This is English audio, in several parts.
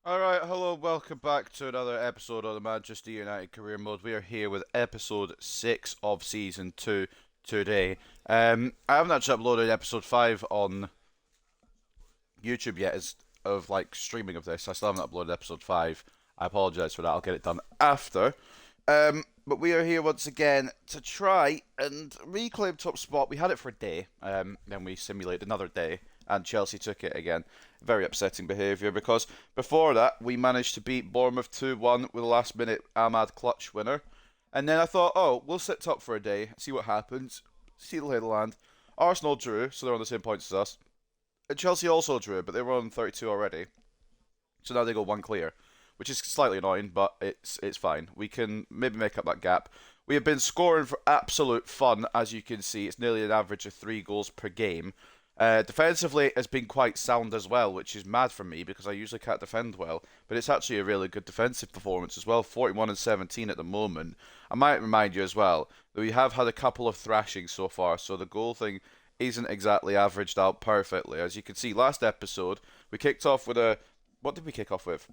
Alright, hello, welcome back to another episode of the Manchester United Career Mode. We are here with episode 6 of season 2 today. I haven't actually uploaded episode 5 on YouTube yet as of like streaming of this. I still haven't uploaded episode 5. I apologise for that, I'll get it done after. But we are here once again to try and reclaim top spot. We had it for a day, then we simulated another day, and Chelsea took it again. Very upsetting behaviour because before that we managed to beat Bournemouth 2-1 with a last minute Ahmad clutch winner. And then I thought, oh, we'll sit top for a day, see what happens, see the lay of the land. Arsenal drew, so they're on the same points as us. And Chelsea also drew, but they were on 32 already. So now they go one clear, which is slightly annoying, but it's fine. We can maybe make up that gap. We have been scoring for absolute fun, as you can see. It's nearly an average of 3 goals per game. Defensively, has been quite sound as well, which is mad for me because I usually can't defend well. But it's actually a really good defensive performance as well. 41 and 17 at the moment. I might remind you as well that we have had a couple of thrashings so far, so the goal thing isn't exactly averaged out perfectly. As you can see, last episode we kicked off with a. What did we kick off with?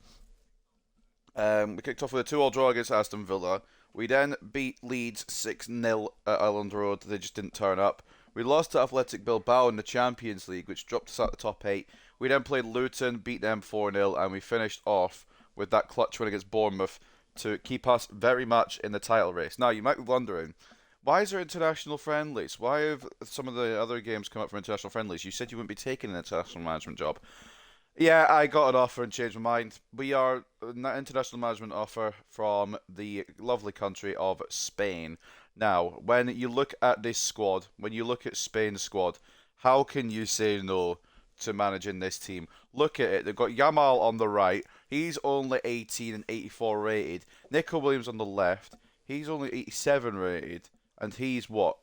We kicked off with a 2-all draw against Aston Villa. We then beat Leeds 6-0 at Island Road. They just didn't turn up. We lost to Athletic Bilbao in the Champions League, which dropped us out the top 8. We then played Luton, beat them 4-0, and we finished off with that clutch win against Bournemouth to keep us very much in the title race. Now, you might be wondering, why is there international friendlies? Why have some of the other games come up for international friendlies? You said you wouldn't be taking an international management job. Yeah, I got an offer and changed my mind. We are an international management offer from the lovely country of Spain. Now, when you look at this squad, when you look at Spain's squad, how can you say no to managing this team? Look at it. They've got Yamal on the right. He's only 18 and 84 rated. Nico Williams on the left. He's only 87 rated. And he's what?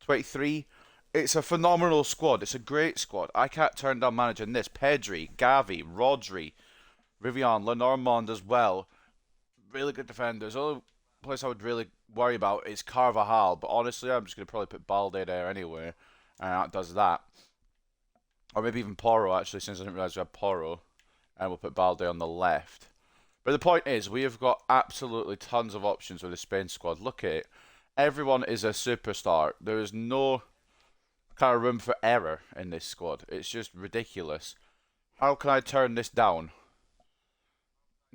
23? It's a phenomenal squad. It's a great squad. I can't turn down managing this. Pedri, Gavi, Rodri, Rivian, Lenormand as well. Really good defenders. The only place I would really worry about is Carvajal, but honestly, I'm just going to probably put Balde there anyway, and that does that. Or maybe even Porro, actually, since I didn't realise we had Porro, and we'll put Balde on the left. But the point is, we have got absolutely tons of options with the Spain squad. Look at it. Everyone is a superstar. There is no kind of room for error in this squad. It's just ridiculous. How can I turn this down?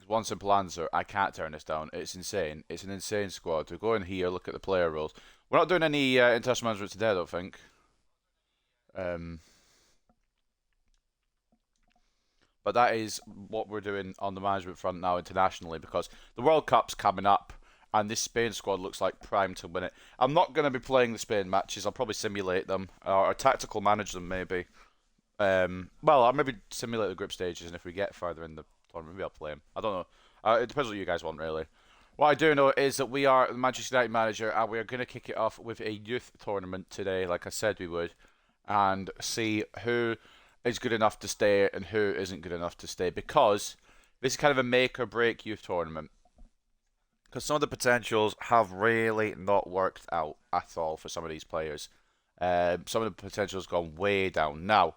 One simple answer: I can't turn this down. It's insane. It's an insane squad. We go in here, look at the player roles. We're not doing any international management today, I don't think. Um, but that is what we're doing on the management front now internationally because the World Cup's coming up and this Spain squad looks like prime to win it. I'm not going to be playing the Spain matches. I'll probably simulate them or tactical manage them maybe. Well, I'll maybe simulate the group stages, and if we get further in the tournament, maybe I'll play them. I don't know. It depends what you guys want, really. What I do know is that we are the Manchester United manager, and we are going to kick it off with a youth tournament today, like I said we would, and see who is good enough to stay and who isn't good enough to stay, because this is kind of a make or break youth tournament. Because some of the potentials have really not worked out at all for some of these players. Some of the potential's gone way down. Now,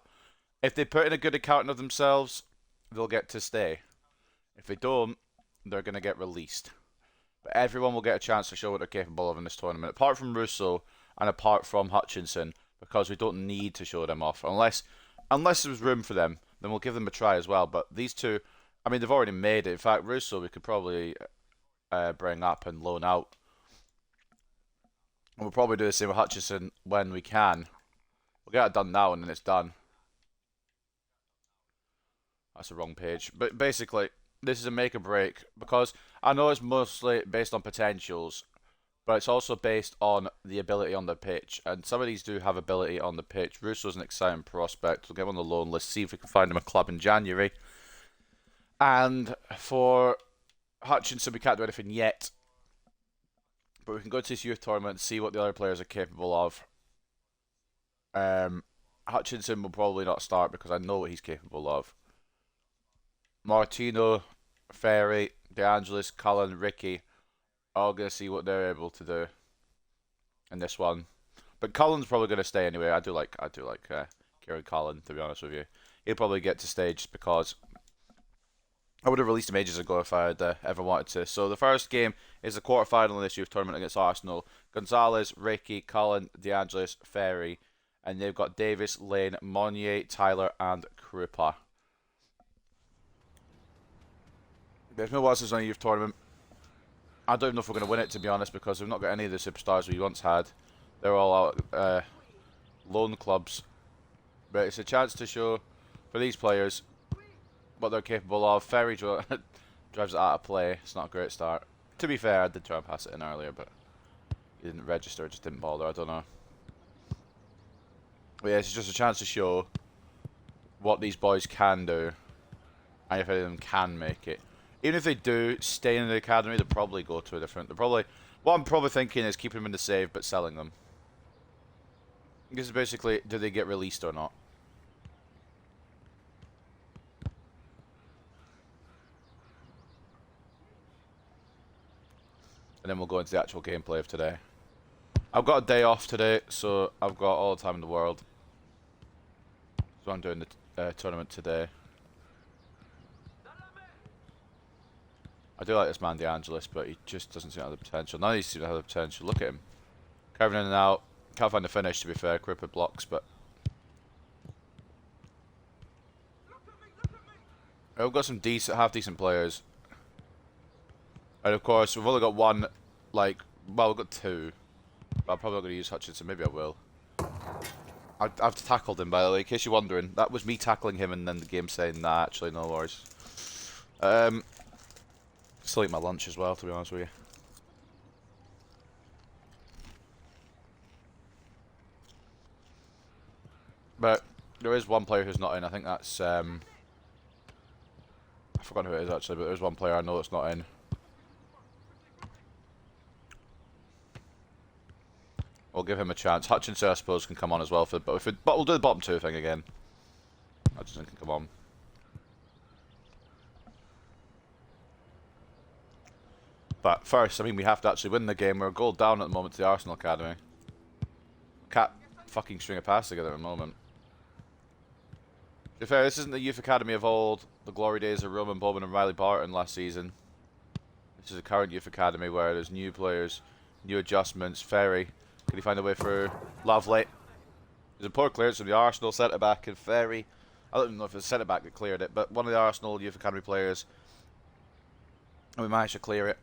if they put in a good account of themselves, they'll get to stay. If they don't, they're going to get released. But everyone will get a chance to show what they're capable of in this tournament, apart from Russo and apart from Hutchinson, because we don't need to show them off. Unless there's room for them, then we'll give them a try as well. But these two, I mean, they've already made it. In fact, Russo we could probably bring up and loan out. And we'll probably do the same with Hutchinson when we can. We'll get it done now and then it's done. That's the wrong page. But basically, this is a make or break because I know it's mostly based on potentials, but it's also based on the ability on the pitch. And some of these do have ability on the pitch. Russo's an exciting prospect. We'll get him on the loan list, see if we can find him a club in January. And for Hutchinson, we can't do anything yet. But we can go to this youth tournament and see what the other players are capable of. Hutchinson will probably not start because I know what he's capable of. Martino, Ferry, De Angelis, Cullen, Ricky, all going to see what they're able to do in this one. But Cullen's probably going to stay anyway. I do like Kieran Cullen, to be honest with you. He'll probably get to stay just because I would have released him ages ago if I had ever wanted to. So the first game is the quarterfinal in this youth tournament against Arsenal. Gonzalez, Ricky, Cullen, DeAngelis, Ferry, and they've got Davis, Lane, Monnier, Tyler, and Krupa. There's no losses on a youth tournament. I don't even know if we're going to win it, to be honest, because we've not got any of the superstars we once had. They're all out loan clubs. But it's a chance to show for these players what they're capable of. Ferry drives it out of play. It's not a great start. To be fair, I did try and pass it in earlier, but he didn't register, just didn't bother. I don't know. But yeah, it's just a chance to show what these boys can do, and if any of them can make it. Even if they do stay in the academy, they'll probably go to a different. What I'm probably thinking is keeping them in the save, but selling them. This is basically, do they get released or not? And then we'll go into the actual gameplay of today. I've got a day off today, so I've got all the time in the world. So I'm doing the tournament today. I do like this man, DeAngelis, but he just doesn't seem to have the potential. None of these seem to have the potential. Look at him. Curving in and out. Can't find the finish, to be fair. Cripper blocks, but... We've got some half-decent players. And of course, we've only got one, well, we've got two. But I'm probably not going to use Hutchinson. Maybe I will. I've tackled him, by the way, in case you're wondering. That was me tackling him and then the game saying, nah, actually, no worries. Still eat my lunch as well, to be honest with you. But there is one player who's not in. I think that's... I've forgotten who it is, actually, but there's one player I know that's not in. We'll give him a chance. Hutchinson, I suppose, can come on as well, but we'll do the bottom two thing again. Hutchinson can come on. But first, I mean, we have to actually win the game. We're a goal down at the moment to the Arsenal Academy. Can't fucking string a pass together at the moment. To be fair, this isn't the Youth Academy of old, the glory days of Roman Bowman and Riley Barton last season. This is a current Youth Academy where there's new players, new adjustments. Ferry, can he find a way through? Lovely. There's a poor clearance from the Arsenal centre-back and Ferry. I don't even know if it's centre-back that cleared it, but one of the Arsenal Youth Academy players. And we managed to clear it.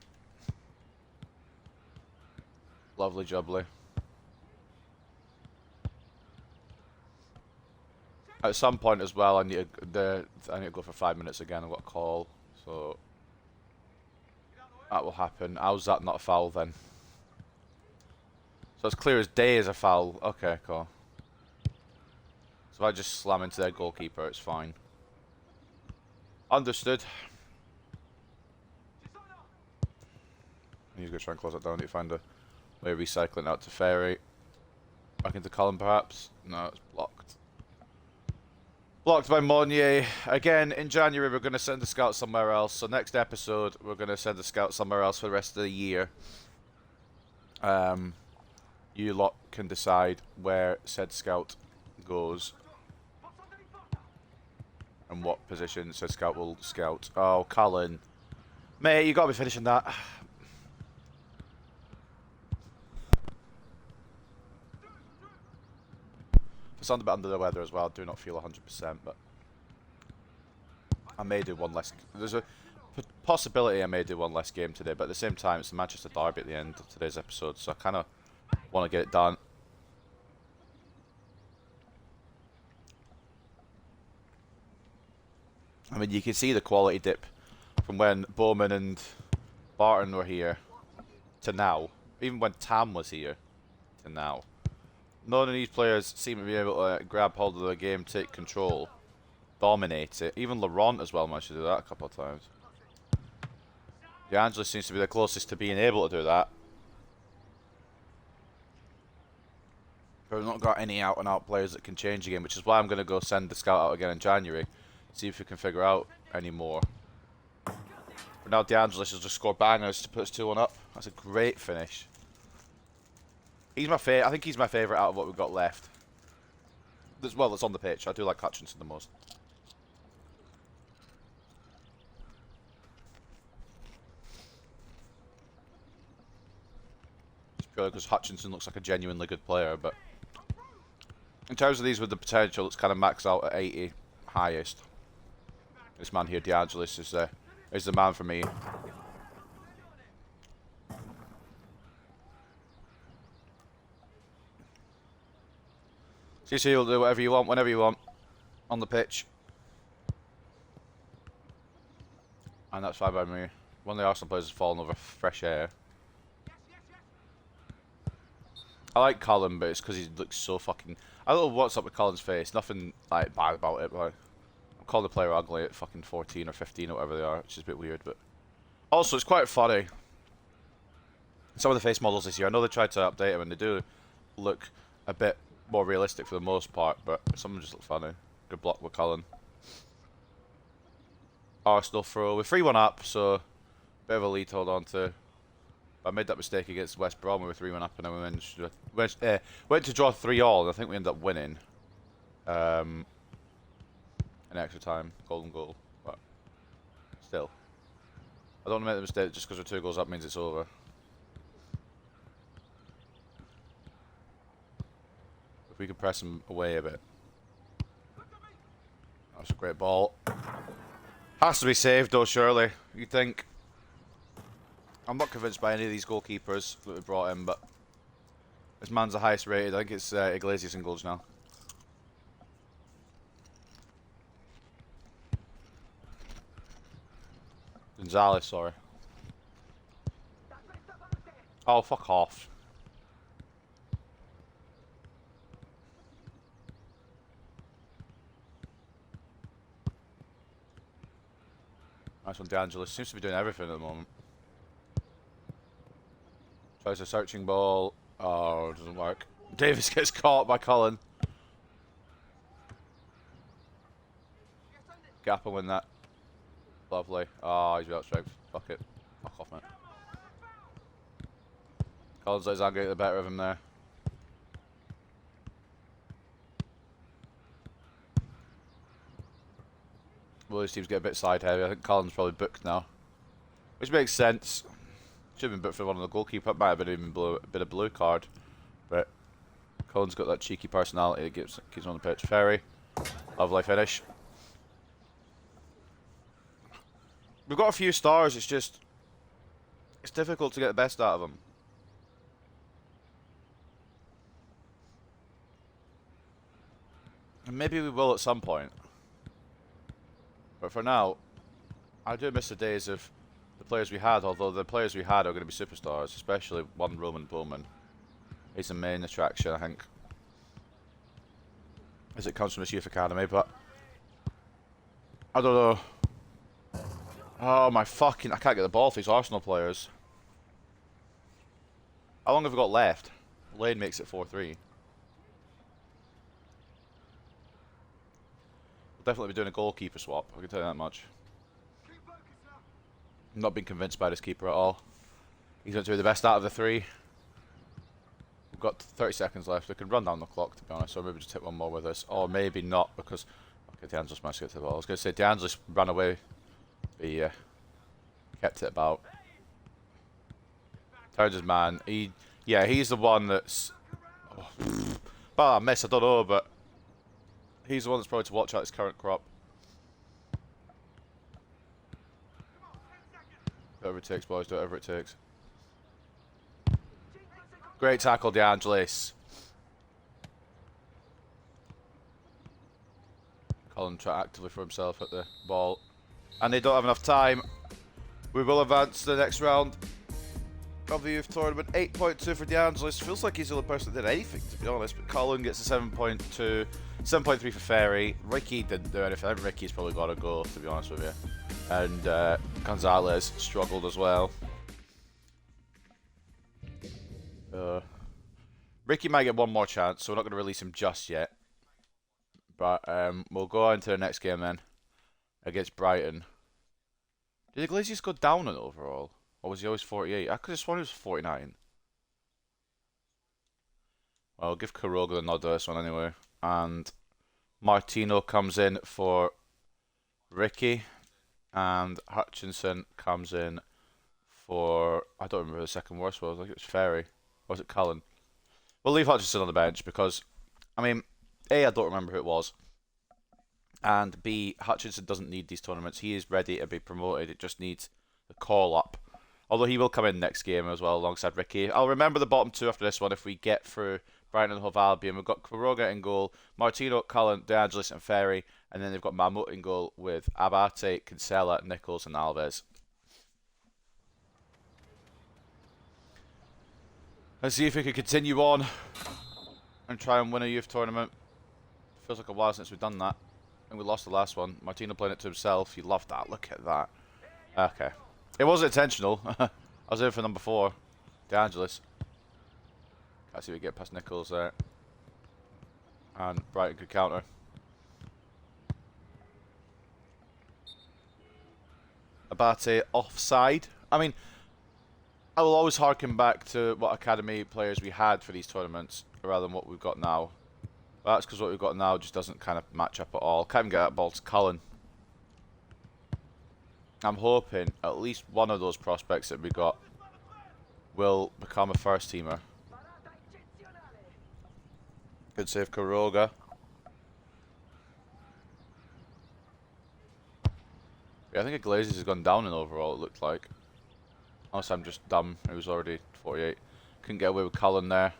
Lovely jubbly. At some point as well, I need to go for 5 minutes again. I've got a call, so that will happen. How's that not a foul then? So it's clear as day as a foul. Okay, cool. So if I just slam into their goalkeeper, it's fine. Understood. He's gonna try and close it down. Need to find a way of recycling out to Ferry. Back into Cullen, perhaps. No, it's blocked. Blocked by Monnier. Again, in January, we're going to send the scout somewhere else. So next episode, we're going to send the scout somewhere else for the rest of the year. You lot can decide where said scout goes. And what position said scout will scout. Oh, Cullen. Mate, you got to be finishing that. I sound a bit under the weather as well. I do not feel 100%, but I may do one less. There's a possibility I may do one less game today, but at the same time, it's the Manchester Derby at the end of today's episode, so I kind of want to get it done. I mean, you can see the quality dip from when Bowman and Barton were here to now. Even when Tam was here to now. None of these players seem to be able to grab hold of the game, take control, dominate it. Even Laurent as well managed to do that a couple of times. DeAngelis seems to be the closest to being able to do that. But we've not got any out-and-out players that can change the game, which is why I'm going to go send the scout out again in January. See if we can figure out any more. But now DeAngelis has just scored bangers to put us 2-1 up. That's a great finish. He's my I think he's my favourite out of what we've got left. Well, that's on the pitch. I do like Hutchinson the most. purely because Hutchinson looks like a genuinely good player, but in terms of these with the potential, it's kind of maxed out at 80 highest. This man here, DeAngelis, is the man for me. CC will do whatever you want, whenever you want, on the pitch. And that's fine by me. One of the Arsenal players has fallen over fresh air. I like Cullen, but it's because he looks so fucking... I don't know what's up with Cullen's face. Nothing like bad about it, but I'm calling the player ugly at fucking 14 or 15 or whatever they are, which is a bit weird, but... Also, it's quite funny. Some of the face models this year, I know they tried to update them and they do look a bit more realistic for the most part, but some of them just look funny. Good block with Cullen. Arsenal throw. We're 3-1 up, so bit of a lead to hold on to. I made that mistake against West Brom. We were 3-1 up, and then we went to draw 3-3, and I think we ended up winning. In extra time, golden goal. But still, I don't want to make the mistake just because we're 2 goals up means it's over. If we can press them away a bit. That's a great ball. Has to be saved though, surely, you'd think. I'm not convinced by any of these goalkeepers that we brought in, but this man's the highest rated. I think it's Iglesias in goals now. Gonzalez, sorry. Oh, fuck off. Nice one, DeAngelis. Seems to be doing everything at the moment. Tries a searching ball. Oh, it doesn't work. Davis gets caught by Cullen. Gap and win that. Lovely. Oh, he's without strength. Fuck it. Fuck off, mate. Cullen's let his anger get the better of him there. Well, these teams get a bit side heavy. I think Cullen's probably booked now, which makes sense. Should have been booked for one of the goalkeeper. It might have been even a bit of blue card, but Cullen's got that cheeky personality that keeps him on the pitch. Ferry, lovely finish. We've got a few stars. It's just it's difficult to get the best out of them. And maybe we will at some point. But for now, I do miss the days of the players we had, although the players we had are going to be superstars, especially one Roman Bowman. He's the main attraction, I think, as it comes from his youth academy, but I don't know. Oh my fucking, I can't get the ball for these Arsenal players. How long have we got left? Lane makes it 4-3. We'll definitely be doing a goalkeeper swap, I can tell you that much. I'm not being convinced by this keeper at all. He's going to be the best out of the 3. We've got 30 seconds left. We can run down the clock, to be honest, or maybe just hit one more with us. Or maybe not, because... Okay, DeAngelis managed to get to the ball. I was going to say, DeAngelis ran away. He kept it about. Turns his man. Yeah, he's the one that's... Oh, but I miss, I don't know, but... He's the one that's probably to watch out this current crop. Whatever it takes, boys. Do whatever it takes. Great tackle, DeAngelis. Cullen try actively for himself at the ball. And they don't have enough time. We will advance to the next round of the youth tournament. 8.2 for DeAngelis. Feels like he's the only person that did anything, to be honest. But Cullen gets a 7.2. 7.3 for Ferry. Ricky didn't do anything. I think Ricky's probably got to go, to be honest with you. And Gonzalez struggled as well. Ricky might get one more chance, so we're not going to release him just yet. But we'll go on to the next game then, against Brighton. Did Iglesias go down in overall? Or was he always 48? I could have sworn he was 49. Well, I'll give Karoga the nod to this one anyway. And Martino comes in for Ricky. And Hutchinson comes in for... I don't remember who the second worst was. I think it was Ferry. Or was it Cullen? We'll leave Hutchinson on the bench because, I mean, A, I don't remember who it was. And B, Hutchinson doesn't need these tournaments. He is ready to be promoted. It just needs the call up. Although he will come in next game as well alongside Ricky. I'll remember the bottom two after this one if we get through Brighton and Hove Albion. We've got Quiroga in goal, Martino, Cullen, De Angelis and Ferry. And then they've got Mahmoud in goal with Abate, Kinsella, Nichols and Alves. Let's see if we can continue on and try and win a youth tournament. Feels like a while since we've done that. And we lost the last one. Martino playing it to himself. He loved that. Look at that. Okay. It wasn't intentional. I was in for number 4. De Angelis. Can't see if we get past Nichols there. And Brighton could counter. Abate offside. I mean, I will always harken back to what academy players we had for these tournaments rather than what we've got now. But that's because what we've got now just doesn't kind of match up at all. Can't even get that ball to Cullen. I'm hoping at least one of those prospects that we got will become a first teamer. Good save, Quiroga. Yeah, I think Iglesias has gone down in overall, it looked like. Unless I'm just dumb, it was already 48. Couldn't get away with Cullen there.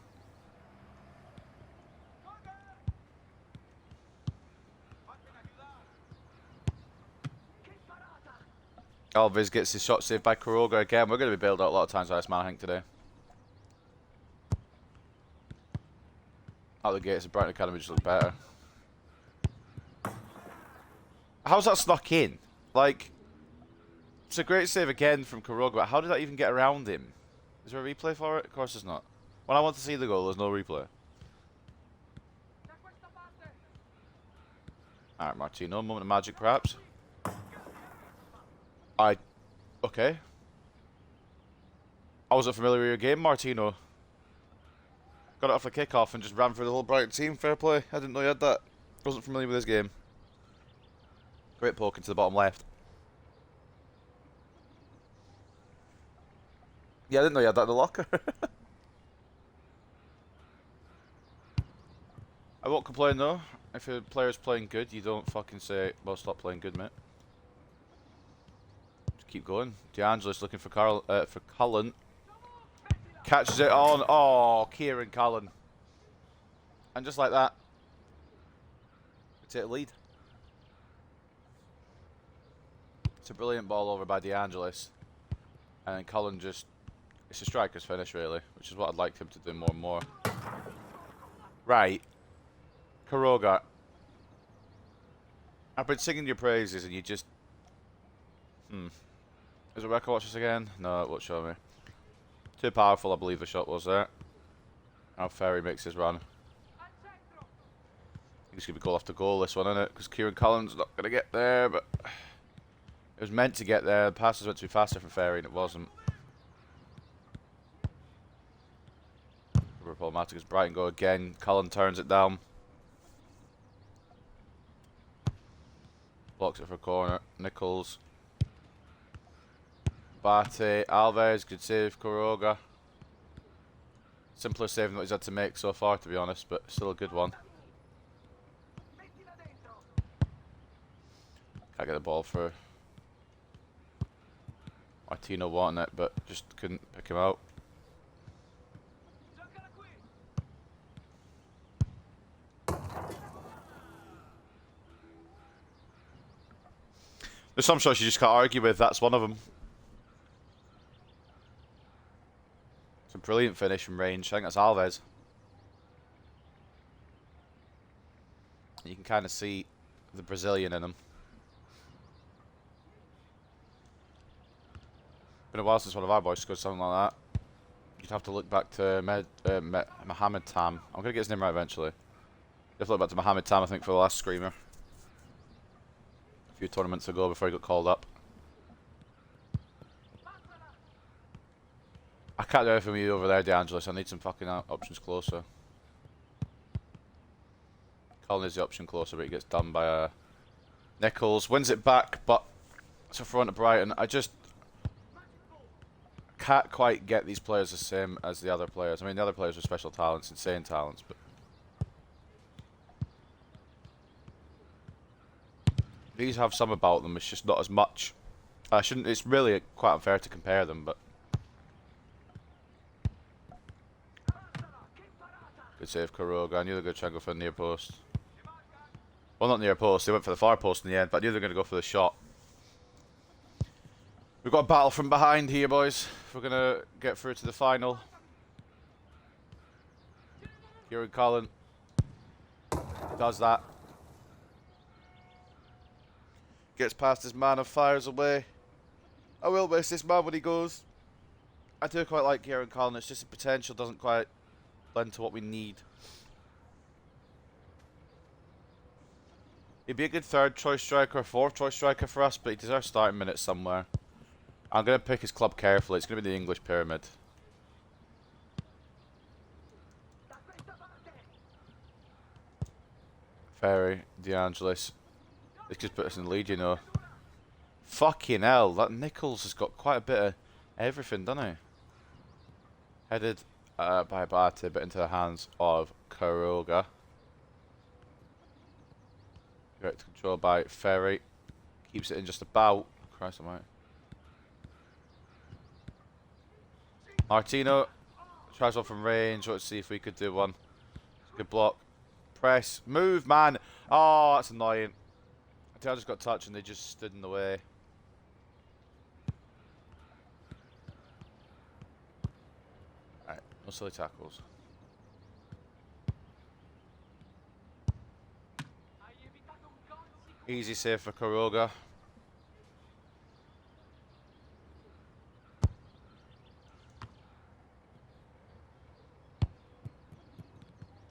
Alves gets his shot saved by Quiroga again. We're going to be bailed out a lot of times by this man, I think, today. Out the gates, the Brighton Academy just look better. How's that snuck in? Like, it's a great save again from Quiroga, but how did that even get around him? Is there a replay for it? Of course there's not. When I want to see the goal, there's no replay. Alright, Martino, moment of magic perhaps. Okay. I wasn't familiar with your game, Martino. Got it off a kickoff and just ran through the whole Brighton team. Fair play. I didn't know you had that. Wasn't familiar with this game. Great poke into the bottom left. Yeah, I didn't know you had that in the locker. I won't complain though. If a player's playing good, you don't fucking say, well, stop playing good, mate. Keep going. De Angelis looking for Cullen. Catches it on. Oh, Kieran Cullen. And just like that, we take the lead. It's a brilliant ball over by De Angelis. And then Cullen just... It's a striker's finish, really. Which is what I'd like him to do more and more. Right. Quiroga. I've been singing your praises and you just... Is it record watch this again? No, it won't show me. Too powerful, I believe the shot was there. Now Ferry makes his run. He's going to be goal after goal, this one, isn't it? Because Kieran Cullen's not going to get there, but... It was meant to get there. The pass was meant to be faster from Ferry, and it wasn't. Problematic as Brighton go again. Cullen turns it down. Blocks it for a corner. Nichols. Bate, Alves, good save, Quiroga. Simpler save than what he's had to make so far, to be honest, but still a good one. Can't get the ball for Martino wanting it, but just couldn't pick him out. There's some shots you just can't argue with, that's one of them. It's a brilliant finish from range. I think that's Alves. You can kind of see the Brazilian in him. Been a while since one of our boys scored something like that. You'd have to look back to Mohamed Tam. I'm going to get his name right eventually. You have to look back to Mohamed Tam, I think, for the last screamer. A few tournaments ago before he got called up. I can't do anything with you over there, De Angelis. I need some fucking options closer. Colin is the option closer, but he gets done by Nichols. Wins it back, but it's a front of Brighton. I can't quite get these players the same as the other players. I mean, the other players are special talents, insane talents, but these have some about them. It's just not as much. I shouldn't. It's really quite unfair to compare them, but good save, Kuroga. I knew they were going to try and go for the near post. Well, not near post. They went for the far post in the end, but I knew they were going to go for the shot. We've got a battle from behind here, boys. If we're going to get through to the final. Kieran Cullen does that. Gets past his man and fires away. I will miss this man when he goes. I do quite like Kieran Cullen. It's just the potential doesn't quite lend to what we need. He'd be a good third choice striker or fourth choice striker for us, but he deserves starting minutes somewhere. I'm going to pick his club carefully. It's going to be the English Pyramid. Ferry, De Angelis. This just put us in the lead, you know. Fucking hell, that Nichols has got quite a bit of everything, doesn't he? Headed by Bate, but into the hands of Kuroga. Direct control by Ferry. Keeps it in just about. Christ almighty. Martino tries one from range. Let's see if we could do one. Good block. Press. Move, man. Oh, that's annoying. I think I just got touched and they just stood in the way. Alright, no silly tackles. Easy save for Kuroga.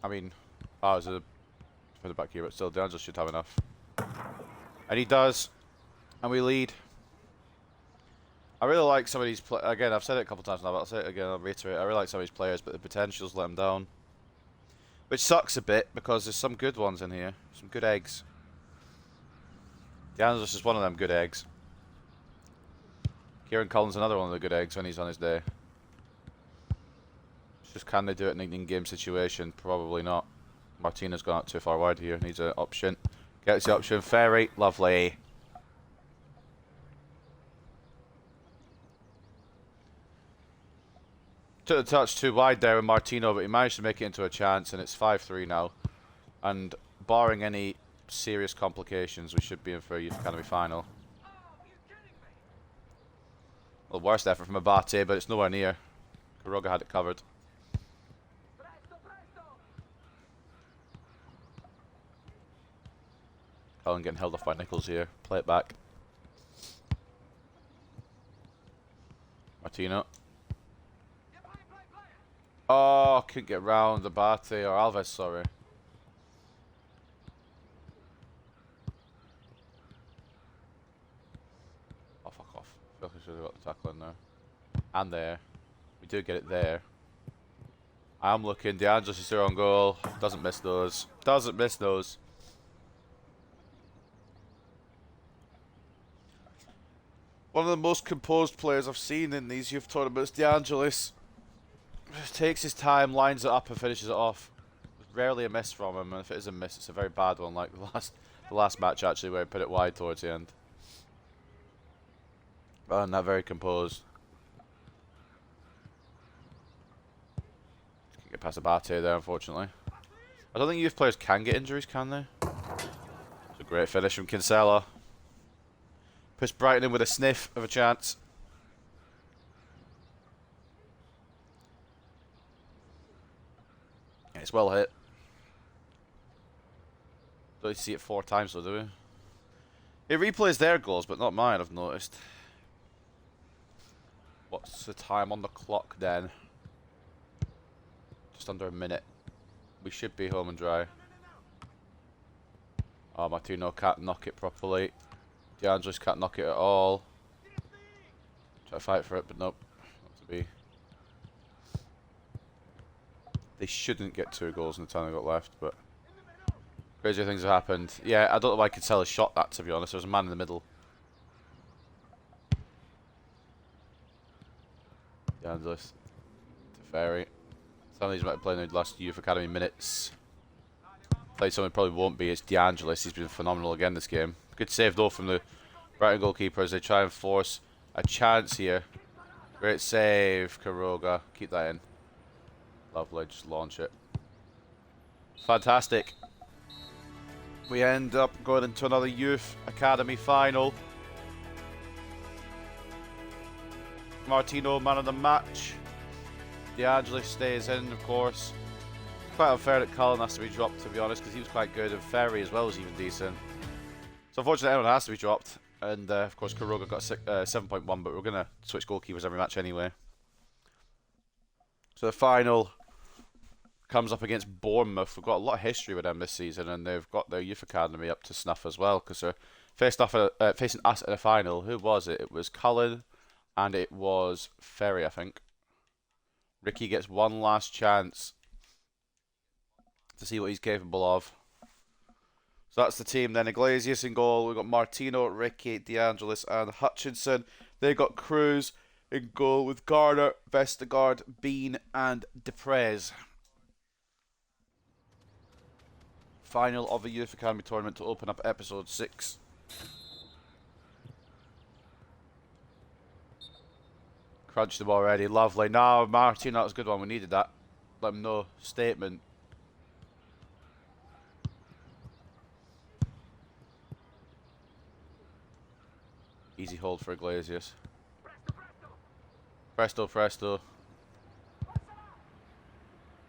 I mean, there's a for the back here, but still, D'Angelo should have enough. And he does. And we lead. I really like some of these again, I've said it a couple times now, but I'll say it again, I'll reiterate. I really like some of these players, but the potentials let them down. Which sucks a bit, because there's some good ones in here. Some good eggs. D'Angelo's is one of them good eggs. Kieran Cullen's another one of the good eggs when he's on his day. It's just, can they do it in an in-game situation? Probably not. Martina's gone out too far wide here. Needs an option. Gets the option. Ferry. Lovely. Took the touch too wide there with Martino, but he managed to make it into a chance, and it's 5-3 now. And barring any serious complications, we should be in for a Youth Academy final. Well, worst effort from Abate, but it's nowhere near. Kuroga had it covered. Cullen getting held off by Nichols here. Play it back. Martino. Oh, couldn't get round Abate or Alves, sorry. Oh, fuck off. I feel like I should have got the tackle in there. And there. We do get it there. I'm looking. DeAngelis is there on goal. Doesn't miss those. Doesn't miss those. One of the most composed players I've seen in these youth tournaments, DeAngelis. Takes his time, lines it up and finishes it off. Rarely a miss from him, and if it is a miss, it's a very bad one, like the last match actually, where he put it wide towards the end. And that very composed. Can't get past Abate there, unfortunately. I don't think youth players can get injuries, can they? It's a great finish from Kinsella. Puts Brighton in with a sniff of a chance. Yeah, it's well hit. Don't see it 4 times though, do we? It replays their goals, but not mine, I've noticed. What's the time on the clock then? Just under a minute. We should be home and dry. Oh, Martino can't knock it properly. DeAngelis can't knock it at all. Try to fight for it, but nope. Not to be. They shouldn't get 2 goals in the time they got left, but crazy things have happened. Yeah, I don't know why Kinsella shot that, to be honest. There was a man in the middle. De Angelis to Ferry. Some of these might be playing the last Youth Academy minutes. Played someone probably won't be. It's De Angelis. He's been phenomenal again this game. Good save though from the Brighton goalkeeper as they try and force a chance here. Great save, Karoga. Keep that in. Lovely. Just launch it. Fantastic. We end up going into another Youth Academy final. Martino, man of the match. De Angelis stays in, of course. Quite unfair that Cullen has to be dropped, to be honest, because he was quite good, and Ferry as well was even decent. So unfortunately, everyone has to be dropped, and of course, Karoga got 7.1, but we're going to switch goalkeepers every match anyway. So the final comes up against Bournemouth. We've got a lot of history with them this season, and they've got their Youth Academy up to snuff as well, because they're facing us in a final. Who was it? It was Cullen, and it was Ferry, I think. Ricky gets one last chance to see what he's capable of. So that's the team then. Iglesias in goal. We've got Martino, Ricky, De Angelis, and Hutchinson. They got Cruz in goal with Garner, Vestergaard, Bean, and Deprez. Final of the Youth Academy tournament to open up episode 6. Crunched them already. Lovely. Now, Martino, that was a good one. We needed that. Let him know. Statement. Easy hold for Iglesias. Presto, presto.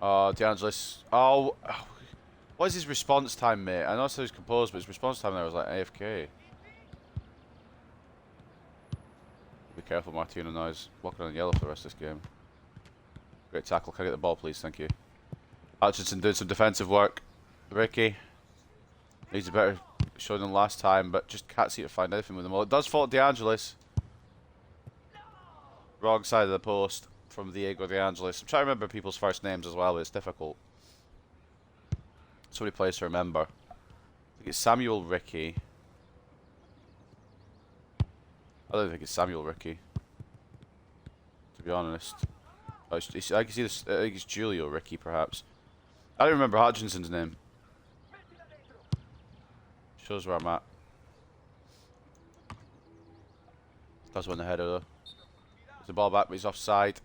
Oh, De Angelis. Oh, what is his response time, mate? I know he was composed, but his response time there was like AFK. Be careful, Martino now. He's walking on yellow for the rest of this game. Great tackle. Can I get the ball, please? Thank you. Hutchinson doing some defensive work. Ricky needs a better showing than last time, but just can't seem to find anything with them all. It does fall to De Angelis. Wrong side of the post from Diego De Angelis. I'm trying to remember people's first names as well, but it's difficult. So many players to remember. I think it's Samuel Ricky. I don't think it's Samuel Ricky, to be honest. I can see this. I think it's Julio Ricky, perhaps. I don't remember Hutchinson's name. Shows where I'm at. Does win the header though. There's the ball back, but he's offside.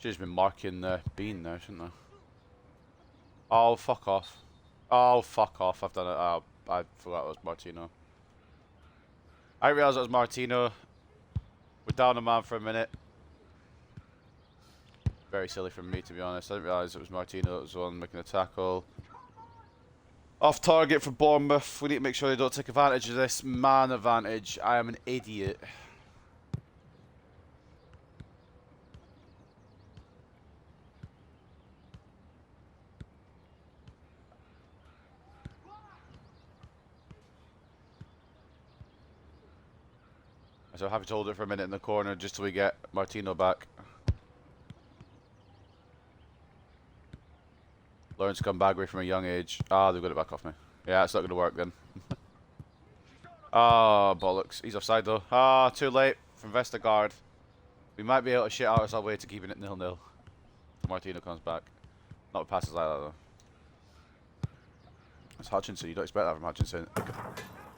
Should have been marking Bean there, shouldn't I? Oh, fuck off. Oh, fuck off. I've done it. Oh, I forgot it was Martino. I didn't realise it was Martino. We're down a man for a minute. Very silly from me, to be honest. I didn't realise it was Martino that was the one making a tackle. Off target for Bournemouth. We need to make sure they don't take advantage of this man advantage. I am an idiot. So happy to hold it for a minute in the corner just till we get Martino back. Learns to come back away from a young age. Ah, they've got it back off me. Yeah, it's not going to work then. Ah, bollocks. He's offside though. Ah, too late from Vestergaard. We might be able to shit out our way to keeping it 0-0. Martino comes back. Not passes like that though. It's Hutchinson. You don't expect that from Hutchinson.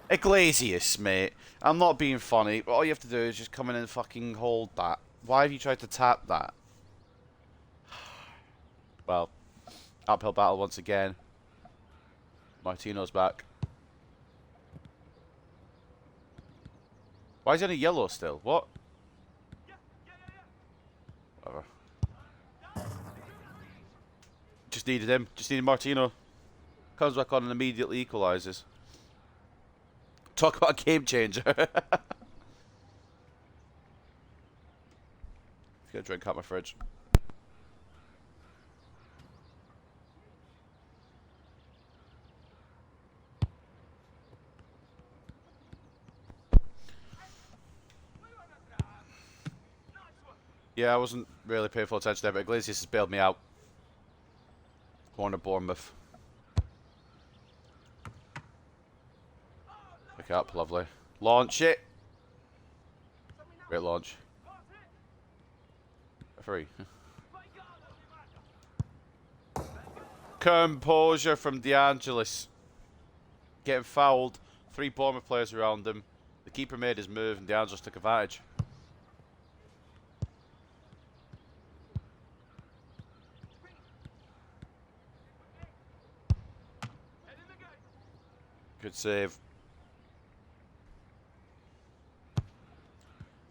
Iglesias, mate. I'm not being funny, but all you have to do is just come in and fucking hold that. Why have you tried to tap that? Well, uphill battle once again. Martino's back. Why is he on a yellow still? What? Whatever. Just needed him. Just needed Martino. Comes back on and immediately equalises. Talk about a game changer. Get a drink out my fridge. Yeah, I wasn't really paying full attention there, but Iglesias has bailed me out. Corner Bournemouth. Pick it up, lovely. Launch it. Great launch. Free. Composure from De Angelis. Getting fouled. 3 Bournemouth players around him. The keeper made his move and De Angelis took advantage. Good save.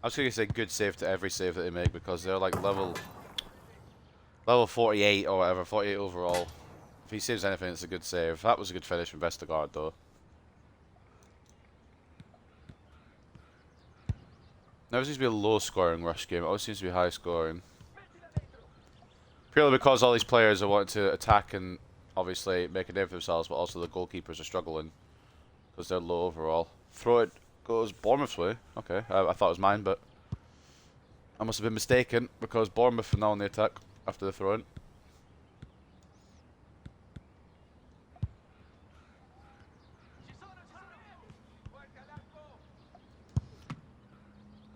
I was going to say good save to every save that they make because they're like level 48 or whatever, 48 overall. If he saves anything, it's a good save. That was a good finish from Vestergaard though. Never seems to be a low scoring rush game, it always seems to be high scoring. Purely because all these players are wanting to attack and obviously make a name for themselves, but also the goalkeepers are struggling because they're low overall. Throw it goes Bournemouth's way. Okay, I thought it was mine, but I must have been mistaken because Bournemouth are now on the attack after the throw in.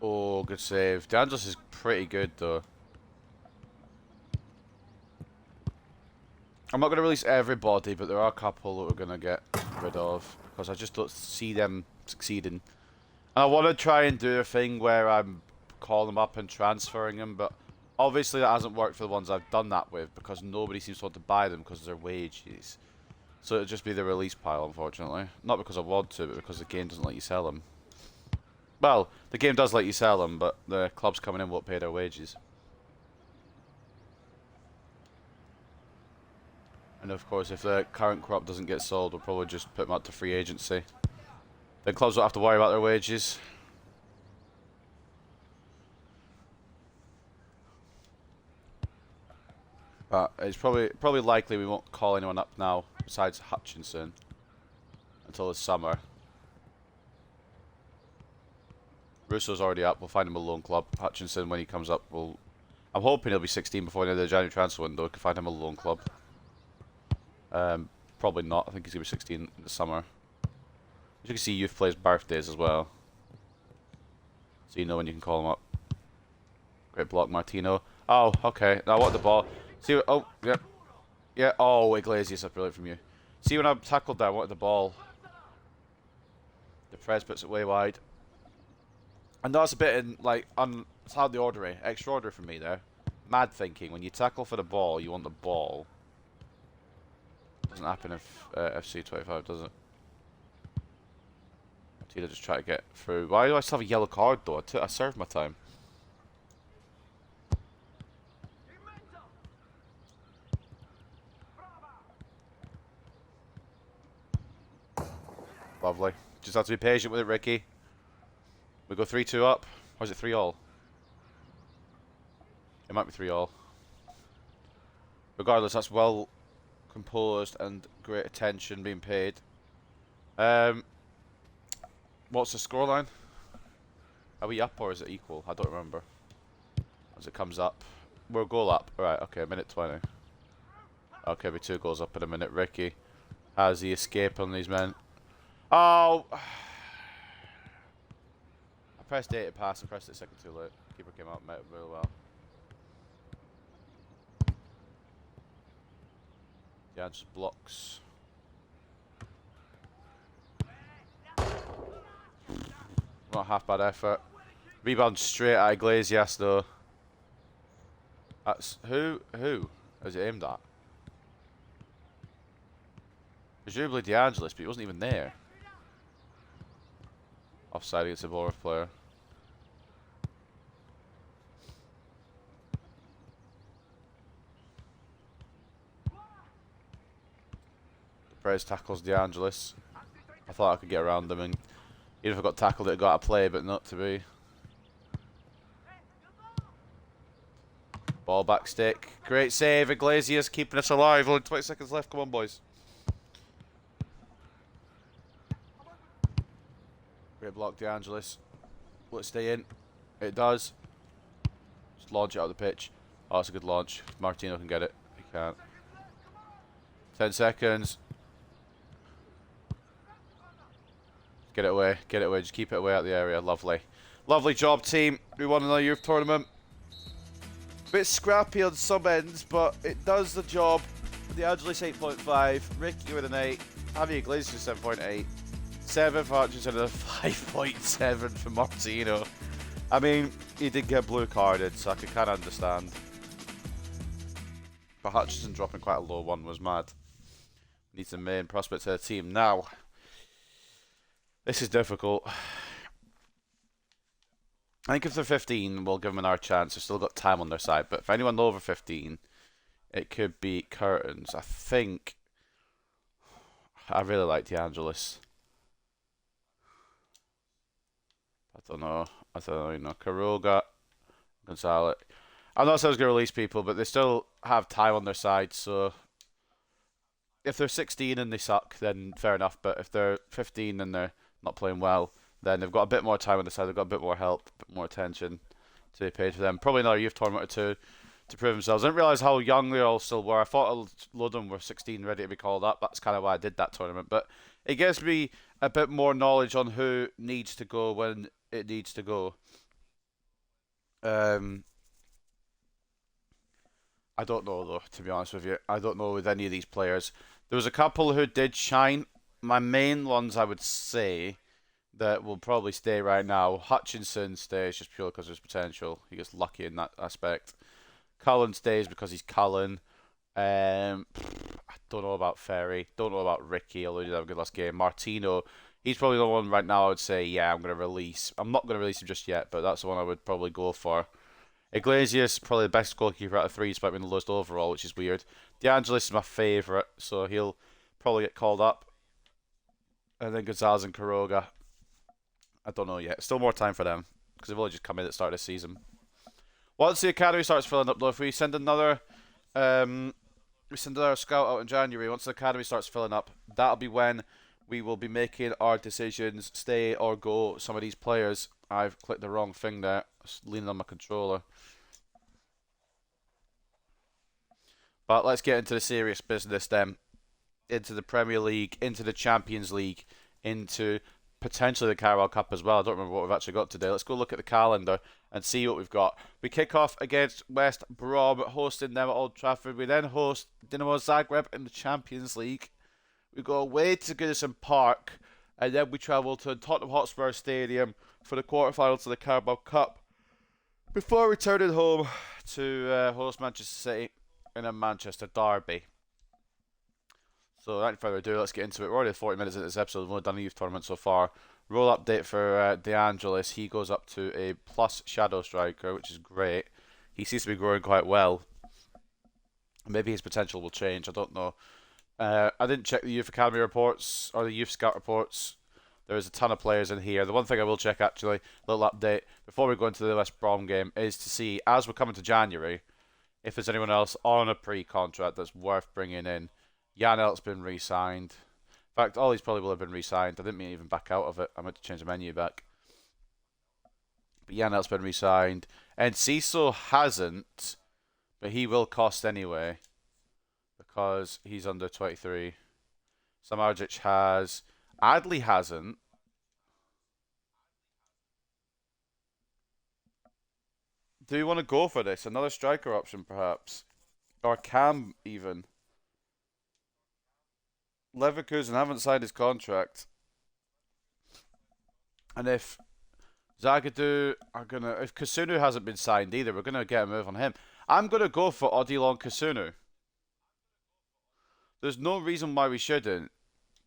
Oh, good save. De Angelis is pretty good though. I'm not going to release everybody, but there are a couple that we're going to get rid of because I just don't see them succeeding. And I want to try and do a thing where I'm calling them up and transferring them, but obviously that hasn't worked for the ones I've done that with because nobody seems to want to buy them because of their wages. So it'll just be the release pile, unfortunately. Not because I want to, but because the game doesn't let you sell them. Well, the game does let you sell them, but the clubs coming in won't pay their wages. And of course, if the current crop doesn't get sold, we'll probably just put them out to free agency. Then clubs won't have to worry about their wages. But it's probably likely we won't call anyone up now besides Hutchinson until the summer. Russo's already up. We'll find him a loan club. Hutchinson, when he comes up, I'm hoping he'll be 16 before the end of the January transfer window. We can find him a loan club. Probably not. I think he's going to be 16 in the summer. As you can see, youth players' birthdays as well. So you know when you can call them up. Great block, Martino. Oh, okay. Now I want the ball. See what... Oh, yeah. Yeah. Oh, Iglesias, that's brilliant from you. See when I tackled that, I wanted the ball. The press puts it way wide. And that's a bit in, like, it's hardly ordinary. Extraordinary for me there. Mad thinking. When you tackle for the ball, you want the ball. Doesn't happen if FC 25, does it? Martino just try to get through. Why do I still have a yellow card, though? I served my time. Lovely. Just have to be patient with it, Ricky. We go 3-2 up. Or is it 3-all? It might be 3-all. Regardless, that's well composed and great attention being paid. What's the scoreline? Are we up or is it equal? I don't remember. As it comes up. We're a goal up. Alright, okay, minute 20. Okay, we're 2 goals up in a minute. Ricky has the escape on these men. Oh! I pressed A to pass, I pressed it a second too late. Keeper came out, met it really well. Yeah, just blocks. Not half bad effort. Rebound straight at Iglesias though. That's who is it aimed at? Presumably De Angelis, but he wasn't even there. Offside against a Bournemouth player. Perez tackles De Angelis. I thought I could get around them, and even if I got tackled, it got a play, but not to be. Ball back stick. Great save, Iglesias keeping us alive. Only 20 seconds left. Come on, boys. Great block, De Angelis. Will it stay in? It does. Just launch it out of the pitch. Oh, that's a good launch. Martino can get it. He can't. 10 seconds. Get it away. Get it away. Just keep it away out of the area. Lovely. Lovely job, team. We won another youth tournament. Bit scrappy on some ends, but it does the job. The Angelis 8.5. Ricky with an 8. Javier Iglesias 7.8. 7 for Hutchinson and a 5.7 for Martino. I mean, he did get blue carded, so I could kind of understand. But Hutchinson dropping quite a low one was mad. Needs the main prospect to the team now. This is difficult. I think if they're 15, we'll give them another chance. They've still got time on their side. But if anyone over 15, it could be Curtains. I think I really like De Angelis. I don't know. You know, Karuga, Gonzalez. I'm not saying I was going to release people, but they still have time on their side. So if they're 16 and they suck, then fair enough. But if they're 15 and they're not playing well, then they've got a bit more time on the side. They've got a bit more help, a bit more attention to be paid for them. Probably another youth tournament or two to prove themselves. I didn't realise how young they all still were. I thought a load of them were 16 ready to be called up. That's kind of why I did that tournament. But it gives me a bit more knowledge on who needs to go when it needs to go. I don't know, though, to be honest with you. I don't know with any of these players. There was a couple who did shine. My main ones, I would say, that will probably stay right now. Hutchinson stays just purely because of his potential. He gets lucky in that aspect. Cullen stays because he's Cullen. I don't know about Ferry. Don't know about Ricky, although he did have a good last game. Martino, he's probably the one right now I would say, yeah, I'm going to release. I'm not going to release him just yet, but that's the one I would probably go for. Iglesias, probably the best goalkeeper out of three, despite being the lowest overall, which is weird. De Angelis is my favourite, so he'll probably get called up. And then Gonzalez and Quiroga. I don't know yet. Still more time for them, because they've only just come in at the start of the season. Once the academy starts filling up, though, if we send another scout out in January, once the academy starts filling up, that'll be when we will be making our decisions, stay or go. Some of these players, I've clicked the wrong thing there, leaning on my controller. But let's get into the serious business then. Into the Premier League, into the Champions League, into potentially the Carabao Cup as well. I don't remember what we've actually got today. Let's go look at the calendar and see what we've got. We kick off against West Brom, hosting them at Old Trafford. We then host Dinamo Zagreb in the Champions League. We go away to Goodison Park, and then we travel to Tottenham Hotspur Stadium for the quarterfinals of the Carabao Cup, before returning home to host Manchester City in a Manchester derby. So without further ado, let's get into it. We're already 40 minutes into this episode. We've only done a youth tournament so far. Roll update for De Angelis. He goes up to a plus shadow striker, which is great. He seems to be growing quite well. Maybe his potential will change. I don't know. I didn't check the youth academy reports or the youth scout reports. There is a ton of players in here. The one thing I will check, actually, little update before we go into the West Brom game, is to see, as we're coming to January, if there's anyone else on a pre-contract that's worth bringing in. Janelt's been re-signed. In fact, all these probably will have been re-signed. I didn't mean even back out of it. I meant to change the menu back. But Janelt's been re-signed. And Cecil hasn't, but he will cost anyway, because he's under 23. Samardzic has. Adley hasn't. Do we want to go for this? Another striker option, perhaps? Or Cam, even? Leverkusen haven't signed his contract. And if Zagadou are going to... If Kusunu hasn't been signed either, we're going to get a move on him. I'm going to go for Odilon Kusunu. There's no reason why we shouldn't.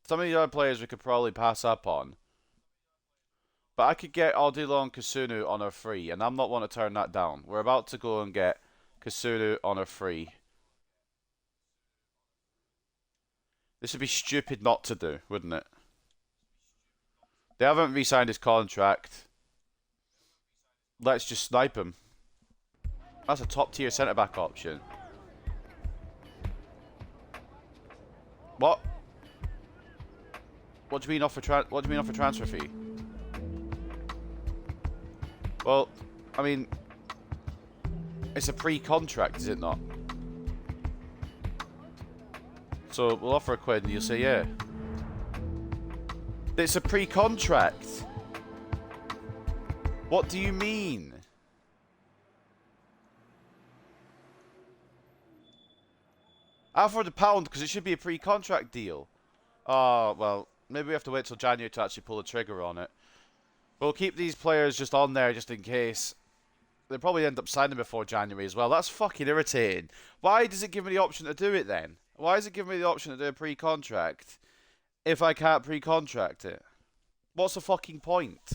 Some of the other players we could probably pass up on. But I could get Odilon Kusunu on a free, and I'm not one to turn that down. We're about to go and get Kusunu on a free. This would be stupid not to do, wouldn't it? They haven't re-signed his contract. Let's just snipe him. That's a top-tier centre-back option. What? What do you mean offer transfer fee? Well, I mean, it's a pre-contract, is it not? So we'll offer a quid and you'll say yeah. It's a pre-contract. What do you mean? £500 because it should be a pre-contract deal. Oh, well, maybe we have to wait till January to actually pull the trigger on it. We'll keep these players just on there just in case. They'll probably end up signing before January as well. That's fucking irritating. Why does it give me the option to do it then? Why does it give me the option to do a pre-contract if I can't pre-contract it? What's the fucking point?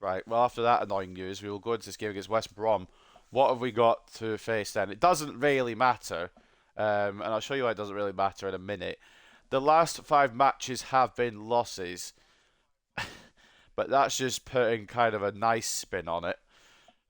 Right, well, after that annoying news, we will go into this game against West Brom. What have we got to face then? It doesn't really matter. And I'll show you why it doesn't really matter in a minute. The last 5 matches have been losses. But that's just putting kind of a nice spin on it.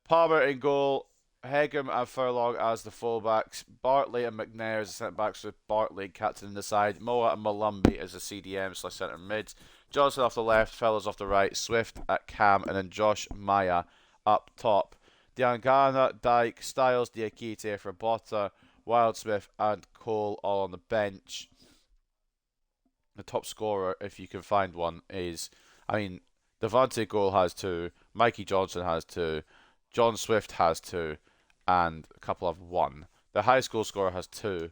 Palmer in goal. Hegem and Furlong as the fullbacks. Bartley and McNair as the centre-backs with Bartley captaining the side. Moa and Malumbi as the CDM / centre mids. Johnson off the left, Fellows off the right. Swift at cam and then Josh Maya up top. Diangana, Dyke, Styles, Diakite for Botta, Wildsmith and Cole all on the bench. The top scorer, if you can find one, is, Devante Cole has 2, Mikey Johnson has 2, John Swift has 2, and a couple have 1. The highest goal scorer has 2.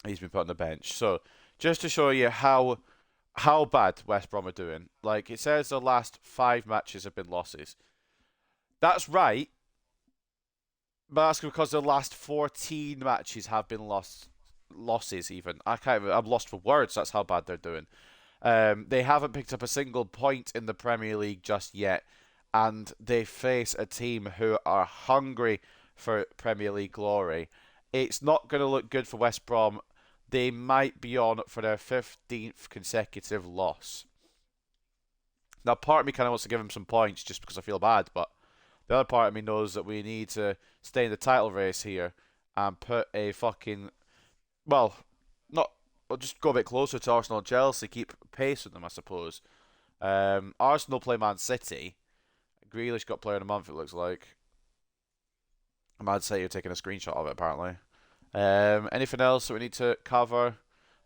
He's been put on the bench. So, just to show you how bad West Brom are doing. Like, it says the last 5 matches have been losses. That's right. But that's because the last 14 matches have been losses even. I'm lost for words. That's how bad they're doing. They haven't picked up a single point in the Premier League just yet. And they face a team who are hungry for Premier League glory. It's not going to look good for West Brom. They might be on for their 15th consecutive loss. Now, part of me kind of wants to give them some points just because I feel bad, but the other part of me knows that we need to stay in the title race here and put a fucking, just go a bit closer to Arsenal and Chelsea, keep pace with them, I suppose. Arsenal play Man City. Grealish got player of the month, it looks like. Man City are taking a screenshot of it, apparently. Anything else that we need to cover?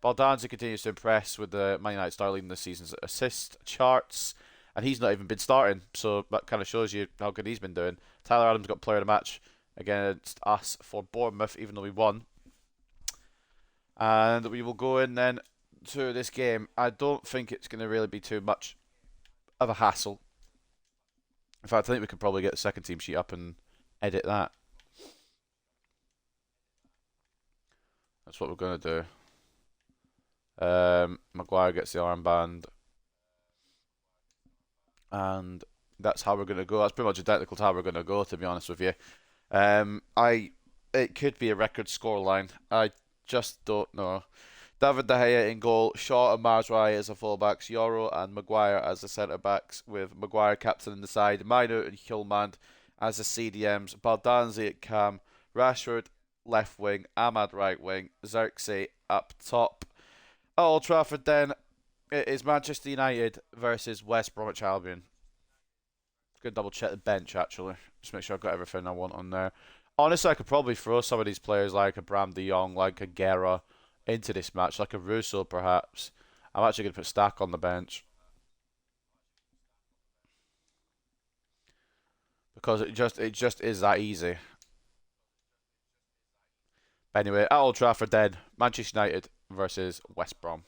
Baldanzi continues to impress with the Man United star leading this season's assist charts. And he's not even been starting, so that kind of shows you how good he's been doing. Tyler Adams got player of the match against us for Bournemouth, even though we won. And we will go in then to this game. I don't think it's going to really be too much of a hassle. In fact, I think we could probably get the second team sheet up and edit that. That's what we're going to do. Maguire gets the armband. And that's how we're going to go. That's pretty much identical to how we're going to go, to be honest with you. It could be a record scoreline. I just don't know. David De Gea in goal. Shaw and Mazraoui as the fullbacks. Yoro and Maguire as the centre-backs, with Maguire captaining the side. Mainu and Hjulmand as the CDMs. Baldanzi at cam. Rashford left wing. Ahmad right wing. Xerxes up top. At Old Trafford then. It is Manchester United versus West Bromwich Albion. Going to double check the bench actually. Just make sure I've got everything I want on there. Honestly, I could probably throw some of these players like a Bram de Jong, like a Guerra into this match, like a Russo perhaps. I'm actually going to put Stack on the bench. Because it just is that easy. But anyway, at Old Trafford then, Manchester United versus West Brom.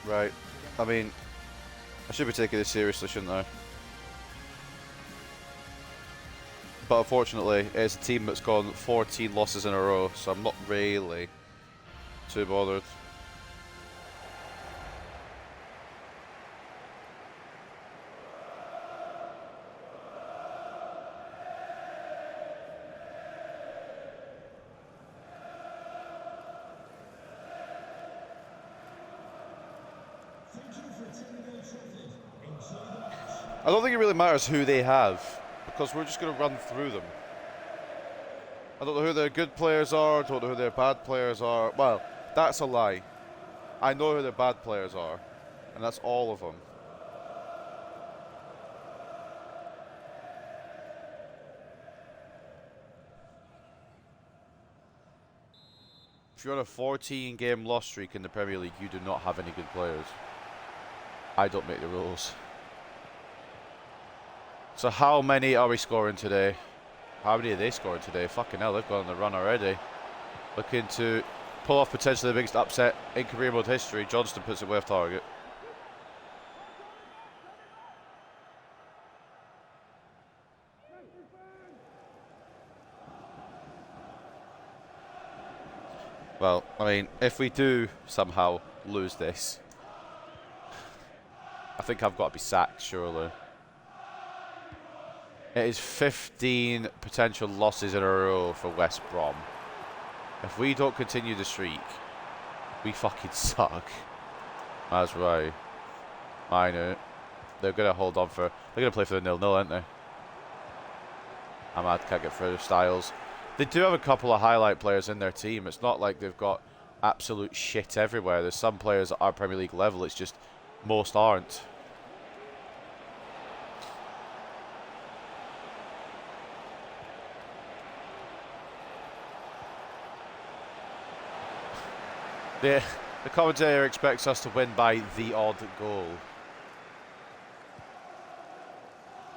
Right. I mean, I should be taking this seriously, shouldn't I? But unfortunately, it's a team that's gone 14 losses in a row, so I'm not really too bothered. I don't think it really matters who they have, because we're just going to run through them. I don't know who their good players are, I don't know who their bad players are. Well, that's a lie. I know who their bad players are, and that's all of them. If you're on a 14-game loss streak in the Premier League, you do not have any good players. I don't make the rules. So how many are we scoring today? How many are they scoring today? Fucking hell, they've gone on the run already. Looking to pull off potentially the biggest upset in career mode history. Johnston puts it way off target. Well, I mean, if we do somehow lose this, I think I've got to be sacked, surely. It is 15 potential losses in a row for West Brom. If we don't continue the streak, we fucking suck. That's right. I know. They're going to hold on for... They're going to play for the 0-0, aren't they? Ahmad can't get through Styles. They do have a couple of highlight players in their team. It's not like they've got absolute shit everywhere. There's some players that are Premier League level. It's just most aren't. The commentator expects us to win by the odd goal.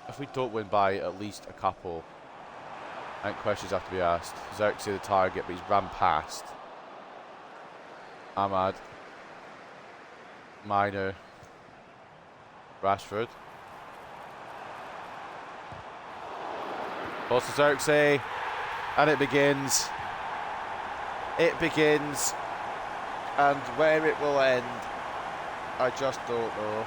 If we don't win by at least a couple, I think questions have to be asked. Xerxes the target, but he's ran past. Ahmad. Minor. Rashford. Balls to Xerxes. And it begins. It begins. And where it will end, I just don't know.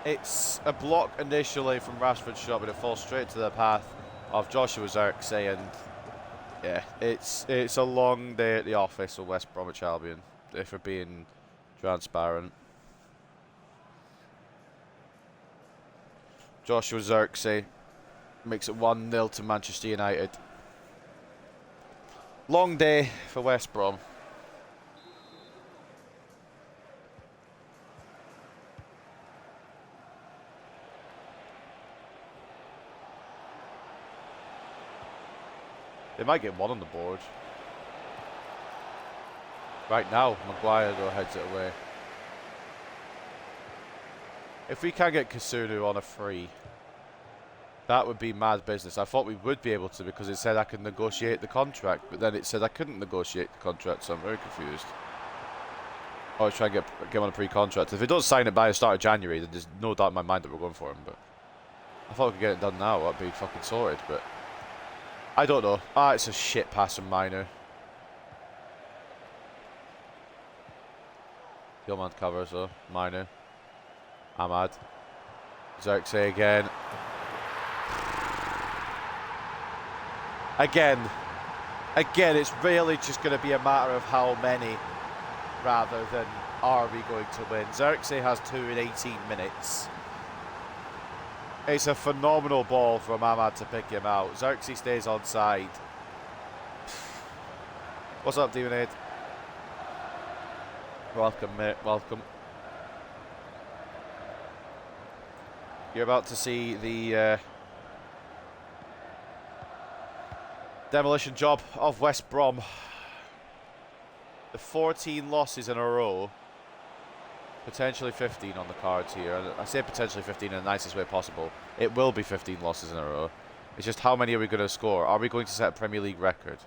It's a block initially from Rashford's shot, but it falls straight to the path of Joshua Xerxes, and yeah, it's a long day at the office of West Bromwich Albion, if we're being transparent. Joshua Xerxes makes it 1-0 to Manchester United. Long day for West Brom. They might get one on the board. Right now, Maguire though heads it away. If we can get Kasunu on a free, that would be mad business. I thought we would be able to because it said I could negotiate the contract, but then it said I couldn't negotiate the contract, so I'm very confused. I was trying to get him on a pre-contract. If they don't sign it by the start of January, then there's no doubt in my mind that we're going for him, but I thought we could get it done now. That'd be fucking sorted, but I don't know. Ah, it's a shit pass from Minor. Gilman covers though. Minor. Ahmad. Xerxes again. Again, it's really just going to be a matter of how many rather than are we going to win. Xerxes has 2 in 18 minutes. It's a phenomenal ball from Ahmad to pick him out. Xerxes stays onside. What's up, Demonade? Welcome, mate. Welcome. You're about to see the demolition job of West Brom. The 14 losses in a row Potentially 15 on the cards here. And I say potentially 15 in the nicest way possible. It will be 15 losses in a row. It's just how many are we going to score? Are we going to set a Premier League record?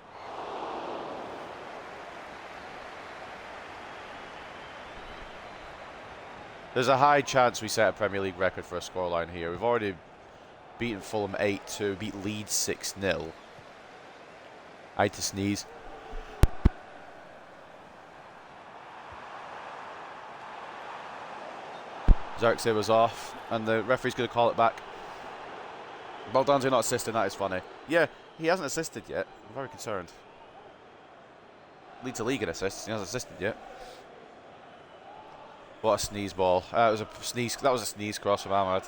There's a high chance we set a Premier League record for a scoreline here. We've already beaten Fulham 8-2, beat Leeds 6-0. I had to sneeze. Xerxes was off, and the referee's going to call it back. Baldanzi not assisting, that is funny. Yeah, he hasn't assisted yet. I'm very concerned. Leads the league in assists, he hasn't assisted yet. What a sneeze ball. That was a sneeze cross from Ahmad.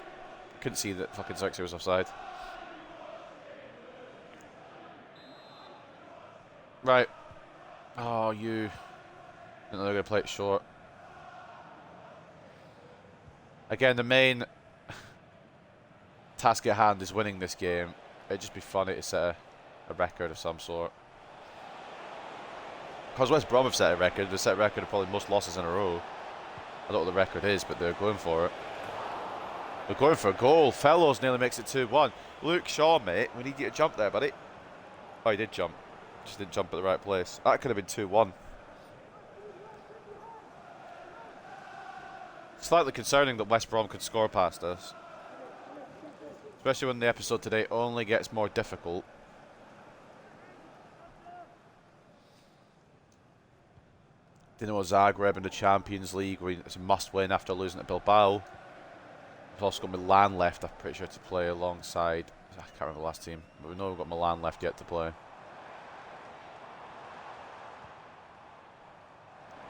Couldn't see that fucking Xerxes was offside. Right. Oh, you. I think they're going to play it short. Again, the main task at hand is winning this game. It'd just be funny to set a record of some sort. Because West Brom have set a record. They set a record of probably most losses in a row. I don't know what the record is, but they're going for it. They're going for a goal. Fellows nearly makes it 2-1. Luke Shaw, mate, we need you to jump there, buddy. Oh, he did jump. Just didn't jump at the right place. That could have been 2-1. Slightly concerning that West Brom could score past us. Especially when the episode today only gets more difficult. Dinamo Zagreb in the Champions League, where it's a must-win after losing to Bilbao. We've also got Milan left, I'm pretty sure, to play alongside. I can't remember the last team, but we know we've got Milan left yet to play.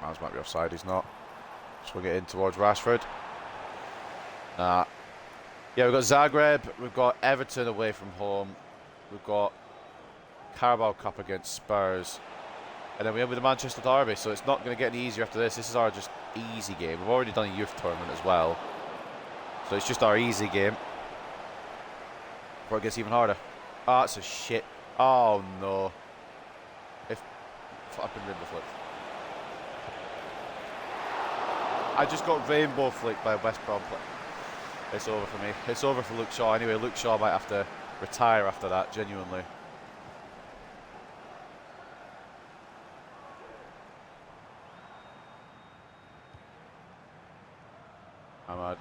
Mans might be offside, he's not. Swing it in towards Rashford. Nah. Yeah, we've got Zagreb, we've got Everton away from home, we've got Carabao Cup against Spurs, and then we have the Manchester Derby, so it's not going to get any easier after this. This is our just easy game. We've already done a youth tournament as well, so it's just our easy game before it gets even harder. Ah, it's a shit. Oh no. If fucking rainbow flicked. I just got rainbow flicked by a West Brom player. It's over for me. It's over for Luke Shaw. Anyway, Luke Shaw might have to retire after that, genuinely. Ahmad.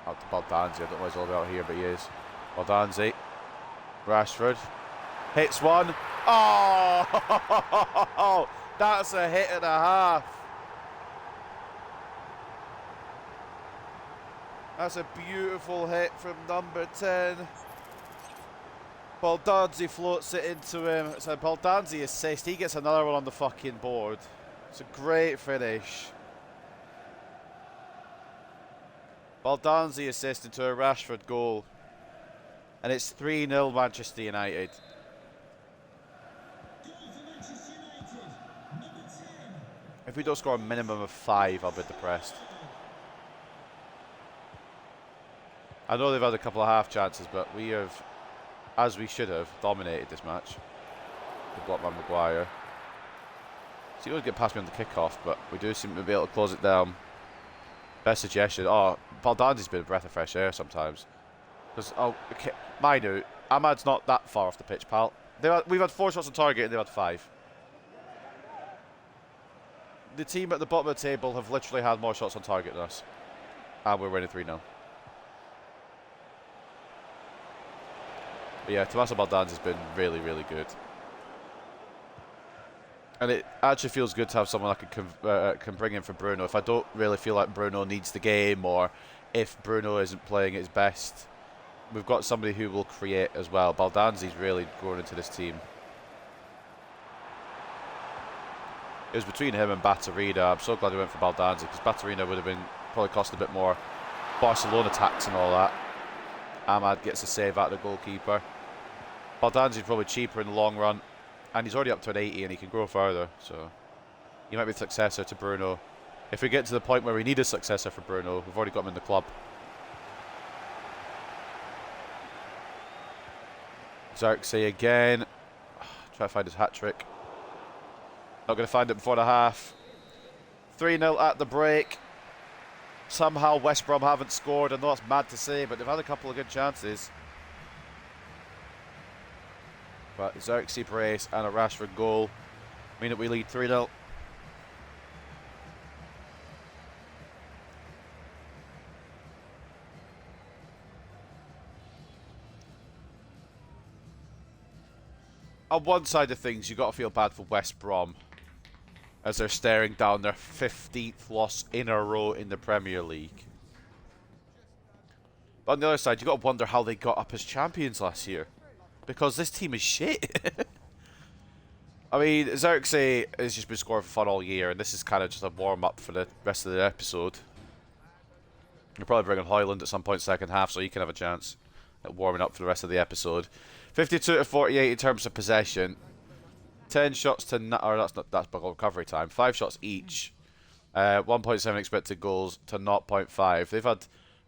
Out to Baldanzi. I don't know why he's all about here, but he is. Baldanzi. Rashford. Hits one. Oh! That's a hit and a half. That's a beautiful hit from number 10. Baldanzi floats it into him. It's a Baldanzi assist. He gets another one on the fucking board. It's a great finish. Baldanzi assist into a Rashford goal. And it's 3-0 Manchester United. If we don't score a minimum of 5, I'll be depressed. I know they've had a couple of half chances, but we have, as we should have, dominated this match. The block by Maguire. So you always get past me on the kickoff, but we do seem to be able to close it down. Best suggestion. Oh, Baldanzi's been a breath of fresh air sometimes. Because, oh, okay, mind Ahmad's not that far off the pitch, pal. We've had 4 shots on target and they've had 5. The team at the bottom of the table have literally had more shots on target than us. And we're winning 3-0. But yeah, Tommaso Baldanzi has been really, really good. And it actually feels good to have someone I can bring in for Bruno. If I don't really feel like Bruno needs the game, or if Bruno isn't playing at his best, we've got somebody who will create as well. Baldanzi's really grown into this team. It was between him and Batarina. I'm so glad we went for Baldanzi, because Batarina would have been probably cost a bit more. Barcelona tax and all that. Ahmad gets a save out of the goalkeeper. Baldanzi's probably cheaper in the long run, and he's already up to an 80 and he can grow further, so he might be the successor to Bruno. If we get to the point where we need a successor for Bruno, we've already got him in the club. Xerxes again. Try to find his hat-trick. Not going to find it before the half. 3-0 at the break. somehow West Brom haven't scored. I know that's mad to say, but they've had a couple of good chances. But Xerxes brace and a Rashford goal mean that we lead 3-0. On one side of things, you've got to feel bad for West Brom as they're staring down their 15th loss in a row in the Premier League. But on the other side, you've got to wonder how they got up as champions last year. Because this team is shit. I mean, Xerxes has just been scoring for fun all year, and this is kind of just a warm-up for the rest of the episode. You'll probably bring in Højlund at some point second half, so he can have a chance at warming up for the rest of the episode. 52 to 48 in terms of possession. 10 shots to that's ball recovery time. 5 shots each. 1.7 expected goals to 0.5. They've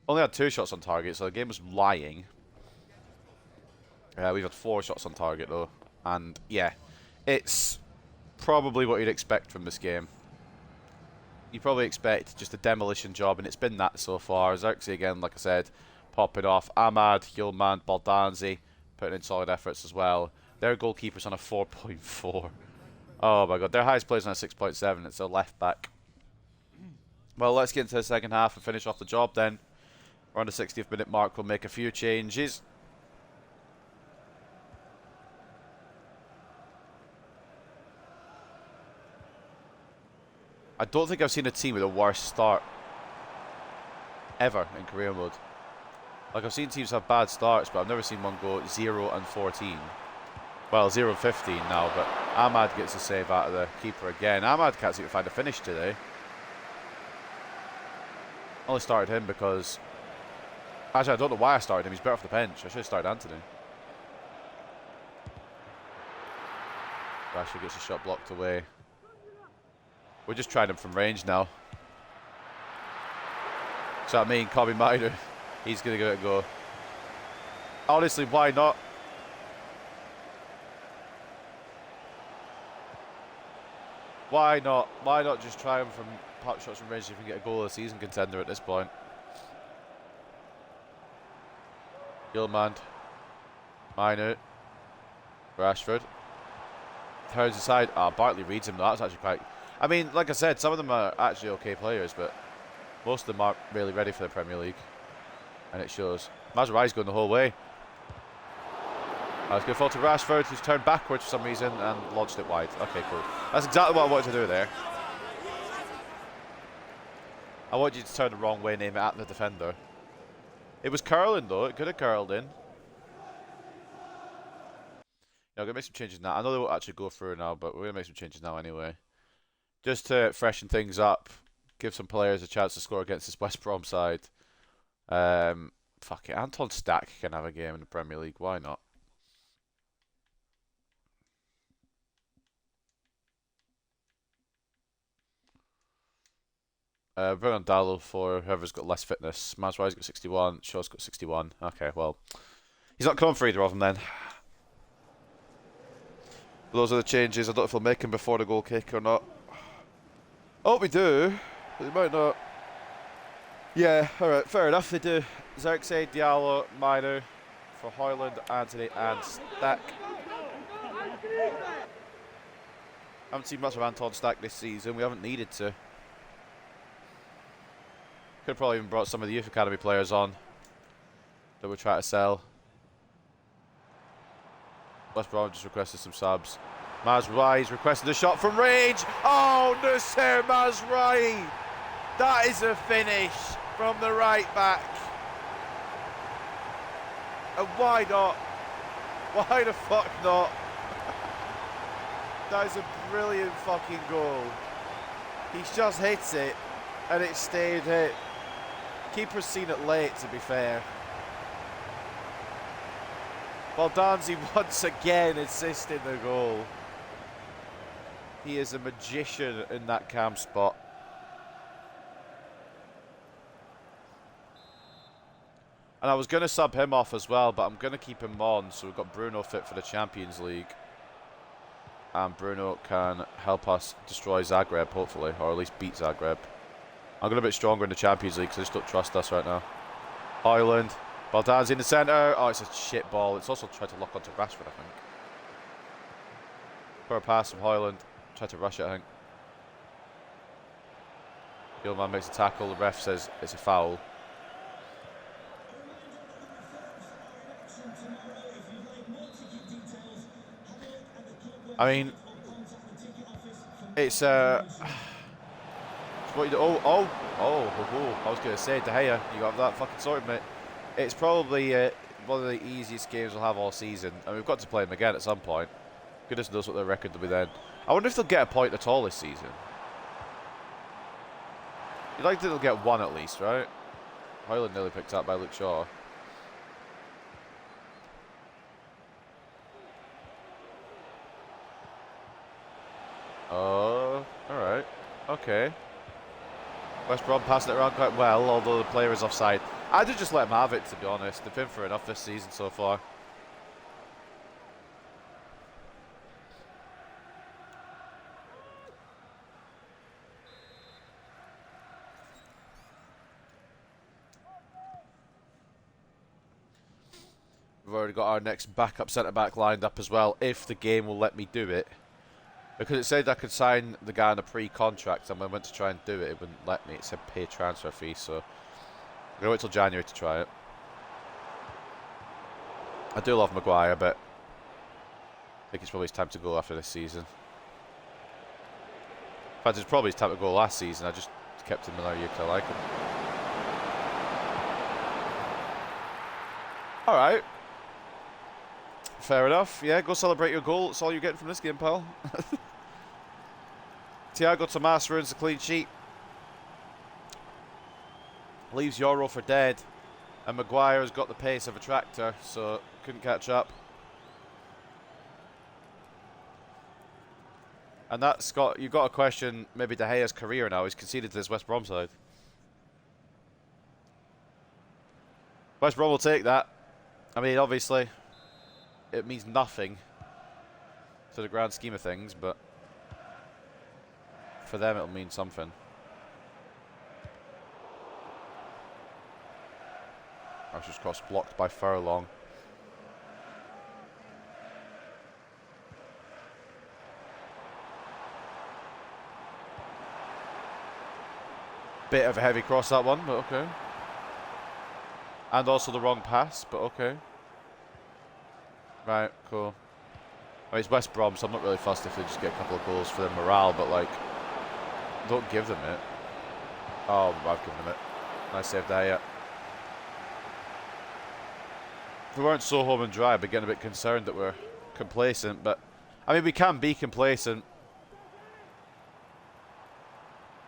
only had 2 shots on target, so the game was lying. We've had 4 shots on target though, and yeah, it's probably what you'd expect from this game. You probably expect just a demolition job, and it's been that so far. Xerxes again, like I said, popping off. Ahmad, Yilmaz, Baldanzi putting in solid efforts as well. Their goalkeeper's on a 4.4. Oh my god, their highest player's on a 6.7. It's a left back. Well, let's get into the second half and finish off the job then. We're on the 60th minute mark. We'll make a few changes. I don't think I've seen a team with a worse start ever in career mode. Like, I've seen teams have bad starts, but I've never seen one go 0 and 14. Well, 0 and 15 now, but Ahmad gets a save out of the keeper again. Ahmad can't seem to find a finish today. Only started him because... Actually, I don't know why I started him. He's better off the bench. I should have started Anthony. Rashford gets a shot blocked away. We're just trying him from range now. So I mean, Kobe Maidu, he's going to give it a go. Honestly, why not? Why not? Why not just try him from pot shots from range if you can get a goal of the season contender at this point? Yilmaz, Maidu, Rashford. Turns aside. Ah, Bartley reads him though. That's actually quite... I mean, like I said, some of them are actually okay players, but most of them aren't really ready for the Premier League. And it shows. Mazraoui's going the whole way. That's good fall to Rashford, who's turned backwards for some reason and launched it wide. Okay, cool. That's exactly what I wanted to do there. I want you to turn the wrong way and aim it at the defender. It was curling though, it could have curled in. Yeah, I'm going to make some changes now. I know they won't actually go through now, but we're going to make some changes now anyway. Just to freshen things up, give some players a chance to score against this West Brom side. Fuck it, Anton Stack can have a game in the Premier League, why not? Bring on Dallo for whoever's got less fitness. Mazraoui's got 61, Shaw's got 61. Okay, well, he's not coming for either of them then. Those are the changes. I don't know if they'll make them before the goal kick or not. Oh, we do. They might not. Yeah, alright, fair enough, they do. Xerxes, Diallo, Maidu for Højlund, Anthony, and Stack. Haven't seen much of Anton Stack this season. We haven't needed to. Could have probably even brought some of the Youth Academy players on that we're trying to sell. West Brom just requested some subs. Mazraoui's requested a shot from range. Oh, Nasser Mazraoui! That is a finish from the right back. And why not? Why the fuck not? That is a brilliant fucking goal. He's just hits it and it stayed hit. Keeper's seen it late, to be fair. Baldanzi once again assisting the goal. He is a magician in that cam spot. And I was going to sub him off as well, but I'm going to keep him on. So we've got Bruno fit for the Champions League. And Bruno can help us destroy Zagreb, hopefully. Or at least beat Zagreb. I'm going a bit stronger in the Champions League because I just don't trust us right now. Haaland. Baldan's in the centre. Oh, it's a shit ball. It's also tried to lock onto Rashford, I think. For a pass from Haaland. Tried to rush it, I think. Gilman makes a tackle. The ref says it's a foul. I mean, it's what you do. I was gonna say, De Gea, you got that fucking sorted, mate. It's probably one of the easiest games we'll have all season, and we've got to play them again at some point. Goodness knows what their record will be then. I wonder if they'll get a point at all this season. You'd like to they'll get one at least, right? Haaland nearly picked up by Luke Shaw. Oh, alright. Okay. West Brom passing it around quite well, although the player is offside. I'd have just let him have it, to be honest. They've been for enough this season so far. We've already got our next backup centre-back lined up as well, if the game will let me do it. Because it said I could sign the guy on a pre-contract, and when I went to try and do it, it wouldn't let me. It said pay transfer fee, so I'm going to wait till January to try it. I do love Maguire, but I think it's probably his time to go after this season. In fact, it's probably his time to go last season. I just kept him another year because I like him. Alright. Fair enough. Yeah, go celebrate your goal. That's all you're getting from this game, pal. Thiago Tomas ruins the clean sheet. Leaves Euro for dead. And Maguire has got the pace of a tractor, so couldn't catch up. And that's got, you've got to question maybe De Gea's career now. He's conceded to this West Brom side. West Brom will take that. I mean, obviously, it means nothing to the grand scheme of things, but for them it'll mean something. Archer's cross blocked by Furlong. Bit of a heavy cross, that one, but okay. And also the wrong pass, but okay. Right, cool. I mean, it's West Brom, so I'm not really fussed if they just get a couple of goals for their morale, but like, don't give them it. Oh, I've given them it. Nice save there, yeah. If we weren't so home and dry, I'd be getting a bit concerned that we're complacent, but I mean, we can be complacent.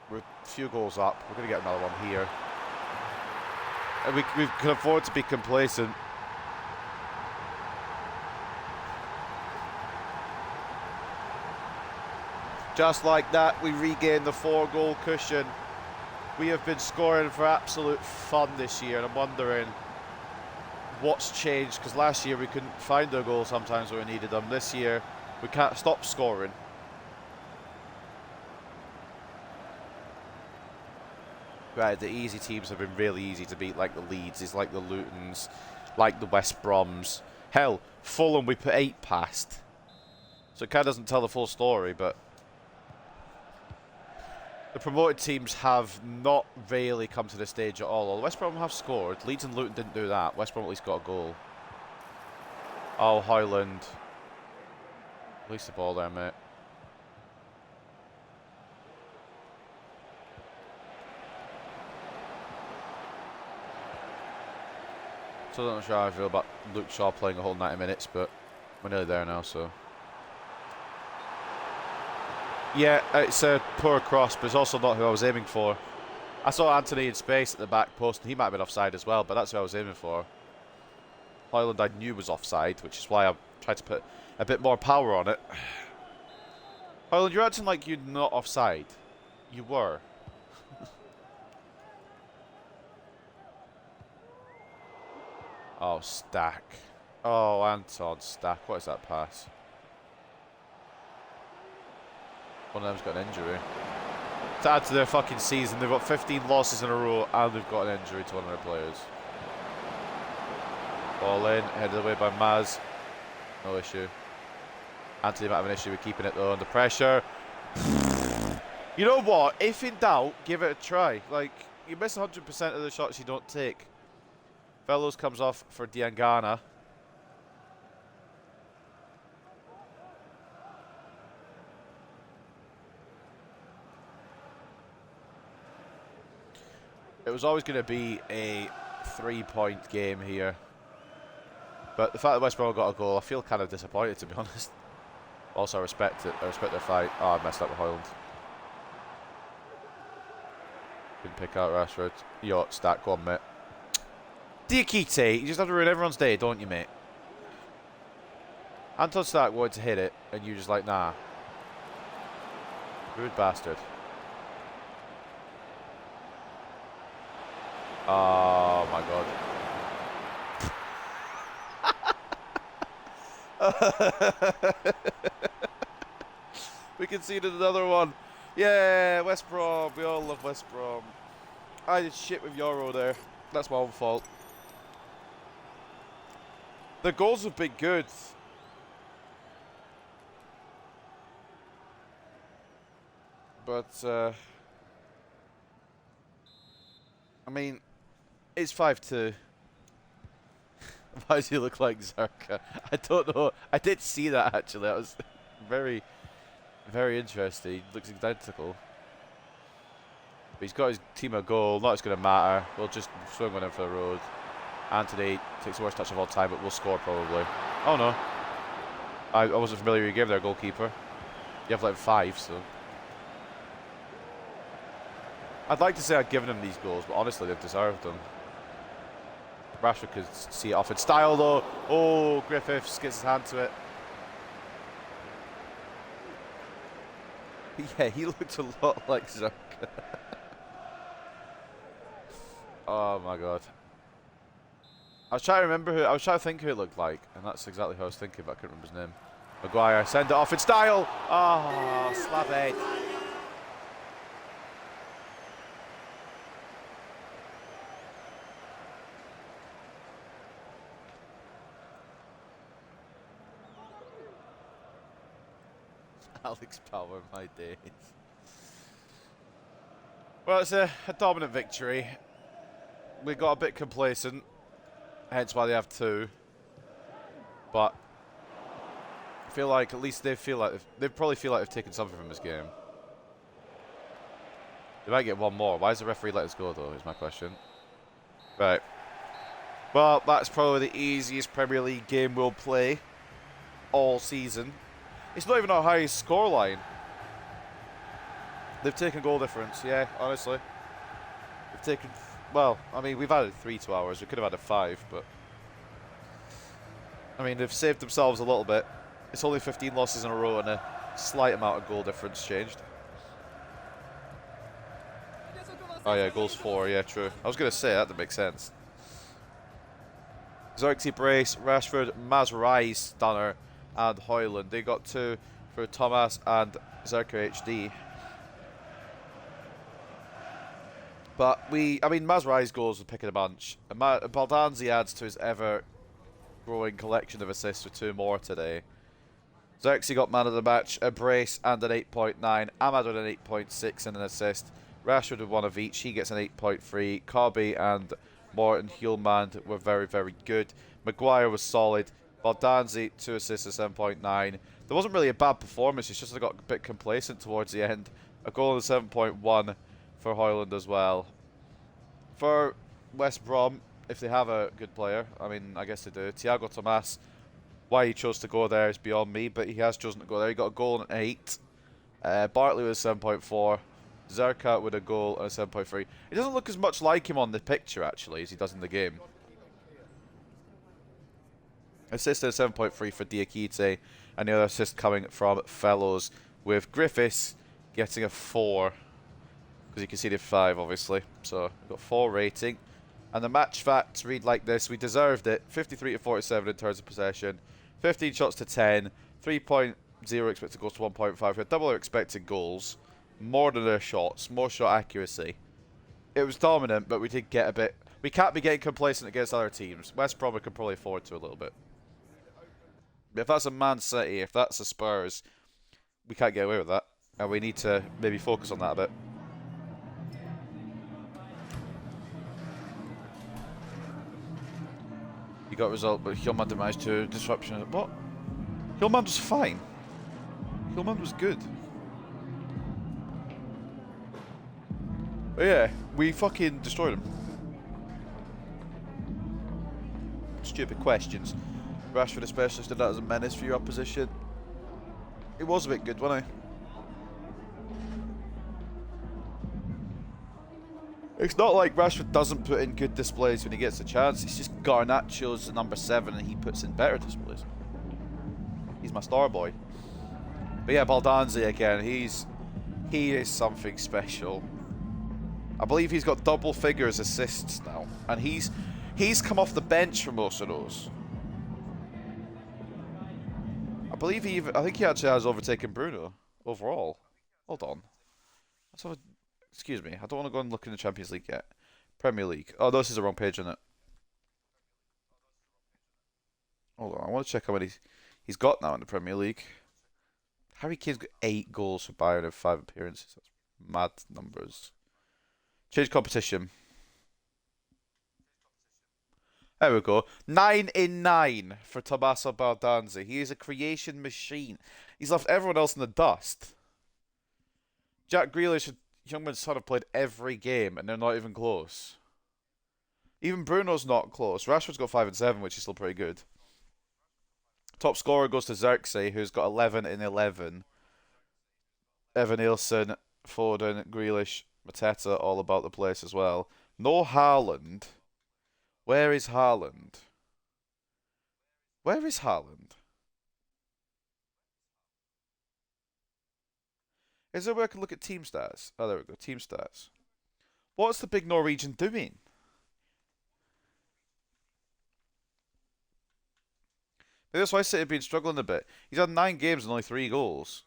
We're a few goals up. We're going to get another one here. And we can afford to be complacent. Just like that, we regain the 4-goal cushion. We have been scoring for absolute fun this year, and I'm wondering what's changed, because last year we couldn't find a goal sometimes when we needed them. This year, we can't stop scoring. Right, the easy teams have been really easy to beat, like the Leeds, like the Lutons, like the West Broms. Hell, Fulham we put 8 past. So it kind of doesn't tell the full story, but the promoted teams have not really come to this stage at all. Although West Brom have scored. Leeds and Luton didn't do that. West Brom at least got a goal. Oh, Haaland. Release the ball there, mate. Still not sure how I feel about Luke Shaw playing a whole 90 minutes, but we're nearly there now, so. Yeah, it's a poor cross, but it's also not who I was aiming for. I saw Anthony in space at the back post, and he might have been offside as well, but that's who I was aiming for. Haaland I knew was offside, which is why I tried to put a bit more power on it. Haaland, you're acting like you're not offside. You were. Oh, Stack. Oh, Anton Stack. What is that pass? One of them's got an injury. to add to their fucking season. They've got 15 losses in a row and they've got an injury to one of their players. Ball in, headed away by Maz. No issue. Anthony might have an issue with keeping it though under pressure. You know what? If in doubt, give it a try. Like, you miss 100% of the shots you don't take. Fellows comes off for Diangana. It was always going to be a 3-point game here. But the fact that West Brom got a goal, I feel kind of disappointed, to be honest. Also, I respect it. I respect their fight. Oh, I messed up with Hoyland. Didn't pick out Rashford. Yo, Stack, go on, mate. Diakite, you just have to ruin everyone's day, don't you, mate? Anton Stack wanted to hit it, and you just like, nah. Rude bastard. Oh, my God. We conceded another one. Yeah, West Brom. We all love West Brom. I did shit with Euro there. That's my own fault. The goals have been good. But, I mean, it's 5-2. Why does he look like Zerka? I don't know. I did see that, actually. That was very, very interesting. He looks identical. But he's got his team a goal. Not it's going to matter. We'll just swing one in for the road. Anthony takes the worst touch of all time, but we'll score probably. Oh, no. I wasn't familiar with you gave their goalkeeper. You have like 5, so. I'd like to say I'd given them these goals, but honestly, they've deserved them. Rashford could see it off in style, though. Oh, Griffiths gets his hand to it. Yeah, he looked a lot like Zerka. Oh my God. I was trying to remember who. I was trying to think who it looked like, and that's exactly who I was thinking, but I couldn't remember his name. Maguire, send it off in style. Oh, slap head. Alex Power, my days. Well, it's a dominant victory. We got a bit complacent, hence why they have 2. But I feel like at least they probably feel like they've taken something from this game. They might get one more. Why does the referee let us go, though, is my question. Right. Well, that's probably the easiest Premier League game we'll play all season. It's not even our highest scoreline. They've taken goal difference, yeah, honestly. They've taken, well, I mean, we've added 3 to ours. We could have added 5, but I mean, they've saved themselves a little bit. It's only 15 losses in a row and a slight amount of goal difference changed. Oh yeah, goals 4, yeah, true. I was going to say, that makes sense. Xerxes brace, Rashford, Mazraoui stunner, and Hoyland. They got 2 for Thomas and Zerka HD. But I mean, Mazraoui's goals were picking a bunch. And Baldanzi adds to his ever-growing collection of assists with 2 more today. Xerxes got man of the match, a brace and an 8.9. Ahmad with an 8.6 and an assist. Rashford with 1 of each. He gets an 8.3. Cobby and Morton Hulmand were very, very good. Maguire was solid. Baldanzi, 2 assists at 7.9. There wasn't really a bad performance. It's just I got a bit complacent towards the end. A goal of 7.1 for Hoyland as well. For West Brom, if they have a good player, I mean, I guess they do. Thiago Tomas, why he chose to go there is beyond me, but he has chosen to go there. He got a goal and an 8. Bartley with a 7.4. Zerka with a goal and a 7.3. He doesn't look as much like him on the picture, actually, as he does in the game. Assist at 7.3 for Diakite, and the other assist coming from Fellows, with Griffiths getting a 4, because he conceded 5, obviously. So we've got 4 rating. And the match facts read like this: we deserved it. 53 to 47 in terms of possession, 15 shots to 10, 3.0 expected goals to 1.5. We had double our expected goals. more than their shots, more shot accuracy. It was dominant, but we did get a bit. We can't be getting complacent against other teams. West Brom could probably afford to a little bit. If that's a Man City, if that's a Spurs, we can't get away with that. And we need to maybe focus on that a bit. You got a result, but Hillman demised to disruption. What? Hillman was fine. Hillman was good. But yeah, we fucking destroyed him. Stupid questions. Rashford especially stood out as a menace for your opposition. It was a bit good, wasn't he? It's not like Rashford doesn't put in good displays when he gets a chance. It's just Garnacho's the number 7 and he puts in better displays. He's my star boy. But yeah, Baldanzi again. He is something special. I believe he's got double figures assists now, and he's come off the bench for most of those. I think he actually has overtaken Bruno overall. Hold on. Excuse me. I don't want to go and look in the Champions League yet. Premier League. Oh, this is the wrong page, isn't it? Hold on. I want to check how many he's got now in the Premier League. Harry Kane's got 8 goals for Bayern in 5 appearances. That's mad numbers. Change competition. There we go. 9 in 9 for Tommaso Baldanzi. He is a creation machine. He's left everyone else in the dust. Jack Grealish and Youngman Son have played every game and they're not even close. Even Bruno's not close. Rashford's got 5 and 7, which is still pretty good. Top scorer goes to Xerxes, who's got 11 in 11. Evan Nielsen, Foden, Grealish, Mateta, all about the place as well. No Haaland. Where is Haaland? Where is Haaland? Is there a way I can look at team stats? Oh, there we go. Team stats. What's the big Norwegian doing? Maybe that's why City have been struggling a bit. He's had 9 games and only 3 goals.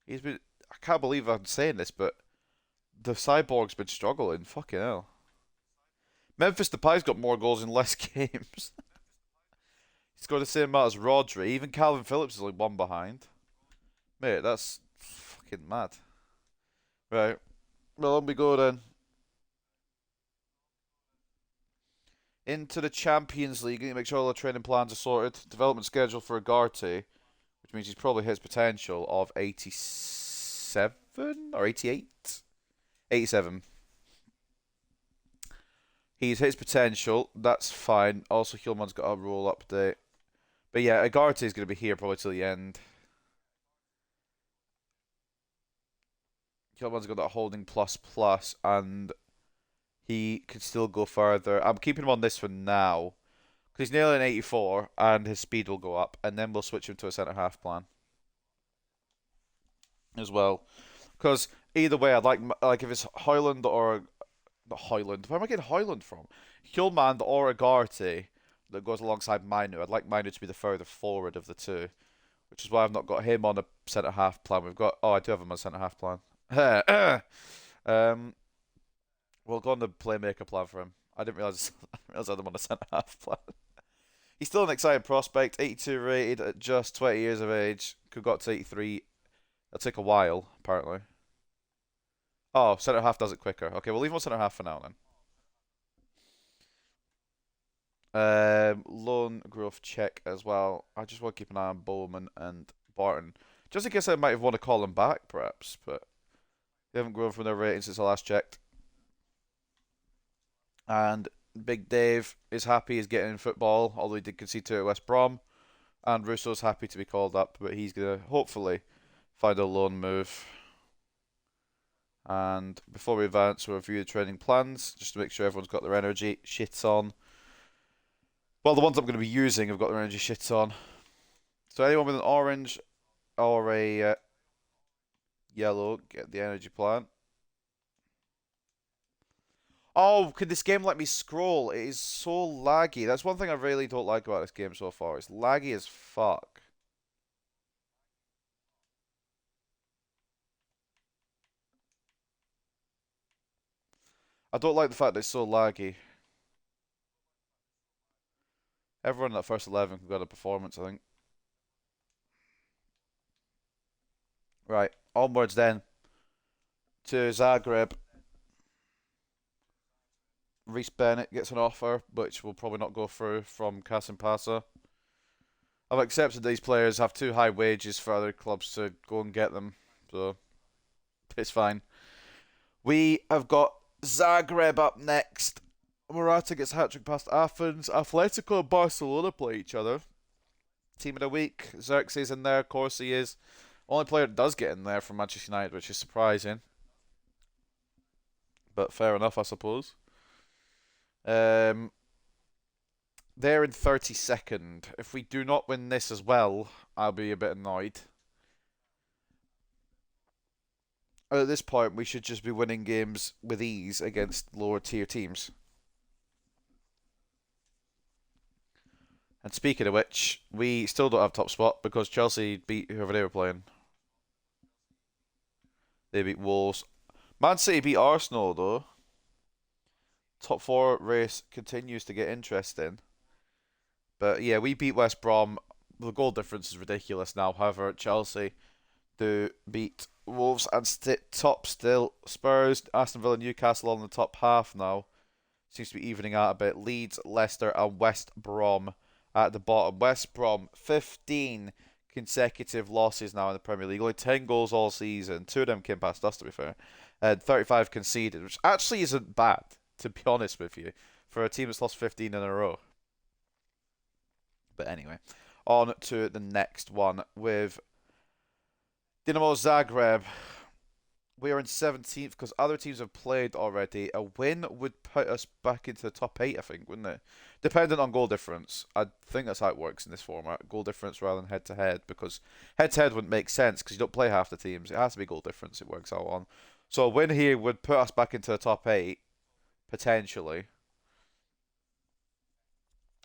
I can't believe I'm saying this, but the Cyborg's been struggling. Fucking hell. Memphis Depay's got more goals in less games. He's got the same amount as Rodri. Even Calvin Phillips is only 1 behind. Mate, that's fucking mad. Right. Well, on we go then. Into the Champions League. Need to make sure all the training plans are sorted. Development schedule for Ugarte, which means he's probably hit his potential of 87 or 88? 87. He's hit his potential. That's fine. Also, Hillman's got a roll update. But yeah, Ugarte is going to be here probably till the end. Hillman's got that holding plus, and he can still go further. I'm keeping him on this for now, because he's nearly an 84, and his speed will go up, and then we'll switch him to a centre-half plan as well. Because either way, I'd like if it's Højlund or... Not Højlund. Where am I getting Højlund from? Hillman or Ugarte that goes alongside Mainu. I'd like Mainu to be the further forward of the two, which is why I've not got him on a centre-half plan. We've got... Oh, I do have him on a centre-half plan. We'll go on the playmaker plan for him. I didn't realise I had him on a centre-half plan. He's still an exciting prospect. 82 rated at just 20 years of age. Could go up to 83. It'll take a while, apparently. Oh, centre-half does it quicker. Okay, we'll leave him on centre-half for now, then. Loan growth check as well. I just want to keep an eye on Bowman and Barton. Just in case I might have want to call them back, perhaps. But they haven't grown from their rating since I last checked. And Big Dave is happy he's getting in football, although he did concede to at West Brom. And Russo's happy to be called up, but he's going to hopefully find a loan move. And before we advance, we'll review the training plans, just to make sure everyone's got their energy shits on. Well, the ones I'm going to be using have got their energy shits on. So anyone with an orange or a yellow, get the energy plan. Oh, could this game let me scroll? It is so laggy. That's one thing I really don't like about this game so far. It's laggy as fuck. I don't like the fact that it's so laggy. Everyone in that first 11 got a performance, I think. Right, onwards then to Zagreb. Reece Bennett gets an offer, which will probably not go through from Kasimpasa. I've accepted these players have too high wages for other clubs to go and get them, so it's fine. We have got Zagreb up next. Morata gets a hat-trick past Athens. Atletico and Barcelona play each other. Team of the week. Xerxes in there, of course he is. Only player that does get in there from Manchester United, which is surprising. But fair enough, I suppose. They're in 32nd. If we do not win this as well, I'll be a bit annoyed. At this point, we should just be winning games with ease against lower tier teams. And speaking of which, we still don't have top spot because Chelsea beat whoever they were playing. They beat Wolves. Man City beat Arsenal though. Top 4 race continues to get interesting. But yeah, we beat West Brom. The goal difference is ridiculous now. However, Chelsea do beat Wolves and top still. Spurs, Aston Villa, Newcastle on the top half now. Seems to be evening out a bit. Leeds, Leicester and West Brom at the bottom. West Brom, 15 consecutive losses now in the Premier League. Only 10 goals all season. 2 of them came past us, to be fair. 35 conceded, which actually isn't bad, to be honest with you, for a team that's lost 15 in a row. But anyway, on to the next one with Dinamo Zagreb. We are in 17th because other teams have played already. A win would put us back into the top 8, I think, wouldn't it? Dependent on goal difference. I think that's how it works in this format. Goal difference rather than head-to-head, because head-to-head wouldn't make sense because you don't play half the teams. It has to be goal difference it works out on. So a win here would put us back into the top 8, potentially.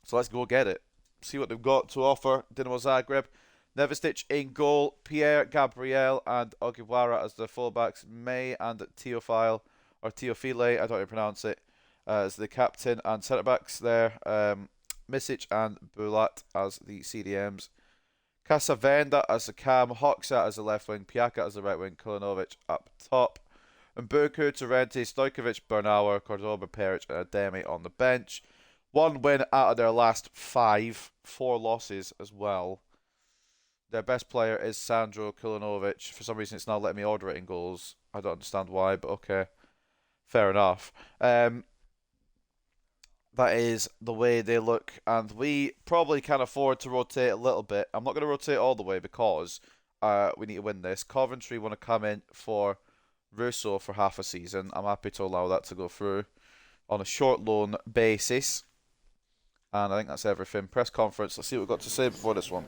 So let's go get it. See what they've got to offer. Dinamo Zagreb. Nevestic in goal, Pierre, Gabriel and Ogiwara as the fullbacks, May and Teofile, or Teofile, I don't know how to pronounce it, as the captain and centre-backs there, Misic and Bulat as the CDMs, Casavenda as the cam, Hoxha as the left wing, Piaka as the right wing, Kulinovic up top, and Buku, Torrente, Stojkovic, Bernauer, Cordoba, Peric and Ademi on the bench. 1 win out of their last 5, 4 losses as well. Their best player is Sandro Kulinovic. For some reason, it's now letting me order it in goals. I don't understand why, but okay. Fair enough. That is the way they look. And we probably can afford to rotate a little bit. I'm not going to rotate all the way because we need to win this. Coventry want to come in for Russo for half a season. I'm happy to allow that to go through on a short loan basis. And I think that's everything. Press conference. Let's see what we've got to say before this one.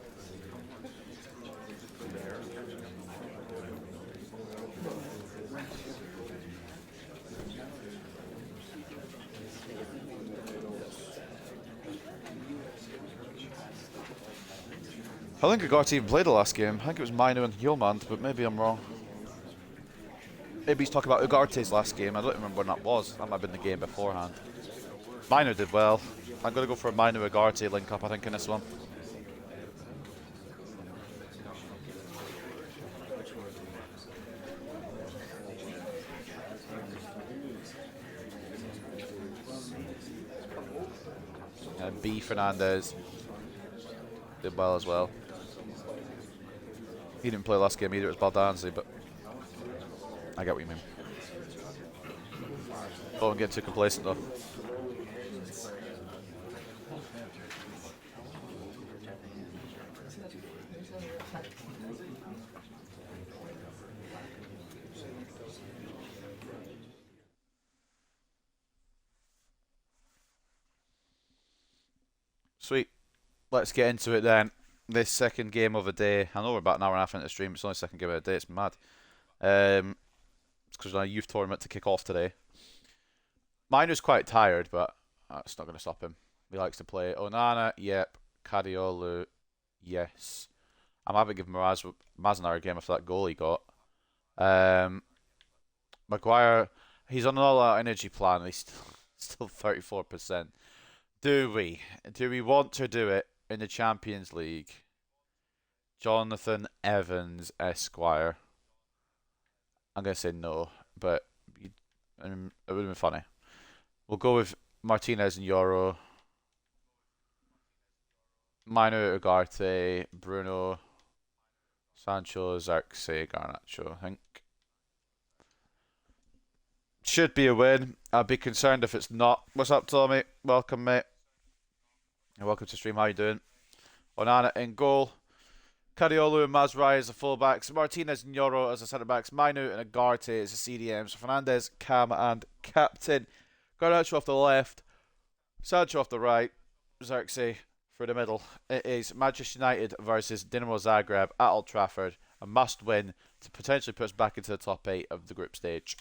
I think Agarte even played the last game. I think it was Mino and Yilmand, but maybe I'm wrong. Maybe he's talking about Ugarte's last game. I don't remember when that was. That might have been the game beforehand. Mino did well. I'm going to go for a Mino Ugarte link up, I think, in this one. And B Fernandez did well as well. He didn't play last game either, it was Baldanzi, but I get what you mean. Oh, I'm getting too complacent though. Sweet. Let's get into it then. This second game of the day. I know we're about an hour and a half into the stream. It's only the second game of the day. It's mad. It's because we're on a youth tournament to kick off today. Miner's quite tired, but that's not going to stop him. He likes to play. Onana, yep. Kadiolu, yes. I'm happy to give Mazanar a game after that goal he got. Maguire, He's on an all-out energy plan. He's still 34%. Do we? Do we want to do it in the Champions League? Jonathan Evans, Esquire. I'm going to say no, but it would have been funny. We'll go with Martinez and Euro. Mino, Ugarte, Bruno, Sancho, Xerxes, Garnacho, I think. Should be a win. I'd be concerned if it's not. What's up, Tommy? Welcome, mate. And welcome to stream. How you doing? Onana in goal. Cariolo and Mazrai as the fullbacks. Martinez and Euro as the centre-backs. Mino and Ugarte as the CDMs. So Fernandes, Cam and captain. Garnacho off the left. Sancho off the right. Xerxes for the middle. It is Manchester United versus Dinamo Zagreb at Old Trafford. A must win to potentially put us back into the top 8 of the group stage.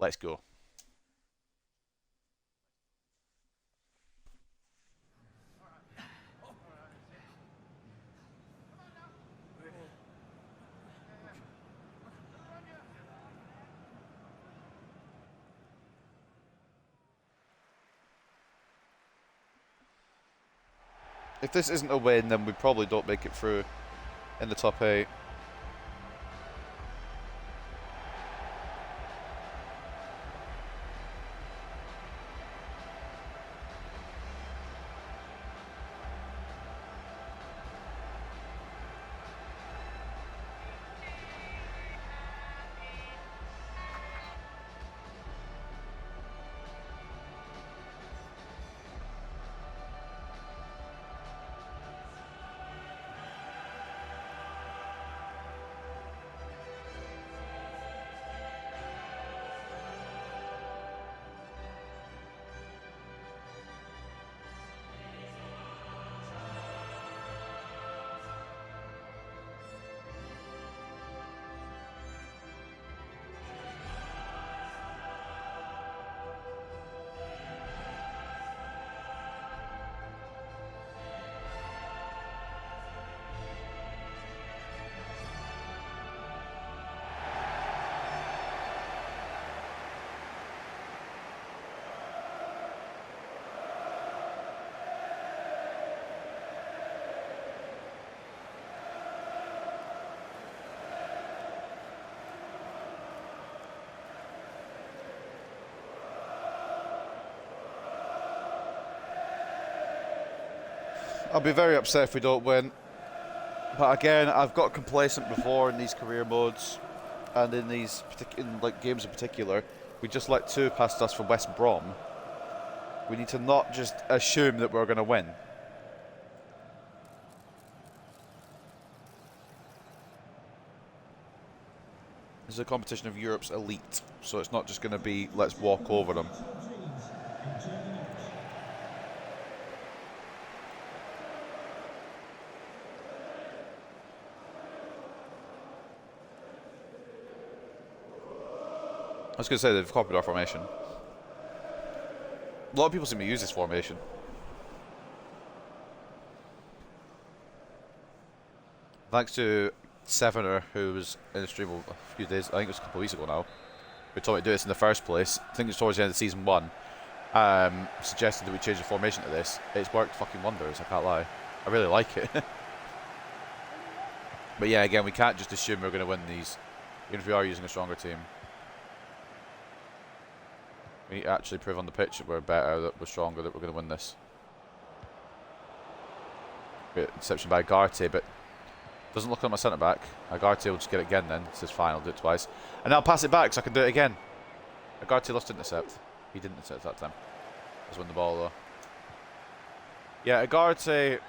Let's go. If this isn't a win, then we probably don't make it through in the top 8. I'll be very upset if we don't win. But again, I've got complacent before in these career modes, and in these games in particular. We just let 2 past us for West Brom. We need to not just assume that we're going to win. This is a competition of Europe's elite, so it's not just going to be let's walk over them. I was going to say they've copied our formation. A lot of people seem to use this formation. Thanks to Sevener, who was in the stream a few days, I think it was a couple of weeks ago now, who told me to do this in the first place. I think it was towards the end of season 1. Suggested that we change the formation to this. It's worked fucking wonders, I can't lie. I really like it. But yeah, again, we can't just assume we're going to win these, even if we are using a stronger team. We need to actually prove on the pitch that we're better, that we're stronger, that we're going to win this. Great interception by Ugarte, but doesn't look like my centre-back. Ugarte will just get it again then. It's his final, do it twice. And I'll pass it back so I can do it again. Ugarte lost intercept. He didn't intercept that time. Just win the ball though. Yeah, Ugarte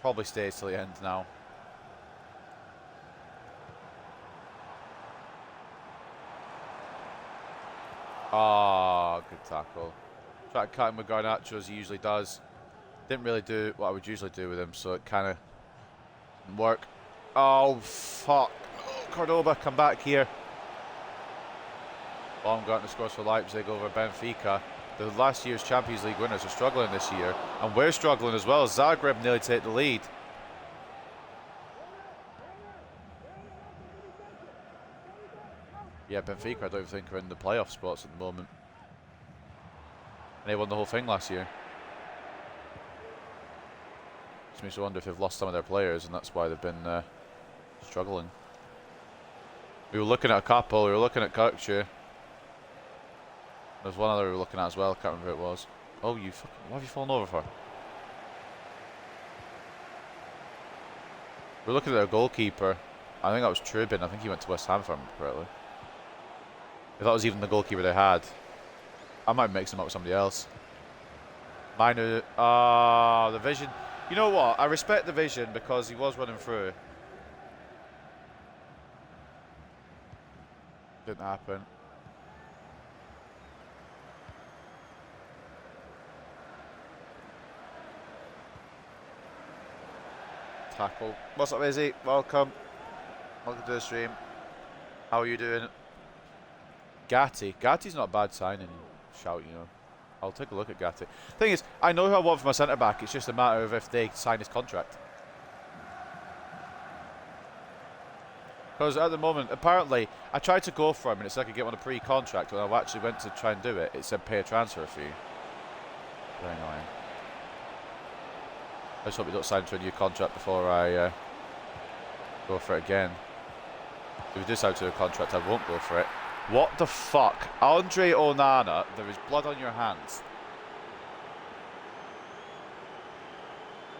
probably stays till the end now. Ah, good tackle. Try to cut him with Garnacho as he usually does. Didn't really do what I would usually do with him, so it kind of didn't work. Oh, fuck. Oh, Cordoba, come back here. Baumgartner scores for Leipzig over Benfica. The last year's Champions League winners are struggling this year, and we're struggling as well as Zagreb nearly take the lead. Yeah, Benfica, I don't even think are in the playoff spots at the moment. And they won the whole thing last year. Which makes me wonder if they've lost some of their players, and that's why they've been struggling. We were looking at a couple. We were looking at Kirkshire. There's one other we were looking at as well. I can't remember who it was. Oh, you fucking... What have you fallen over for? We're looking at their goalkeeper. I think that was Trubin. I think he went to West Ham, if I remember correctly. If that was even the goalkeeper they had. I might mix him up with somebody else. Minor... the vision... You know what? I respect the vision because he was running through. Didn't happen. Tackle. What's up, Izzy? Welcome. Welcome to the stream. How are you doing? Gatti. Gatti's not a bad signing. Shout, you know. I'll take a look at Gatti. Thing is, I know who I want for my centre back. It's just a matter of if they sign his contract. Because at the moment, apparently, I tried to go for him and it said I could get on a pre-contract. When I actually went to try and do it, it said pay a transfer fee. Very annoying. I just hope we don't sign to a new contract before I go for it again. If we do sign to a contract, I won't go for it. What the fuck? Andre Onana, there is blood on your hands.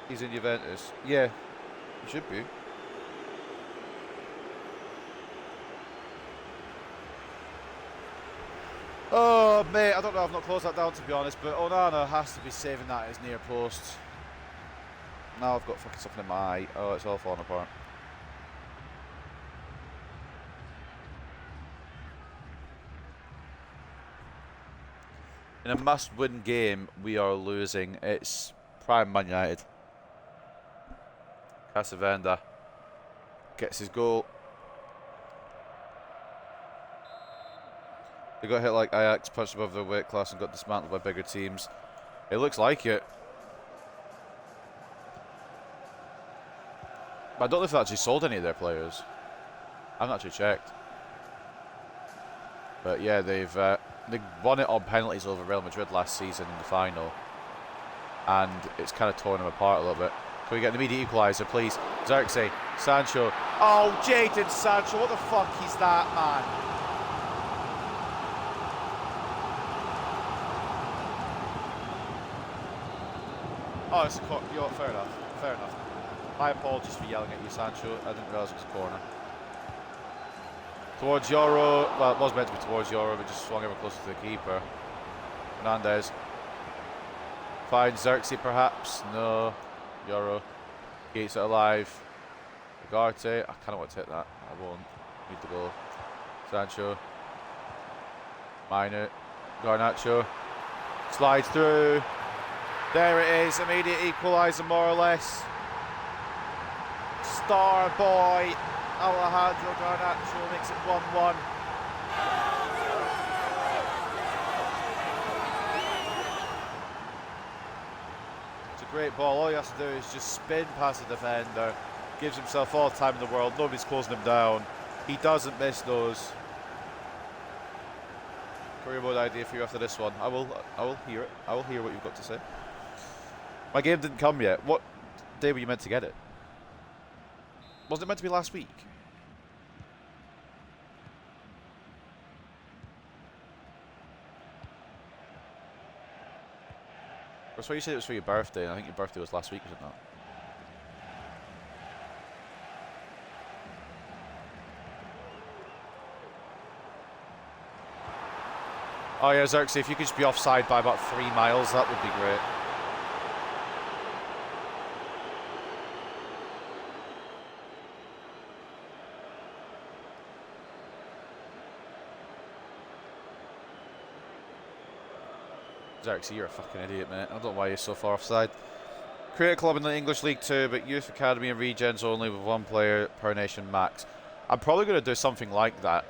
He's in Juventus. Yeah, he should be. Oh, mate, I don't know. I've not closed that down, to be honest, but Onana has to be saving that at his near post. Now I've got fucking something in my eye. Oh, it's all falling apart. In a must-win game, we are losing. It's prime Man United. Casavenda gets his goal. They got hit like Ajax, punched above their weight class and got dismantled by bigger teams. It looks like it. But I don't know if they actually sold any of their players. I haven't actually checked. But yeah, they won it on penalties over Real Madrid last season in the final. And it's kind of torn them apart a little bit. Can we get an immediate equaliser, please? Xerxes, Sancho. Oh, Jadon Sancho, what the fuck is that, man? Oh, it's a corner. Fair enough. Fair enough. My apologies for yelling at you, Sancho. I didn't realise it was a corner. Towards Euro. Well, it was meant to be towards Euro, but just swung ever closer to the keeper. Fernandez. Finds Xerxes, perhaps. No. Euro. Keeps it alive. Ugarte. I kind of want to hit that. I won't. Need the goal. Sancho. Minor. Garnacho. Slides through. There it is, immediate equaliser more or less. Star boy, Alejandro Garnacho makes it 1-1. It's a great ball, all he has to do is just spin past the defender, gives himself all the time in the world, nobody's closing him down. He doesn't miss those. Career mode idea for you after this one. I will hear it. I will hear what you've got to say. My game didn't come yet. What day were you meant to get it? Wasn't it meant to be last week? That's why you said it was for your birthday. I think your birthday was last week, was it not? Oh yeah, Xerxes, if you could just be offside by about 3 miles, that would be great. Xerxes, you're a fucking idiot, mate. I don't know why you're so far offside. Create a club in the English League 2, but youth academy and regens only with 1 player per nation max. I'm probably going to do something like that.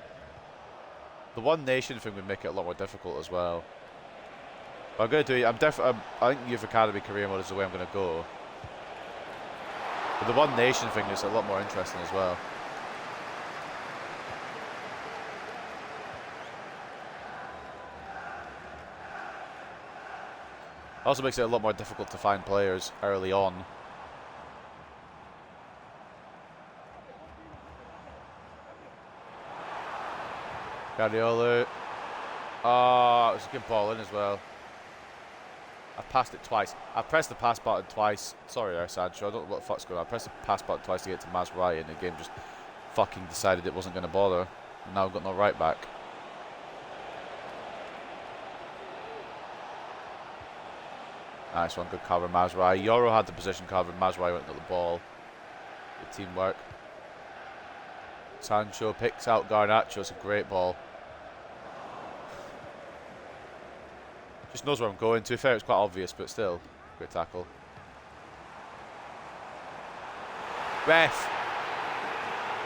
The one nation thing would make it a lot more difficult as well. But I'm going to do it. I think youth academy career mode is the way I'm going to go. But the one nation thing is a lot more interesting as well. Also makes it a lot more difficult to find players early on. Guardiola. Oh, it was a good ball in as well. I passed it twice. I pressed the pass button twice. Sorry there, Sancho. I don't know what the fuck's going on. I pressed the pass button twice to get to Mazraoui, and the game just fucking decided it wasn't going to bother. And now I've got no right back. Nice one, good cover, Mazraoui. Yoro had the position covered. Mazraoui went to the ball. Good teamwork. Sancho picks out Garnacho. It's a great ball. Just knows where I'm going. To be fair, it's quite obvious, but still, great tackle. Ref.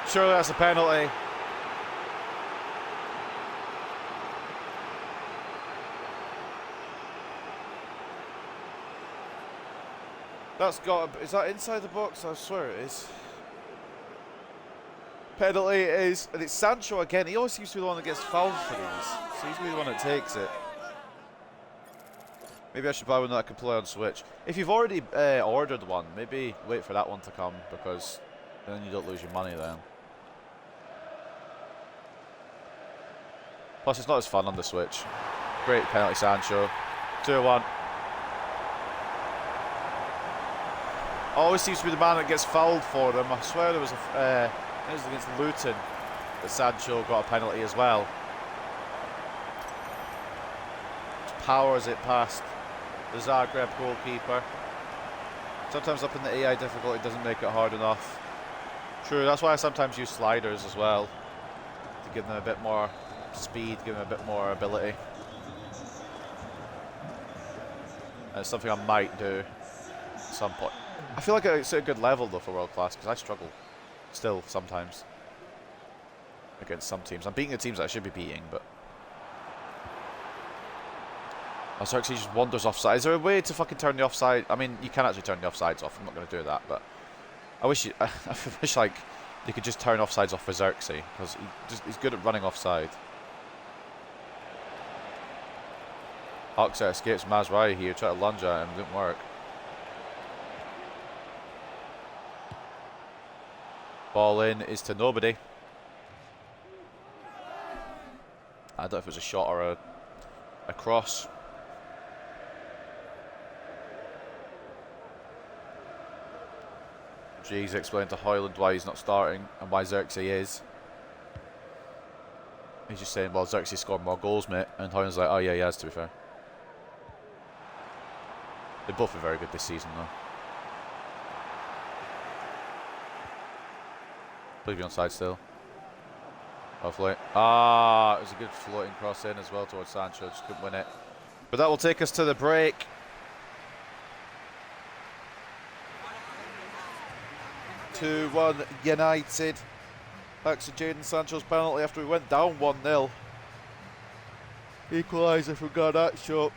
Surely that's a penalty. That's got. Is that inside the box? I swear it is. Penalty it is, and it's Sancho again. He always seems to be the one that gets fouled for these. So he's the one that takes it. Maybe I should buy one that I can play on Switch. If you've already ordered one, maybe wait for that one to come, because then you don't lose your money then. Plus, it's not as fun on the Switch. Great penalty, Sancho. 2-1. Always seems to be the man that gets fouled for them. I swear there was a... it was against Luton that Sancho got a penalty as well. Just powers it past the Zagreb goalkeeper. Sometimes up in the AI difficulty doesn't make it hard enough. True, that's why I sometimes use sliders as well, to give them a bit more speed, give them a bit more ability. And it's something I might do at some point. I feel like it's at a good level though for world class, because I struggle still sometimes against some teams. I'm beating the teams that I should be beating, but oh, Xerxes just wanders offside. Is there a way to fucking turn the offside? I mean, you can actually turn the offsides off. I'm not going to do that, but I wish I wish like you could just turn offsides off for Xerxes, because he's good at running offside. Oxa escapes Mazraoui here, try to lunge at him, didn't work. Ball in is to nobody. I don't know if it was a shot or a cross. G's explained to Hoyland why he's not starting and why Xerxes is. He's just saying, well, Xerxes scored more goals, mate. And Hoyland's like, oh yeah, he has, to be fair. They've both been very good this season, though. Please be on side still. Hopefully. Ah, it was a good floating cross in as well towards Sancho. Just couldn't win it. But that will take us to the break. Two 1 United. Thanks to Jadon Sancho's penalty after we went down 1-0. Equaliser from Garnacho.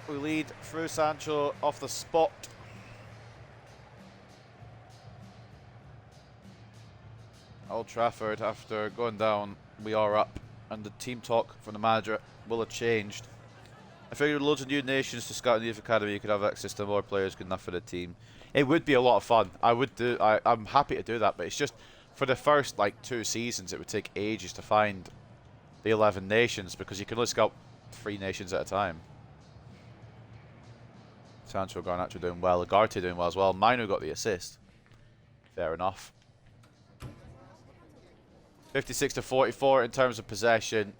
We lead through Sancho off the spot. Old Trafford, after going down, we are up, and the team talk from the manager will have changed. I figured with loads of new nations to scout in the youth academy, you could have access to more players good enough for the team. It would be a lot of fun. I'm happy to do that, but it's just for the first like 2 seasons, it would take ages to find the 11 nations, because you can only scout 3 nations at a time. Sancho, Garnacho doing well, Ugarte doing well as well. Mino got the assist. Fair enough. 56 to 44 in terms of possession.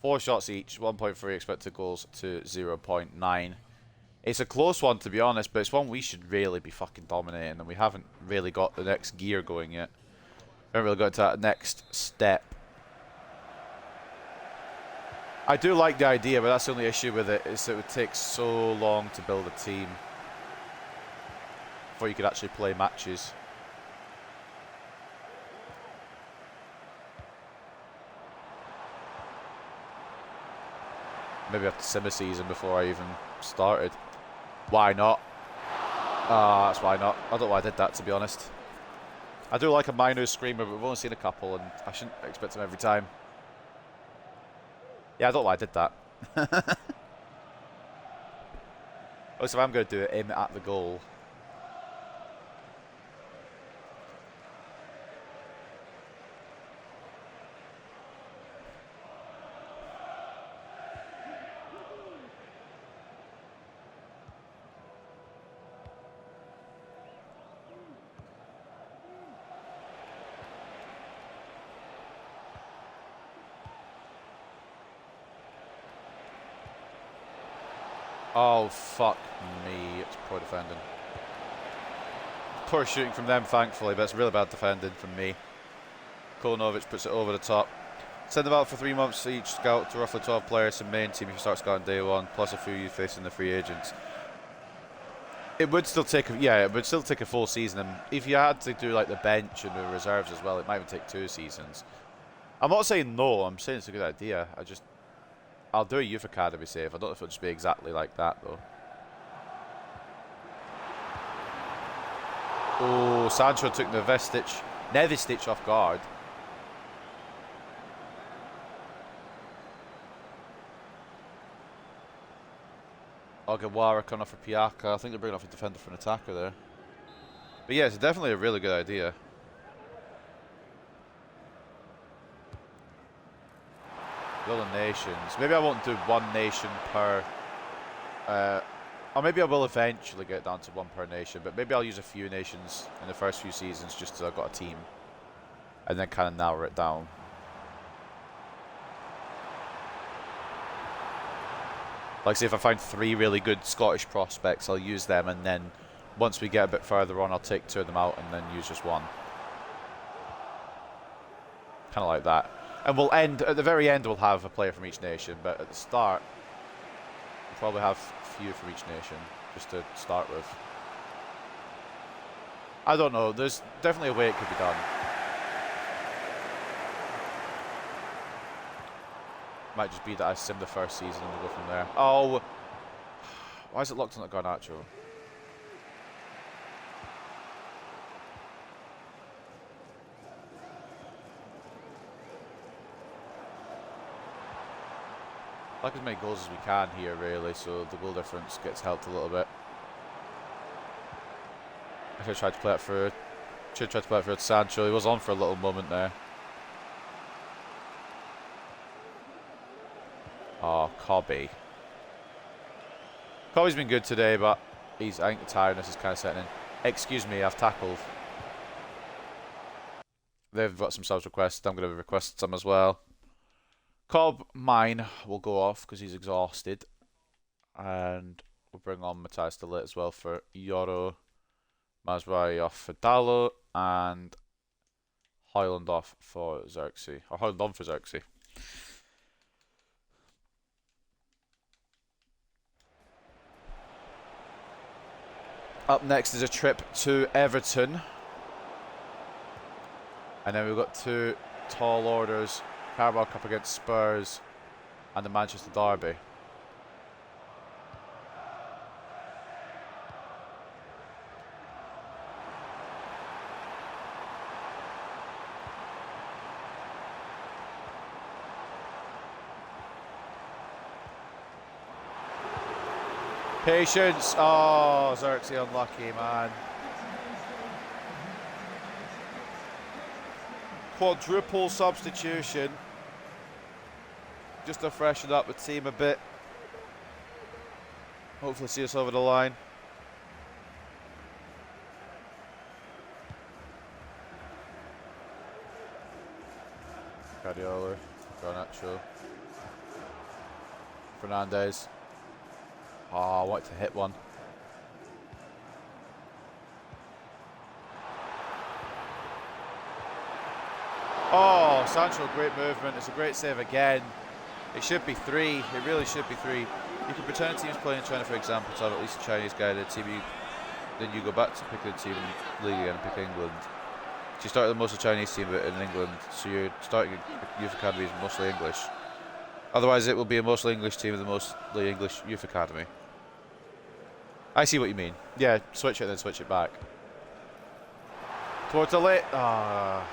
4 shots each, 1.3 expected goals to 0.9. It's a close one, to be honest, but it's one we should really be fucking dominating, and we haven't really got the next gear going yet. We haven't really got to that next step. I do like the idea, but that's the only issue with it, is that it would take so long to build a team before you could actually play matches. Maybe after sim a season before I even started. Why not? Ah, that's why not. I don't know why I did that, to be honest. I do like a Mino screamer, but we've only seen a couple, and I shouldn't expect them every time. Yeah, I don't know why I did that. I if I'm going to do it, aim it at the goal. Oh, fuck me. It's poor defending. Poor shooting from them, thankfully, but it's really bad defending from me. Kolanovic puts it over the top. Send them out for 3 months each, scout to roughly 12 players to main team if you start scouting day one, plus a few you facing the free agents. It would still take, it would still take a full season, and if you had to do like the bench and the reserves as well, it might even take 2 seasons. I'm not saying no, I'm saying it's a good idea. I'll do a youth academy save. I don't know if it'll just be exactly like that though. Oh, Sancho took Nevistich off guard. Ogawara coming off for Piaka. I think they're bringing off a defender for an attacker there. But yeah, it's definitely a really good idea. Building nations. Maybe I won't do 1 nation per... or maybe I will eventually get down to 1 per nation, but maybe I'll use a few nations in the first few seasons just so I've got a team. And then kind of narrow it down. Like say if I find 3 really good Scottish prospects, I'll use them, and then once we get a bit further on, I'll take 2 of them out and then use just 1. Kind of like that. And we'll end, at the very end we'll have a player from each nation, but at the start we'll probably have a few from each nation, just to start with. I don't know, there's definitely a way it could be done. Might just be that I sim the first season and we'll go from there. Oh! Why is it locked on that Garnacho? Like as many goals as we can here, really, so the goal difference gets helped a little bit. I should have tried to play it through. Should have tried to play it through Sancho. He was on for a little moment there. Oh, Cobby. Cobby's been good today, but I think the tiredness is kind of setting in. Excuse me, I've tackled. They've got some subs requests. I'm going to request some as well. Cobb, mine, will go off because he's exhausted. And we'll bring on Matthias de Ligt as well for Yoro. Mazraoui off for Dalot. And Hoyland off for Xerxes. Or Hoyland on for Xerxes. Up next is a trip to Everton. And then we've got 2 tall orders. Carabao Cup against Spurs and the Manchester Derby. Patience. Oh, Xerxes unlucky, man. Quadruple substitution. Just to freshen up the team a bit. Hopefully see us over the line. Guardiola, Garnacho, Fernandez. Oh, I wanted to hit one. Oh, Sancho, great movement. It's a great save again. It should be 3. It really should be 3. You can pretend a team's playing in China, for example, to have at least a Chinese guy in the team. Then you go back to picking a team in the league again and pick England. So you start with most of the Chinese team in England, so you're starting youth academies mostly English. Otherwise, it will be a mostly English team with a mostly English youth academy. I see what you mean. Yeah, switch it then switch it back. Towards the late. Ah.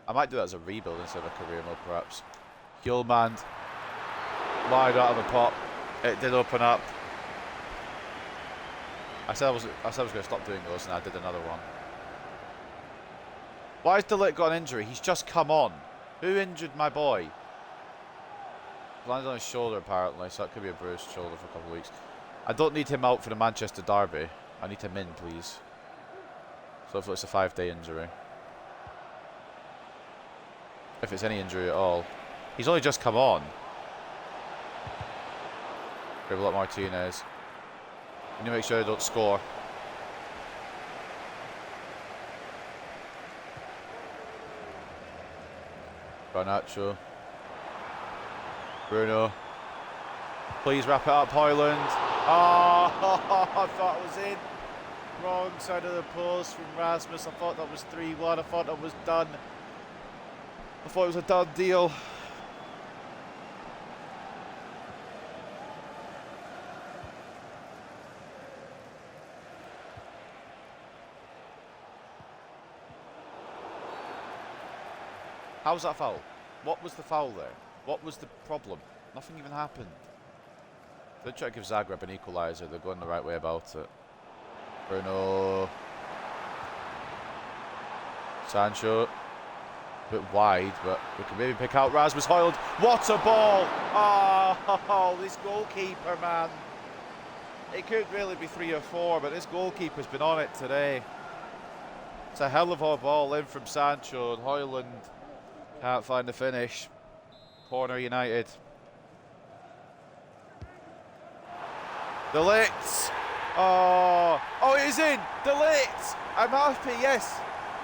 I might do that as a rebuild instead of a career mode, perhaps. Hjulmand. Wide out of a pop. It did open up. I said I was going to stop doing those, and I did another one. Why has De Ligt got an injury? He's just come on. Who injured my boy? Landed on his shoulder, apparently, so that could be a bruised shoulder for a couple of weeks. I don't need him out for the Manchester derby. I need him in, please. So if it's a 5-day injury. If it's any injury at all. He's only just come on. Dribble up Martinez. We need to make sure they don't score. Garnacho. Bruno. Please wrap it up, Højlund. Oh, I thought it was in. Wrong side of the post from Rasmus. I thought that was 3-1. I thought that was done. I thought it was a done deal. How was that foul? What was the foul there? What was the problem? Nothing even happened. They're trying to give Zagreb an equaliser. They're going the right way about it. Bruno. Sancho. A bit wide, but we can maybe pick out Rasmus Højlund. What a ball! Oh, this goalkeeper, man. It could really be 3 or 4, but this goalkeeper's been on it today. It's a hell of a ball in from Sancho, and Højlund can't find the finish. Corner United. De Ligt. Oh, it is in. De Ligt. I'm happy. Yes,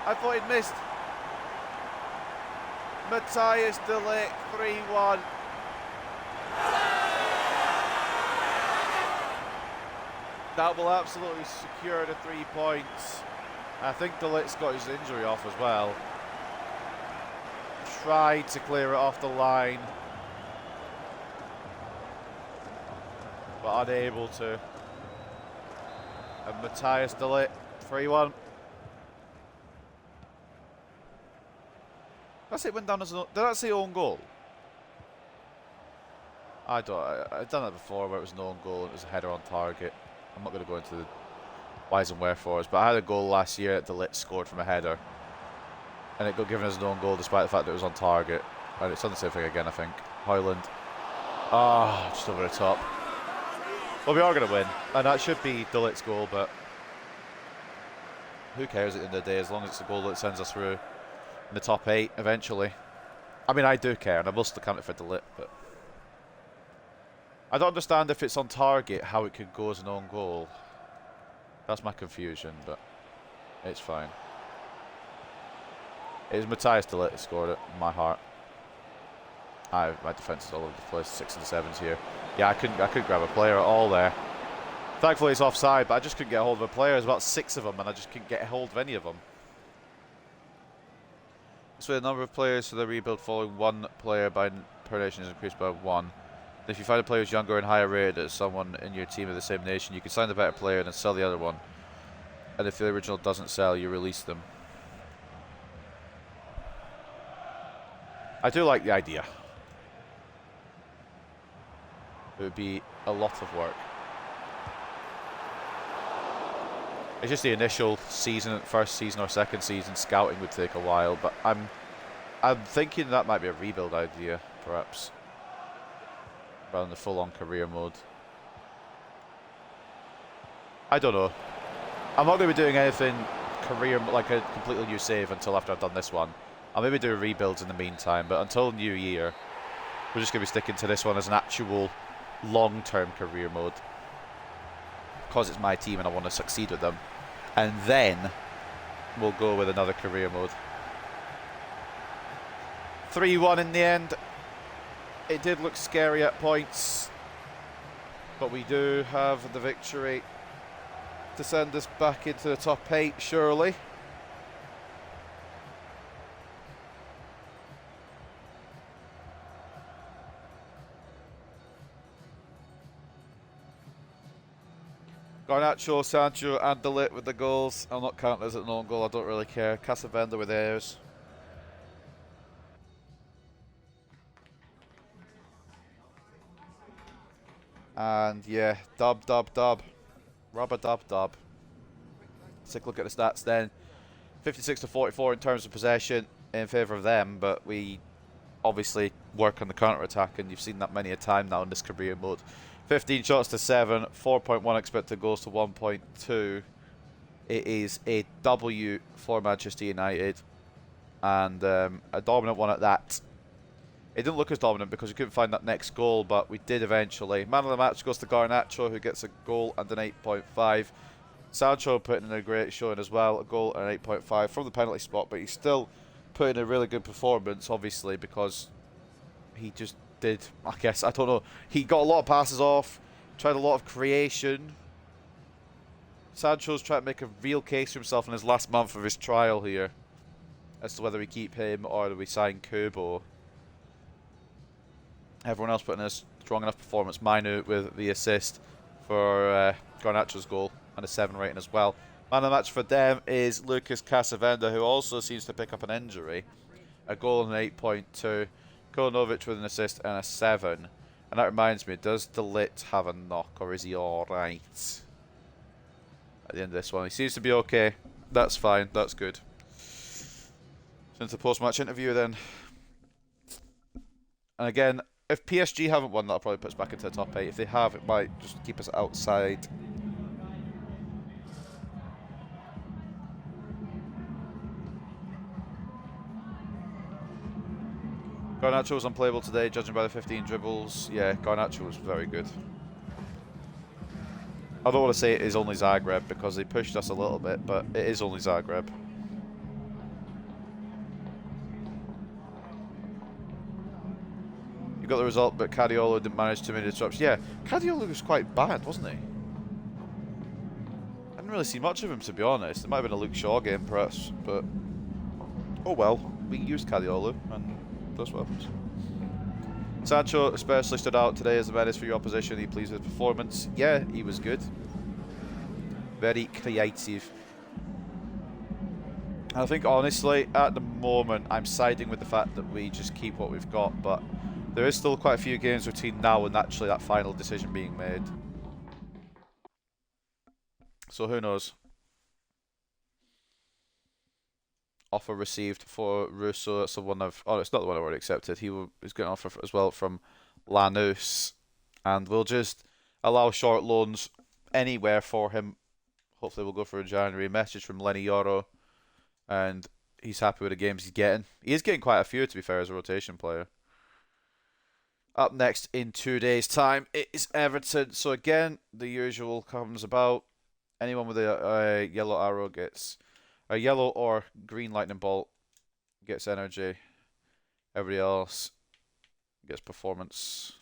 I thought he'd missed. Matthias De Ligt, 3-1. That will absolutely secure the 3 points. I think De Ligt's got his injury off as well. Tried to clear it off the line, but unable to. And Matthias De Ligt, 3-1. That's it. Went down as an. Did that say own goal? I've done that before, where it was an own goal and it was a header on target. I'm not going to go into the whys and wherefores, but I had a goal last year that De Ligt scored from a header, and it got given as an own goal despite the fact that it was on target. And it's done the same thing again, I think. Højlund. Ah, just over the top. Well, we are going to win, and that should be De Ligt's goal, but who cares at the end of the day, as long as it's a goal that sends us through in the top 8 eventually. I mean, I do care, and I will still count it for De Ligt, but I don't understand if it's on target how it could go as an own goal. That's my confusion, but it's fine. It was Matthias De Ligt who scored it in my heart. My defence is all over the place. 6 and 7s here. Yeah, I couldn't grab a player at all there. Thankfully it's offside, but I just couldn't get a hold of a player. There's about 6 of them, and I just couldn't get a hold of any of them. So the number of players for the rebuild following 1 player per nation is increased by 1. If you find a player who's younger and higher rated as someone in your team of the same nation, you can sign the better player and then sell the other one. And if the original doesn't sell, you release them. I do like the idea. It would be a lot of work. It's just the initial season, first season or second season, scouting would take a while, but I'm thinking that might be a rebuild idea, perhaps, rather than the full-on career mode. I don't know. I'm not going to be doing anything career, like a completely new save, until after I've done this one. I'll maybe do rebuilds in the meantime, but until New Year, we're just going to be sticking to this one as an actual long-term career mode, because it's my team and I want to succeed with them. And then we'll go with another career mode. 3-1 in the end. It did look scary at points, but we do have the victory to send us back into the top 8, surely. Garnacho, Sancho and De Ligt with the goals. I'll not count as an own goal, I don't really care. Casabenda with theirs. And yeah, dub, dub, dub. Rubber dub, dub. Let's take a look at the stats then. 56 to 44 in terms of possession in favour of them, but we obviously work on the counter-attack, and you've seen that many a time now in this career mode. 15 shots to 7, 4.1 expected goals to 1.2. It is a W for Manchester United, and a dominant one at that. It didn't look as dominant because we couldn't find that next goal, but we did eventually. Man of the match goes to Garnacho, who gets a goal and an 8.5. Sancho putting in a great showing as well, a goal and an 8.5 from the penalty spot, but he's still putting a really good performance, obviously, because he just did, I guess, I don't know. He got a lot of passes off, tried a lot of creation. Sancho's trying to make a real case for himself in his last month of his trial here as to whether we keep him or do we sign Kubo. Everyone else putting in a strong enough performance. Mainu with the assist for Garnacho's goal and a 7 rating as well. Man of the match for them is Lucas Casavenda, who also seems to pick up an injury. A goal and an 8.2. Kolanovic with an assist and a 7. And that reminds me, does De Ligt have a knock or is he alright? At the end of this one, he seems to be okay. That's fine, that's good. Since the post-match interview then. And again, if PSG haven't won, that'll probably put us back into the top 8. If they have, it might just keep us outside. Garnacho was unplayable today, judging by the 15 dribbles. Yeah, Garnacho was very good. I don't want to say it is only Zagreb because they pushed us a little bit, but it is only Zagreb. You got the result, but Cadiolo didn't manage too many disruptions. Yeah, Cadiolo was quite bad, wasn't he? I didn't really see much of him, to be honest. It might have been a Luke Shaw game, perhaps, but oh well. We used Cadiolo, and that's what happens. Sancho especially stood out today as the menace for your opposition. He pleased with his performance. Yeah, he was good. Very creative. I think, honestly, at the moment, I'm siding with the fact that we just keep what we've got, but there is still quite a few games between now and actually that final decision being made. So who knows? Offer received for Russo. That's the one I've... Oh, it's not the one I've already accepted. He was getting an offer as well from Lanús. And we'll just allow short loans anywhere for him. Hopefully we'll go for a January message from Lenny Yoro. And he's happy with the games he's getting. He is getting quite a few, to be fair, as a rotation player. Up next in 2 days' time, it is Everton. So again, the usual comes about. Anyone with a yellow arrow gets... A yellow or green lightning bolt gets energy. Everybody else gets performance.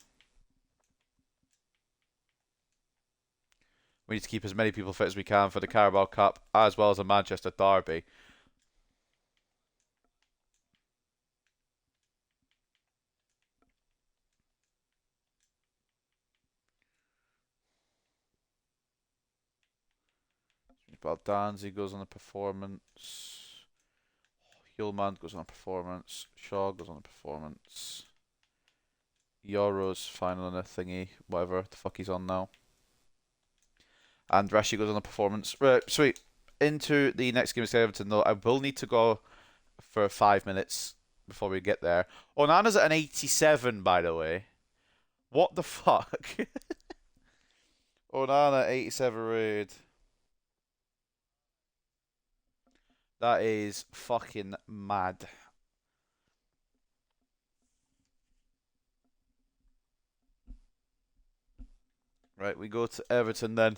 We need to keep as many people fit as we can for the Carabao Cup as well as the Manchester Derby. Baldanzi goes on a performance. Hjulmand goes on a performance. Shaw goes on a performance. Yoro's final on a thingy, whatever the fuck he's on now. And Rashi goes on a performance. Right, sweet. Into the next game against Everton, though, I will need to go for 5 minutes before we get there. Onana's at an 87, by the way. What the fuck? Onana, 87 raid. That is fucking mad. Right, we go to Everton then.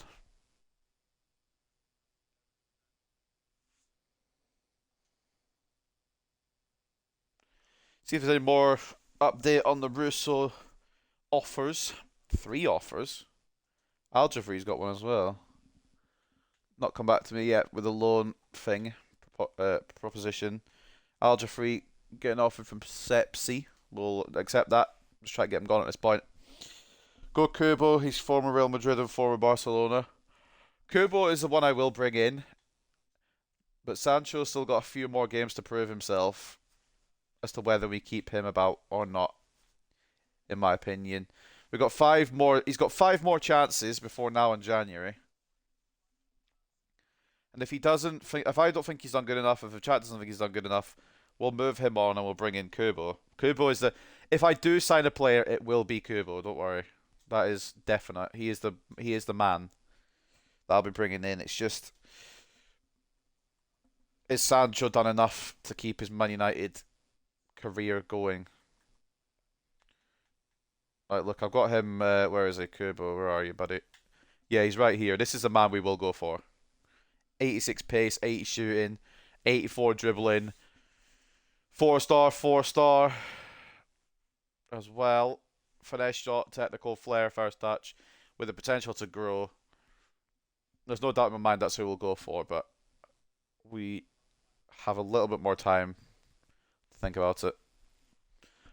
See if there's any more update on the Russo offers. 3 offers. Al-Jafri's got one as well. Not come back to me yet with a loan thing. Proposition. Al-Jafri getting offered from Sepsi. We'll accept that. Just try to get him gone at this point. Go Kubo. He's former Real Madrid and former Barcelona. Kubo is the one I will bring in. But Sancho's still got a few more games to prove himself as to whether we keep him about or not, in my opinion. We got five more. He's got five more chances before now in January. And if he doesn't think, if I don't think he's done good enough, if the chat doesn't think he's done good enough, we'll move him on and we'll bring in Kubo. Kubo is the. If I do sign a player, it will be Kubo. Don't worry, that is definite. He is the man that I'll be bringing in. It's just, is Sancho done enough to keep his Man United career going? Right, look, I've got him. Where is he, Kubo? Where are you, buddy? Yeah, he's right here. This is the man we will go for. 86 pace, 80 shooting, 84 dribbling, 4 star, 4 star as well. Finesse shot, technical flair, first touch, with the potential to grow. There's no doubt in my mind that's who we'll go for, but we have a little bit more time to think about it.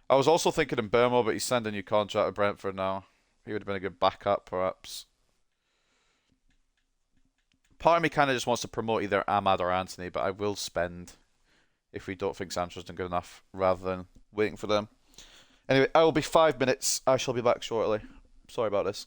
I was also thinking in Burmo, but he's signed a new contract with Brentford now. He would have been a good backup, perhaps. Part of me kind of just wants to promote either Ahmad or Anthony, but I will spend if we don't think Sancho's done good enough, rather than waiting for them. Anyway, I will be 5 minutes. I shall be back shortly. Sorry about this.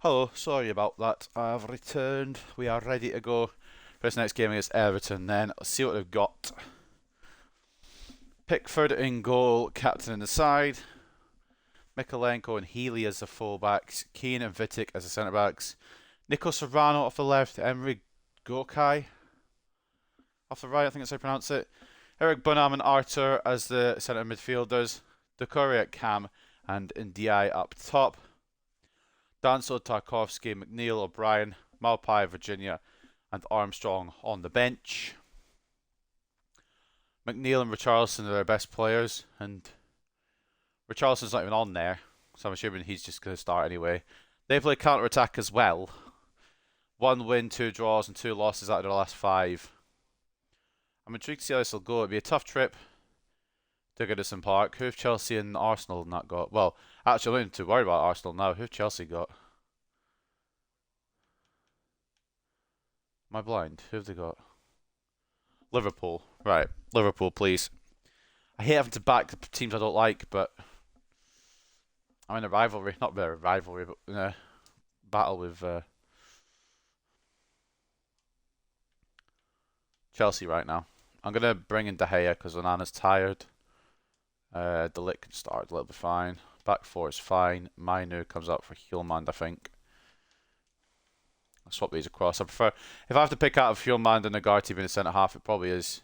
Hello, sorry about that. I've returned. We are ready to go for this next game against Everton then. Let's see what they've got. Pickford in goal, captain in the side. Mikalenko and Healy as the fullbacks. Keane and Vitic as the centre-backs. Nico Serrano off the left. Emery Gokai off the right, I think that's how you pronounce it. Eric Bunham and Arthur as the centre midfielders. Doucouré at cam and Ndiaye up top. Danso, Tarkovsky, McNeil, O'Brien, Malpai, Virginia, and Armstrong on the bench. McNeil and Richarlison are their best players, and Richarlison's not even on there, so I'm assuming he's just going to start anyway. They play counter-attack as well. 1 win, 2 draws, and 2 losses out of their last 5. I'm intrigued to see how this will go. It'll be a tough trip to Goodison Park. Who have Chelsea and Arsenal not got? Well, actually, I'm not too worried about Arsenal now. Who have Chelsea got? Am I blind? Who have they got? Liverpool. Right. Liverpool, please. I hate having to back the teams I don't like, but I'm in a rivalry. Not a rivalry, but in a battle with Chelsea right now. I'm going to bring in De Gea because Onana's tired. De Ligt can start, a little bit fine. Back 4 is fine. Mainu comes up for Hjulmand, I think. I'll swap these across. I prefer, if I have to pick out of Hjulmand and Ugarte being a centre half, it probably is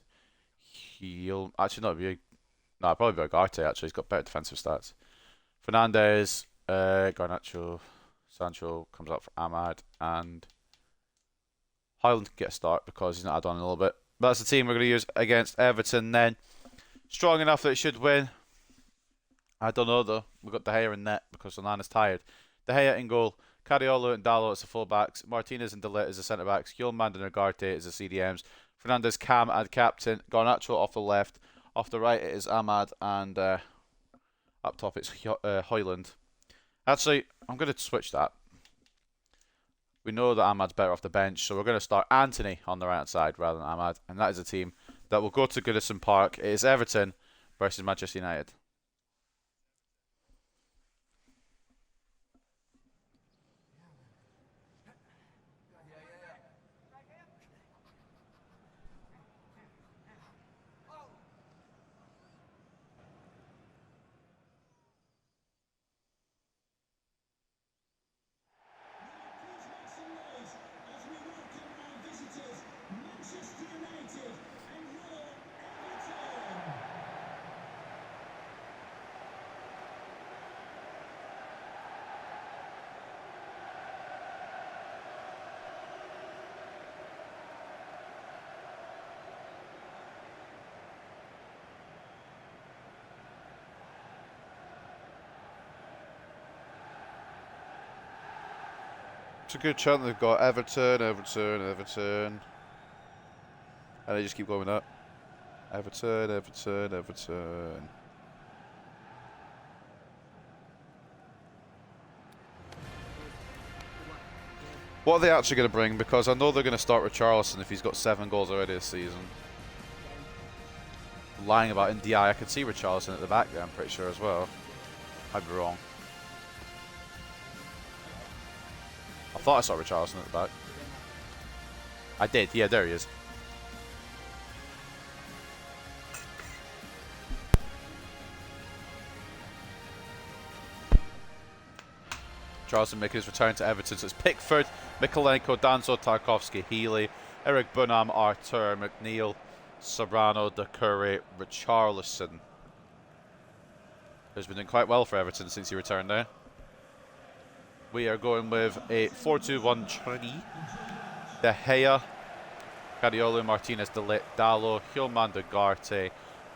actually, no, it'd probably be Ugarte, actually. He's got better defensive stats. Fernandes, Garnacho, Sancho comes up for Ahmad, and Highland can get a start because he's not had on a little bit. But that's the team we're going to use against Everton then. Strong enough that it should win. I don't know though. We've got De Gea in net because Onana's tired. De Gea in goal. Cariolo and Dalot as the full-backs. Martinez and De Ligt as the centre-backs. Hjulmand and Ugarte as the CDMs. Fernandes, Cam and captain. Garnacho off the left. Off the right it is Ahmad, and up top it's Højlund. Actually, I'm going to switch that. We know that Ahmad's better off the bench, so we're going to start Anthony on the right-hand side rather than Ahmad, and that is a team that will go to Goodison Park. It is Everton versus Manchester United. It's a good chance they've got Everton, Everton, Everton. And they just keep going up. Everton, Everton, Everton. What are they actually going to bring? Because I know they're going to start with Richarlison if he's got 7 goals already this season. I'm lying about Ndiaye. I can see Richarlison at the back there, I'm pretty sure as well. I'd be wrong. I thought I saw Richarlison at the back. I did, yeah, there he is. Richarlison making his return to Everton. So it's Pickford, Mikalenko, Danso, Tarkovsky, Healy, Eric Bunham, Arthur, McNeil, Serrano, Doucouré, Richarlison. Who's been doing quite well for Everton since he returned there. We are going with a 4-2-1-3. De Gea, Cariolo, Martinez, De Ligt, Dalot, Hjulmand, Ugarte,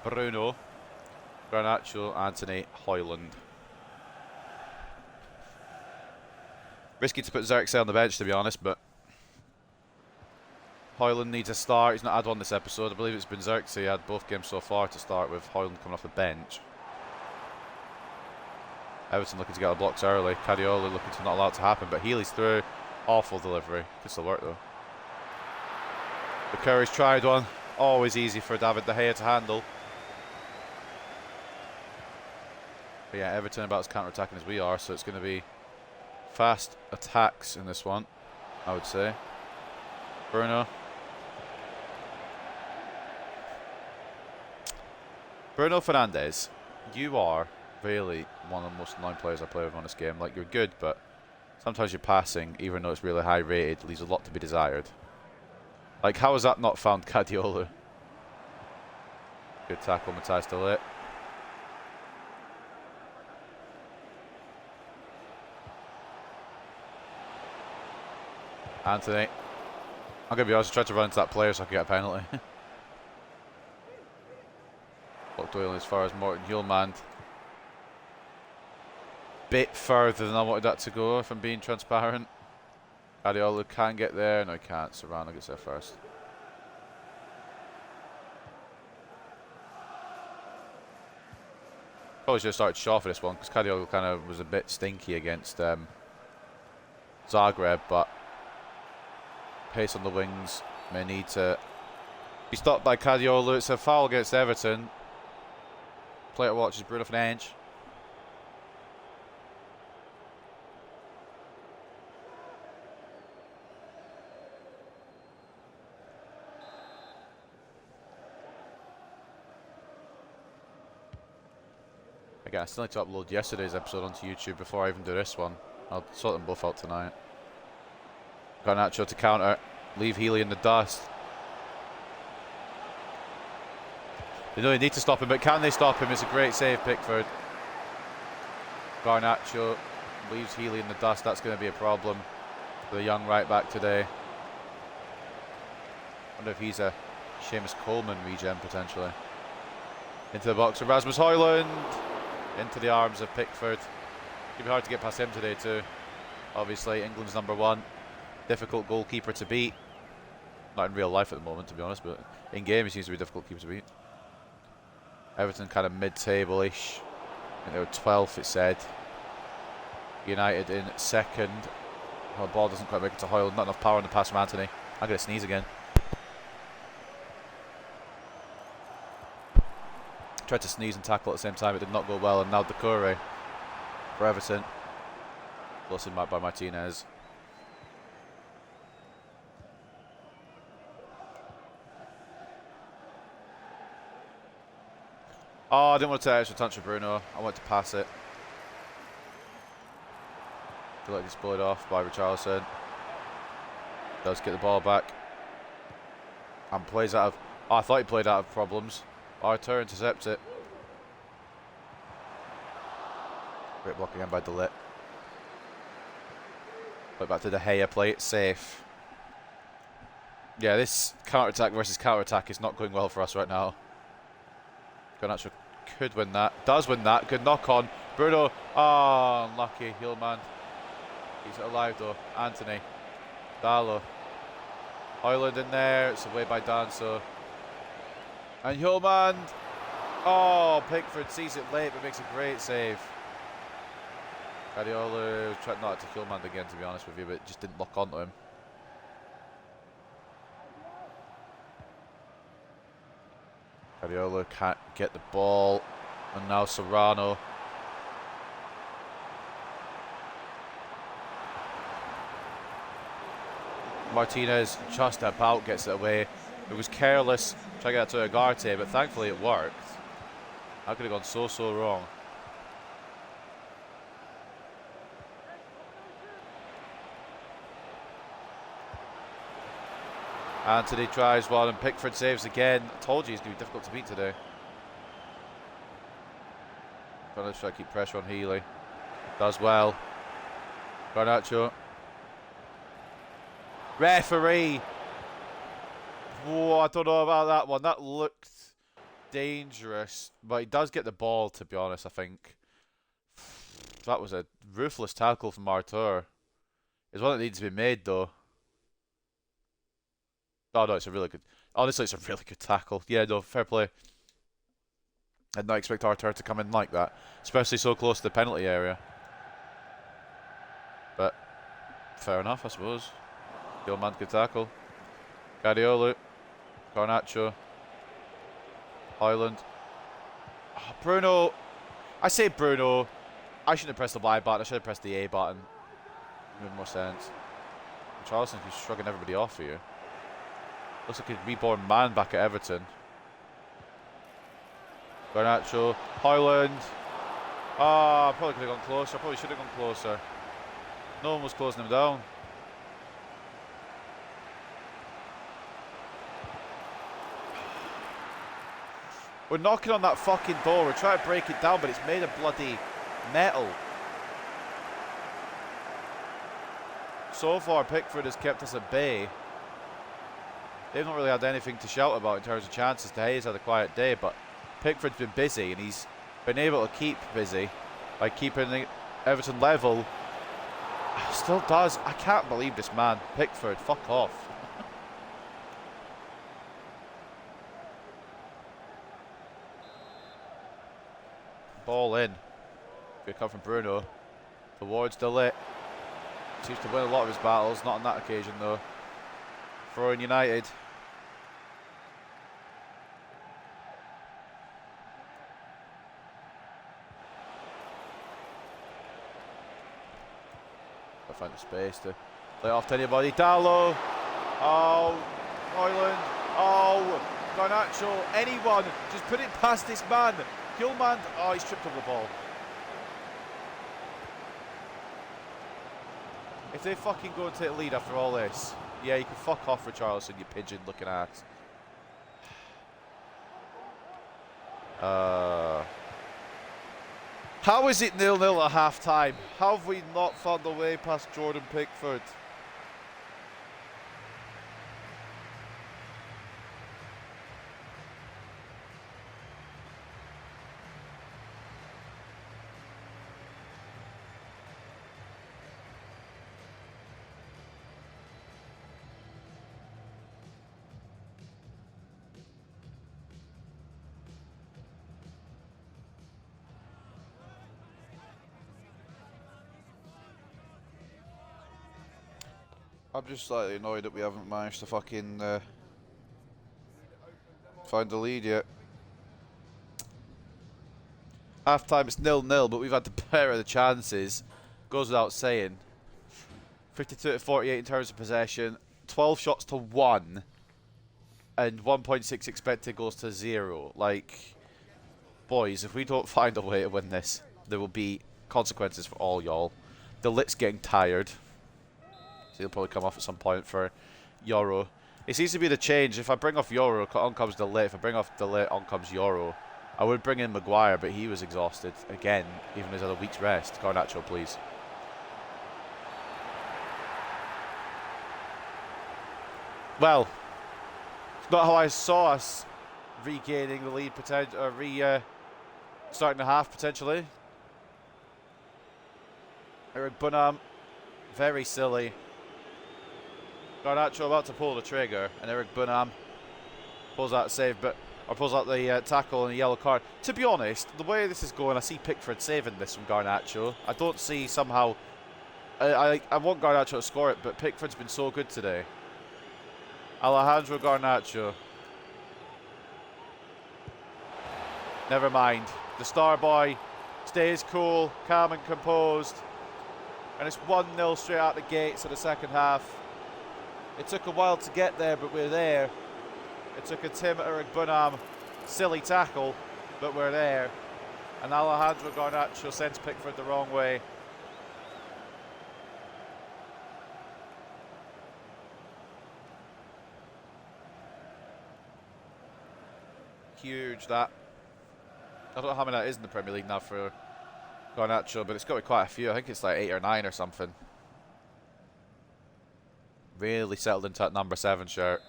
Bruno, Garnacho, Anthony, Højlund. Risky to put Xerxes on the bench, to be honest, but Højlund needs a start. He's not had one this episode. I believe it's been Xerxes. He had both games so far to start with, Højlund coming off the bench. Everton looking to get our blocks early. Cariolo looking to not allow it to happen, but Healy's through. Awful delivery. Could still work though. The Curry's tried one. Always easy for David De Gea to handle. But yeah, Everton about as counter-attacking as we are, so it's going to be fast attacks in this one, I would say. Bruno Fernandes, you are really one of the most annoying players I play with on this game. Like, you're good, but sometimes your passing, even though it's really high rated, leaves a lot to be desired. Like, how has that not found Guardiola? Good tackle, Matthias de Ligt. Anthony. I'm going to be honest, I tried to run into that player so I could get a penalty. Blocked Doyle as far as Morten Hjulmand. Bit further than I wanted that to go, if I'm being transparent. Guardiola can get there. No, he can't. Serrano gets there first. Probably should have started Shaw for this one, because Guardiola kind of was a bit stinky against Zagreb, but pace on the wings may need to be stopped by Guardiola. It's a foul against Everton. Player watches Bruno Fernandes. Again, I still need to upload yesterday's episode onto YouTube before I even do this one. I'll sort them both out tonight. Garnacho to counter. Leave Healy in the dust. They know they need to stop him, but can they stop him? It's a great save, Pickford. Garnacho leaves Healy in the dust. That's going to be a problem for the young right back today. Wonder if he's a Seamus Coleman regen potentially. Into the box of Rasmus Højlund. Into the arms of Pickford. It'll be hard to get past him today too. Obviously, England's #1. Difficult goalkeeper to beat. Not in real life at the moment, to be honest, but in game he seems to be a difficult keeper to beat. Everton kind of mid-table-ish. I think they were 12th, it said. United in 2nd. Oh, the ball doesn't quite make it to Højlund. Not enough power on the pass from Anthony. I'm going to sneeze again. Tried to sneeze and tackle at the same time. It did not go well. And now Doucouré for Everton. Close in by Martinez. Oh, I didn't want to take extra touch of Bruno. I wanted to pass it. I feel like he's bullied off by Richarlison. Does get the ball back. And plays out of... Oh, I thought he played out of problems. Arthur intercepts it. Great block again by de Ligt. Put back to De Gea, play it safe. Yeah, this counter-attack versus counter-attack is not going well for us right now. Garnacho could win that. Does win that. Good knock on. Bruno. Oh, unlucky. Hjulmand. He's alive though. Anthony. Dalot. Højlund in there. It's away by Danso. And Hjulmand. Oh, Pickford sees it late but makes a great save. Guardiola tried not to Hjulmand again, to be honest with you, but it just didn't lock onto him. Guardiola can't get the ball. And now Serrano. Martinez just about gets it away. It was careless trying to get to Ugarte, but thankfully it worked. That could have gone so wrong. Anthony tries one and Pickford saves again. I told you he's going to be difficult to beat today. Gonna try to keep pressure on Healy. Does well. Garnacho. Referee. Whoa, I don't know about that one. That looked dangerous. But he does get the ball, to be honest, I think. That was a ruthless tackle from Arthur. It's one that needs to be made, though. Oh, no, it's a really good... Honestly, it's a really good tackle. Yeah, no, fair play. I'd not expect Arthur to come in like that. Especially so close to the penalty area. But, fair enough, I suppose. Hjulmand good tackle. Guardiola. Garnacho. Højlund. Oh, Bruno. I say Bruno. I shouldn't have pressed the Y button. I should have pressed the A button. Made more sense. Charleston's just shrugging everybody off here. Looks like a reborn man back at Everton. Garnacho, Hoyland. Ah, probably could have gone closer. Probably should have gone closer. No one was closing him down. We're knocking on that fucking door. We're trying to break it down, but it's made of bloody metal. So far, Pickford has kept us at bay. They've not really had anything to shout about in terms of chances. De Gea's had a quiet day, but Pickford's been busy, and he's been able to keep busy by keeping the Everton level. Still does. I can't believe this man. Pickford, fuck off. Ball in. Good come from Bruno. Towards De Ligt. Seems to win a lot of his battles. Not on that occasion, though. Throw in United. I'll find the space to play off to anybody. Dallo. Oh, Hoyland. Oh, Garnacho. Anyone. Just put it past this man. Gilman. Oh, he's tripped over the ball. If they fucking go and take the lead after all this, yeah, you can fuck off, Richarlison, you pigeon looking ass. How is it 0-0 at half time? How have we not found a way past Jordan Pickford? I'm just slightly annoyed that we haven't managed to fucking find the lead yet. Half time it's 0-0, but we've had the better of the chances. Goes without saying. 52 to 48 in terms of possession, 12 shots to 1, and 1.6 expected goals to 0. Like, boys, if we don't find a way to win this, there will be consequences for all y'all. De Ligt's getting tired. So he'll probably come off at some point for Euro. It seems to be the change. If I bring off Euro, on comes De Ligt. If I bring off De Ligt, on comes Euro. I would bring in Maguire, but he was exhausted. Again, even his other week's rest. Garnacho, please. Well, it's not how I saw us regaining the lead, starting the half, potentially. Eric Bunham, very silly. Garnacho about to pull the trigger, and Eric Bunham pulls out a save, or pulls out the tackle and a yellow card. To be honest, the way this is going, I see Pickford saving this from Garnacho. I don't see somehow. I want Garnacho to score it, but Pickford's been so good today. Alejandro Garnacho. Never mind. The star boy stays cool, calm and composed. And it's 1-0 straight out the gates of the second half. It took a while to get there, but we're there. It took a Tim Eric Bunham silly tackle, but we're there. And Alejandro Garnacho sends Pickford the wrong way. Huge, that. I don't know how many that is in the Premier League now for Garnacho, but it's got to be quite a few. I think it's like 8 or 9 or something. Really settled into that number 7 shirt.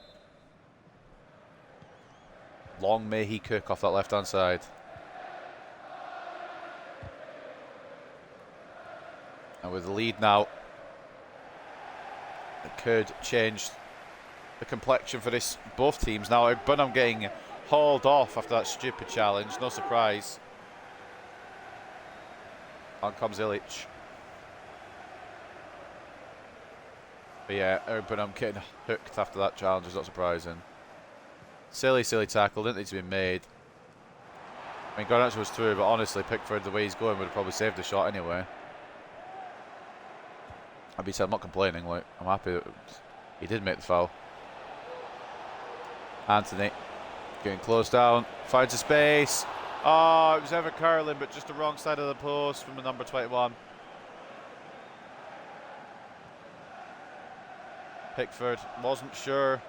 Long may he cook off that left-hand side. And with the lead now, it could change the complexion for this both teams. Now, Bunham getting hauled off after that stupid challenge. No surprise. On comes Illich. But yeah, Eric Bunham getting hooked after that challenge is not surprising. Silly tackle. Didn't need to be made. I mean, Garnacho was through, but honestly, Pickford, the way he's going, would have probably saved the shot anyway. That being said, I'm not complaining. Like, I'm happy that he did make the foul. Anthony getting close down, finds a space. Oh, it was ever curling, but just the wrong side of the post from the number 21. Pickford wasn't sure.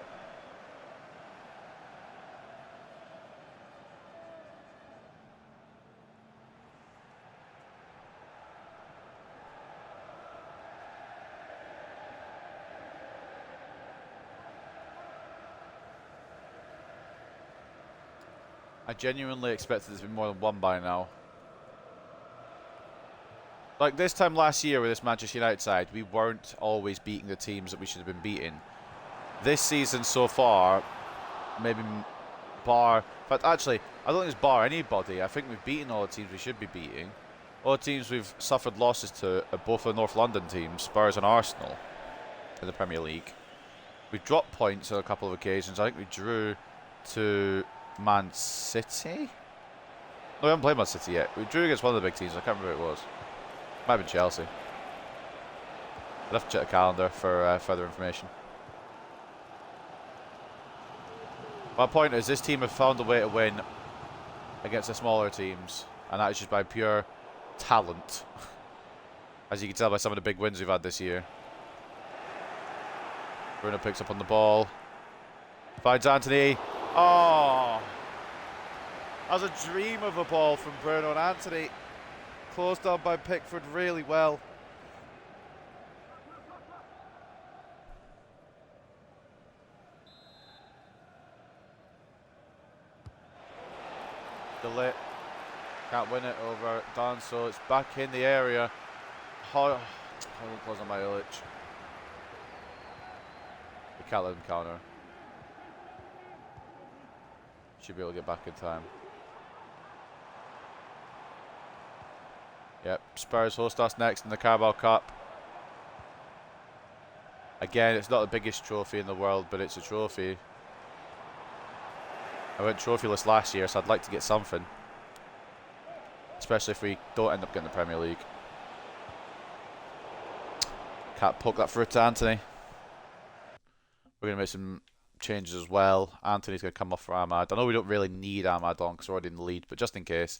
I genuinely expected there to be more than one by now. Like this time last year with this Manchester United side, we weren't always beating the teams that we should have been beating. This season so far, maybe bar... In fact, actually, I don't think it's bar anybody. I think we've beaten all the teams we should be beating. All the teams we've suffered losses to are both the North London teams, Spurs and Arsenal, in the Premier League. We dropped points on a couple of occasions. I think we drew to Man City? No, we haven't played Man City yet. We drew against one of the big teams. I can't remember who it was. Might have been Chelsea. I'd have to check the calendar for further information. My point is, this team have found a way to win against the smaller teams, and that is just by pure talent. As you can tell by some of the big wins we've had this year. Bruno picks up on the ball. Finds Anthony. Oh! That was a dream of a ball from Bruno, and Anthony closed down by Pickford really well. Delit can't win it over Danso. It's back in the area. I won't close on my Illich. We can't let him counter. Should be able to get back in time. Yep, Spurs host us next in the Carabao Cup. Again, it's not the biggest trophy in the world, but it's a trophy. I went trophyless last year, so I'd like to get something. Especially if we don't end up getting the Premier League. Can't poke that through to Anthony. We're going to make some changes as well. Anthony's going to come off for Ahmad. I know we don't really need Ahmad on because we're already in the lead, but just in case.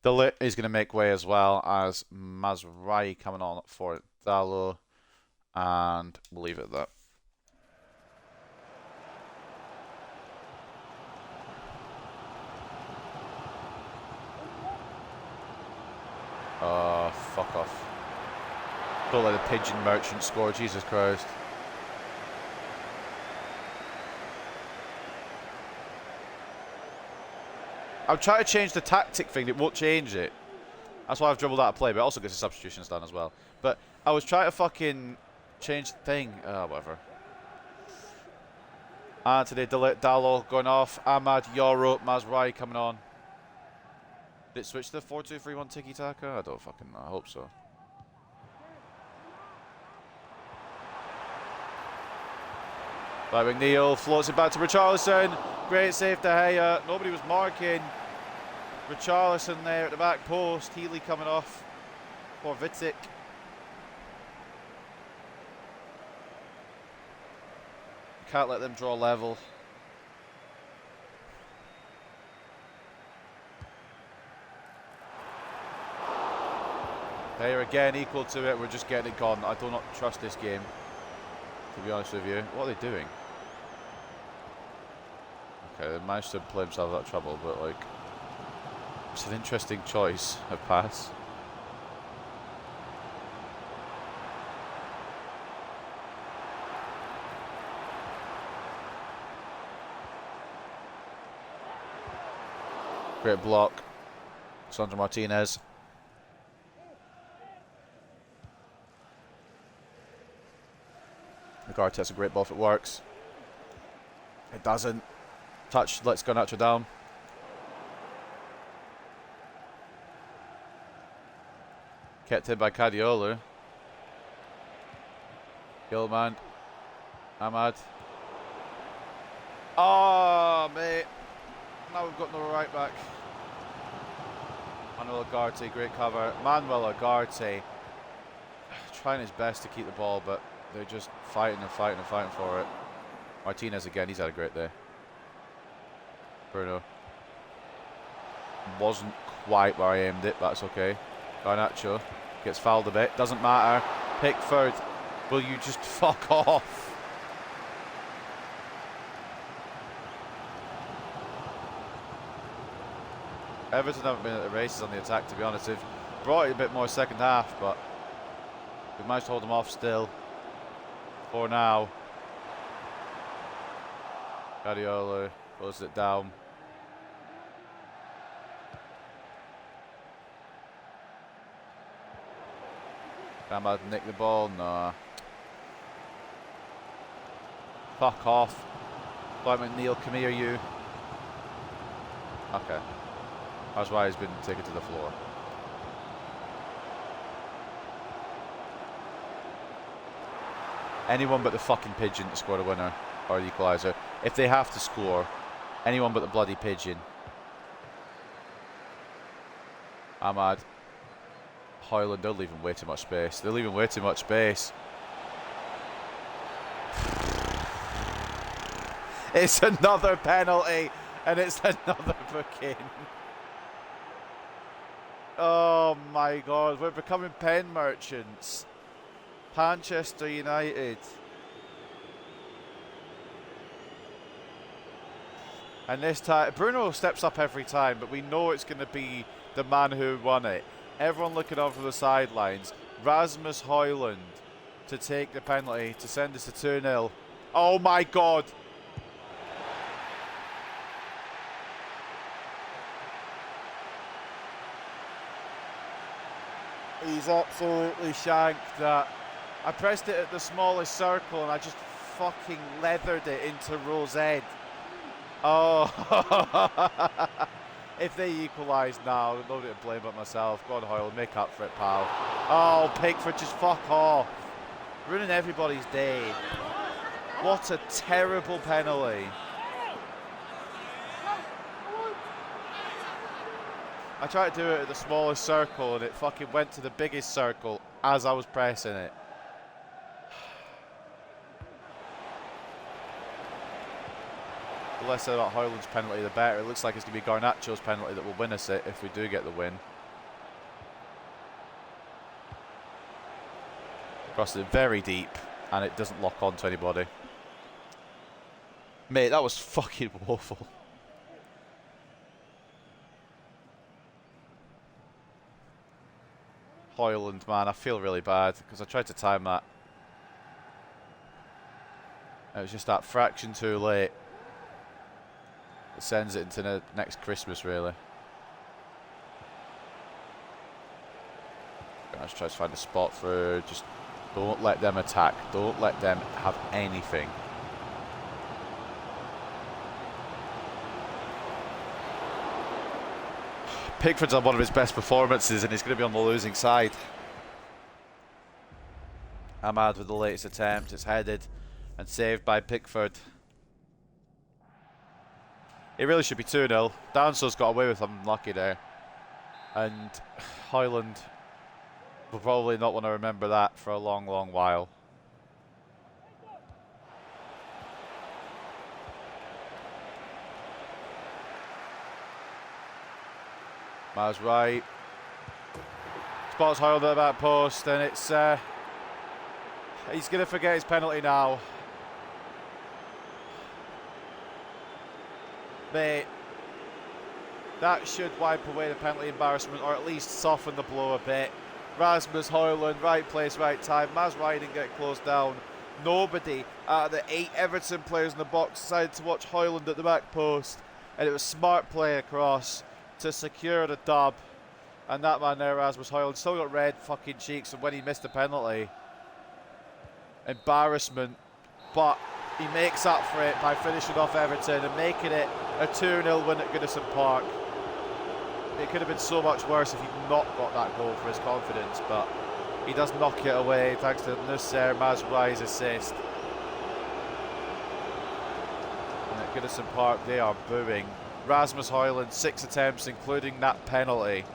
Delit is going to make way as well as Mazraoui coming on for Dalot. And we'll leave it at that. Oh, fuck off. Don't let the pigeon merchant score, Jesus Christ. I'm trying to change the tactic thing, it won't change it. That's why I've dribbled out of play, but it also gets the substitutions done as well. But I was trying to fucking change the thing. Whatever. Anthony, Dalot going off. Ahmad, Yoro, Mazraoui coming on. Did it switch to the 4-2-3-1 tiki-taka? I don't fucking know. I hope so. Right wing Neil floats it back to Richarlison. Great save to Gea. Nobody was marking. Richarlison there at the back post. Healy coming off for Vitic. Can't let them draw level. Here again, equal to it. We're just getting it gone. I do not trust this game, to be honest with you. What are they doing? Okay, they managed to play themselves out of trouble, but like, it's an interesting choice of pass. Great block. Sandro Martinez. Garte's a great ball if it works. It doesn't. Touch, let's go Nacho down. Kept in by Cadiolu. Gilman. Ahmad. Oh, mate. Now we've got no right back. Manuel Ugarte, great cover. Manuel Ugarte. trying his best to keep the ball, but they're just fighting and fighting and fighting for it. Martinez again, he's had a great day. Bruno. Wasn't quite where I aimed it, but that's okay. Garnacho gets fouled a bit, doesn't matter. Pickford, will you just fuck off? Everton haven't been at the races on the attack, to be honest. They've brought it a bit more second half, but we managed to hold them off still. For now. Guardiola closes it down. Ahmad nick the ball? Nah. Fuck off. Dwight McNeil, come here, you. Okay. That's why he's been taken to the floor. Anyone but the fucking pigeon to score the winner or the equaliser. If they have to score, anyone but the bloody pigeon. Ahmad. Højlund, they're leaving way too much space. They're leaving way too much space. It's another penalty, and it's another booking. Oh my God, we're becoming pen merchants. Manchester United. And this time, Bruno steps up every time, but we know it's going to be the man who won it. Everyone looking over the sidelines. Rasmus Højlund to take the penalty to send us to 2-0. Oh my God. He's absolutely shanked that. I pressed it at the smallest circle and I just fucking leathered it into Rosette. Oh. If they equalise now, nobody to blame but myself. Go on, Højlund, make up for it, pal. Oh, Pickford, just fuck off. Ruining everybody's day. What a terrible penalty. I tried to do it at the smallest circle and it fucking went to the biggest circle as I was pressing it. The less said about Højlund's penalty, the better. It looks like it's going to be Garnacho's penalty that will win us it if we do get the win. Crosses it very deep and it doesn't lock on to anybody. Mate, that was fucking woeful. Højlund, man, I feel really bad because I tried to time that. It was just that fraction too late. It sends it into the next Christmas, really. Let's try to find a spot for. Just don't let them attack. Don't let them have anything. Pickford's on one of his best performances and he's going to be on the losing side. Ahmad with the latest attempt. It's headed and saved by Pickford. It really should be 2-0. Danso's got away with them, lucky there. And Højlund will probably not want to remember that for a long, long while. Miles right. Spots Højlund at the back post and it's... he's going to forget his penalty now. Mate, that should wipe away the penalty embarrassment or at least soften the blow a bit. Rasmus Højlund, right place, right time. Mazraoui didn't get closed down. Nobody out of the 8 Everton players in the box decided to watch Højlund at the back post. And it was smart play across to secure the dub. And that man there, Rasmus Højlund, still got red fucking cheeks from when he missed the penalty. Embarrassment. But he makes up for it by finishing off Everton and making it a 2-0 win at Goodison Park. It could have been so much worse if he'd not got that goal for his confidence, but he does knock it away thanks to Nusser Mazraoui's assist. And at Goodison Park they are booing. Rasmus Højlund, 6 attempts including that penalty.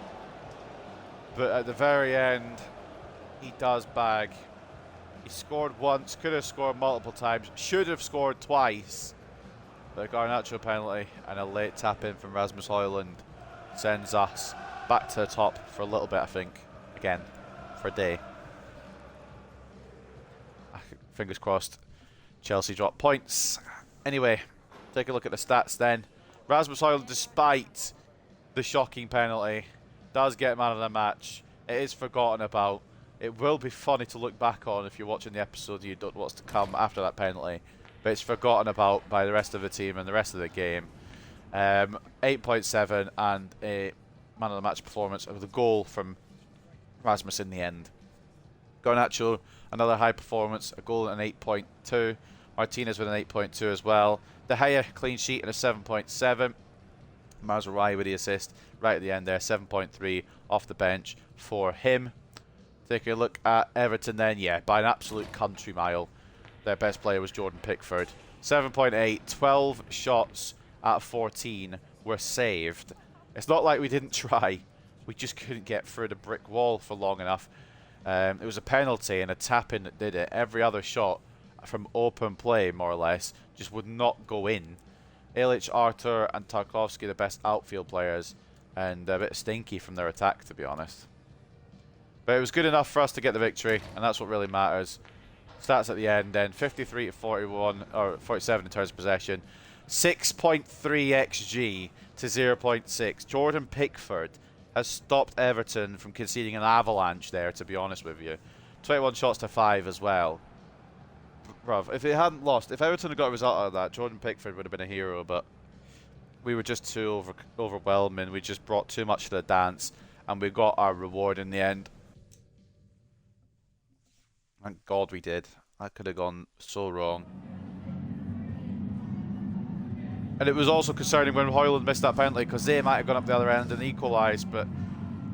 But at the very end, He does bag. He scored once, could have scored multiple times, should have scored twice. But a Garnacho penalty and a late tap in from Rasmus Højlund sends us back to the top for a little bit, I think. Again, for a day. Fingers crossed Chelsea drop points. Anyway, take a look at the stats then. Rasmus Højlund, despite the shocking penalty, does get man of the match. It is forgotten about. It will be funny to look back on if you're watching the episode, you don't know what's to come after that penalty. But it's forgotten about by the rest of the team and the rest of the game. 8.7 and a man of the match performance of the goal from Rasmus in the end. Garnacho, another high performance, a goal and an 8.2. Martinez with an 8.2 as well. De Gea, clean sheet and a 7.7. Mazraoui with the assist right at the end there, 7.3 off the bench for him. Take a look at Everton then. Yeah, by an absolute country mile. Their best player was Jordan Pickford. 7.8, 12 shots out of 14 were saved. It's not like we didn't try. We just couldn't get through the brick wall for long enough. It was a penalty and a tap-in that did it. Every other shot from open play, more or less, just would not go in. Illich, Arthur and Tarkowski, the best outfield players, and a bit stinky from their attack, to be honest. But it was good enough for us to get the victory, and that's what really matters. Stats at the end then, 53 to 41, or 47 in terms of possession. 6.3 XG to 0.6. Jordan Pickford has stopped Everton from conceding an avalanche there, to be honest with you. 21 shots to 5 as well. Bruv, if it hadn't lost, if Everton had got a result out of that, Jordan Pickford would have been a hero, but we were just too overwhelming. We just brought too much to the dance, and we got our reward in the end. Thank God we did. That could have gone so wrong. And it was also concerning when Højlund missed that penalty, because they might have gone up the other end and equalised, but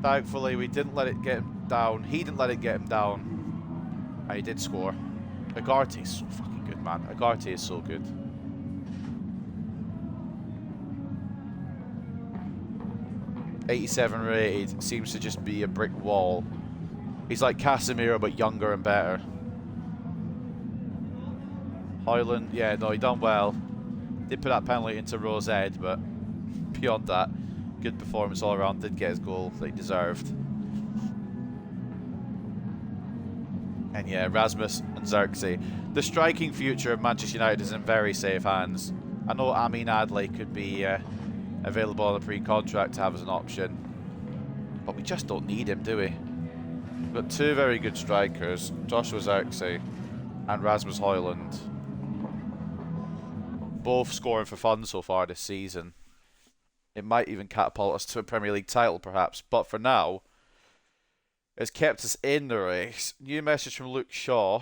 thankfully we didn't let it get him down. He didn't let it get him down. And he did score. Agarte is so fucking good, man. Agarte is so good. .87 rated, seems to just be a brick wall. He's like Casemiro, but younger and better. Højlund, yeah, no, he done well. Did put that penalty into Rose Ed, but beyond that, good performance all around. Did get his goal that he deserved. And yeah, Rasmus and Xerxes. The striking future of Manchester United is in very safe hands. I know Amin Adley could be available on a pre-contract to have as an option, but we just don't need him, do we? We've got two very good strikers, Joshua Xerxes and Rasmus Højlund. Both scoring for fun so far this season. It might even catapult us to a Premier League title, perhaps. But for now, it's kept us in the race. New message from Luke Shaw.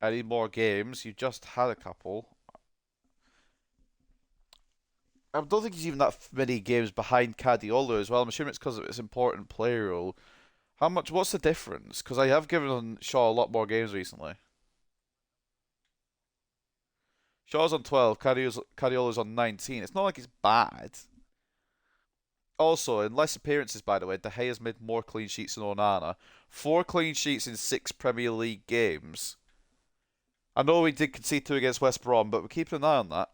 I need more games. You just had a couple. I don't think he's even that many games behind Cadiola as well. I'm assuming it's because of his important player role. How much? What's the difference? Because I have given Shaw a lot more games recently. Shaw's on 12, Cadiola's on 19. It's not like it's bad. Also, in less appearances, by the way, De Gea's made more clean sheets than Onana. 4 clean sheets in 6 Premier League games. I know we did concede 2 against West Brom, but we're keeping an eye on that.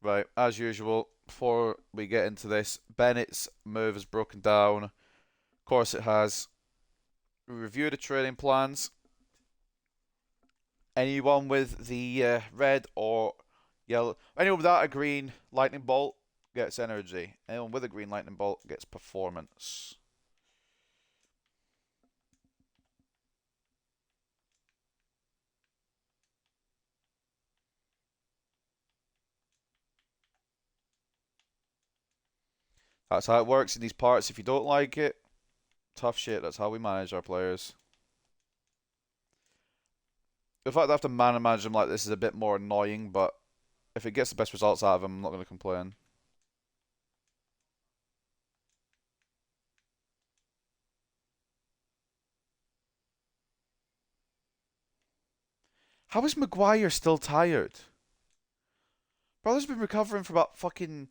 Right, as usual, before we get into this, Bennett's move is broken down. Of course it has. We review the training plans. Anyone with the red or yellow, anyone without a green lightning bolt gets energy. Anyone with a green lightning bolt gets performance. That's how it works in these parts. If you don't like it, tough shit. That's how we manage our players. The fact that I have to manage them like this is a bit more annoying, but if it gets the best results out of them, I'm not going to complain. How is Maguire still tired? Brother's been recovering for about fucking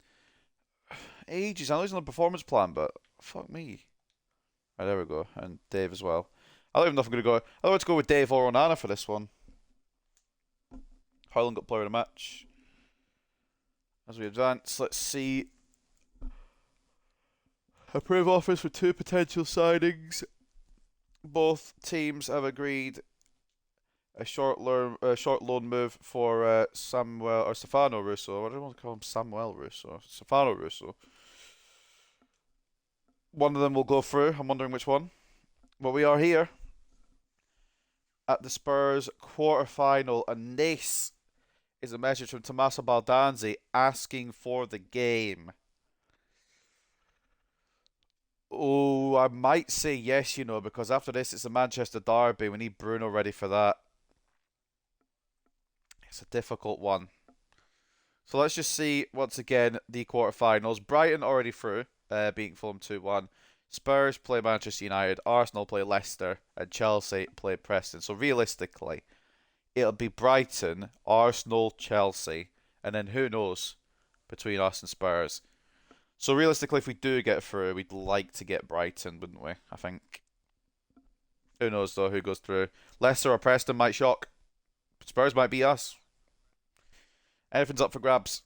ages. I know he's on a performance plan, but fuck me. Right, there we go. And Dave as well. I don't even know if I'm going to go. I don't want to go with Dave or Onana for this one. Haaland got player of the match. As we advance, let's see. Approved offers for 2 potential signings. Both teams have agreed a short loan move for Stefano Russo. I don't want to call him Samuel Russo. Stefano Russo. One of them will go through. I'm wondering which one. But we are here at the Spurs quarter-final, and this is a message from Tommaso Baldanzi asking for the game. Oh, I might say yes, because after this it's a Manchester derby. We need Bruno ready for that. It's a difficult one. So let's just see, once again, the quarterfinals. Brighton already through, beating Fulham 2-1. Spurs play Manchester United, Arsenal play Leicester, and Chelsea play Preston. So realistically, it'll be Brighton, Arsenal, Chelsea, and then who knows between us and Spurs. So realistically, if we do get through, we'd like to get Brighton, wouldn't we? I think. Who knows, though, who goes through. Leicester or Preston might shock. Spurs might be us. Anything's up for grabs.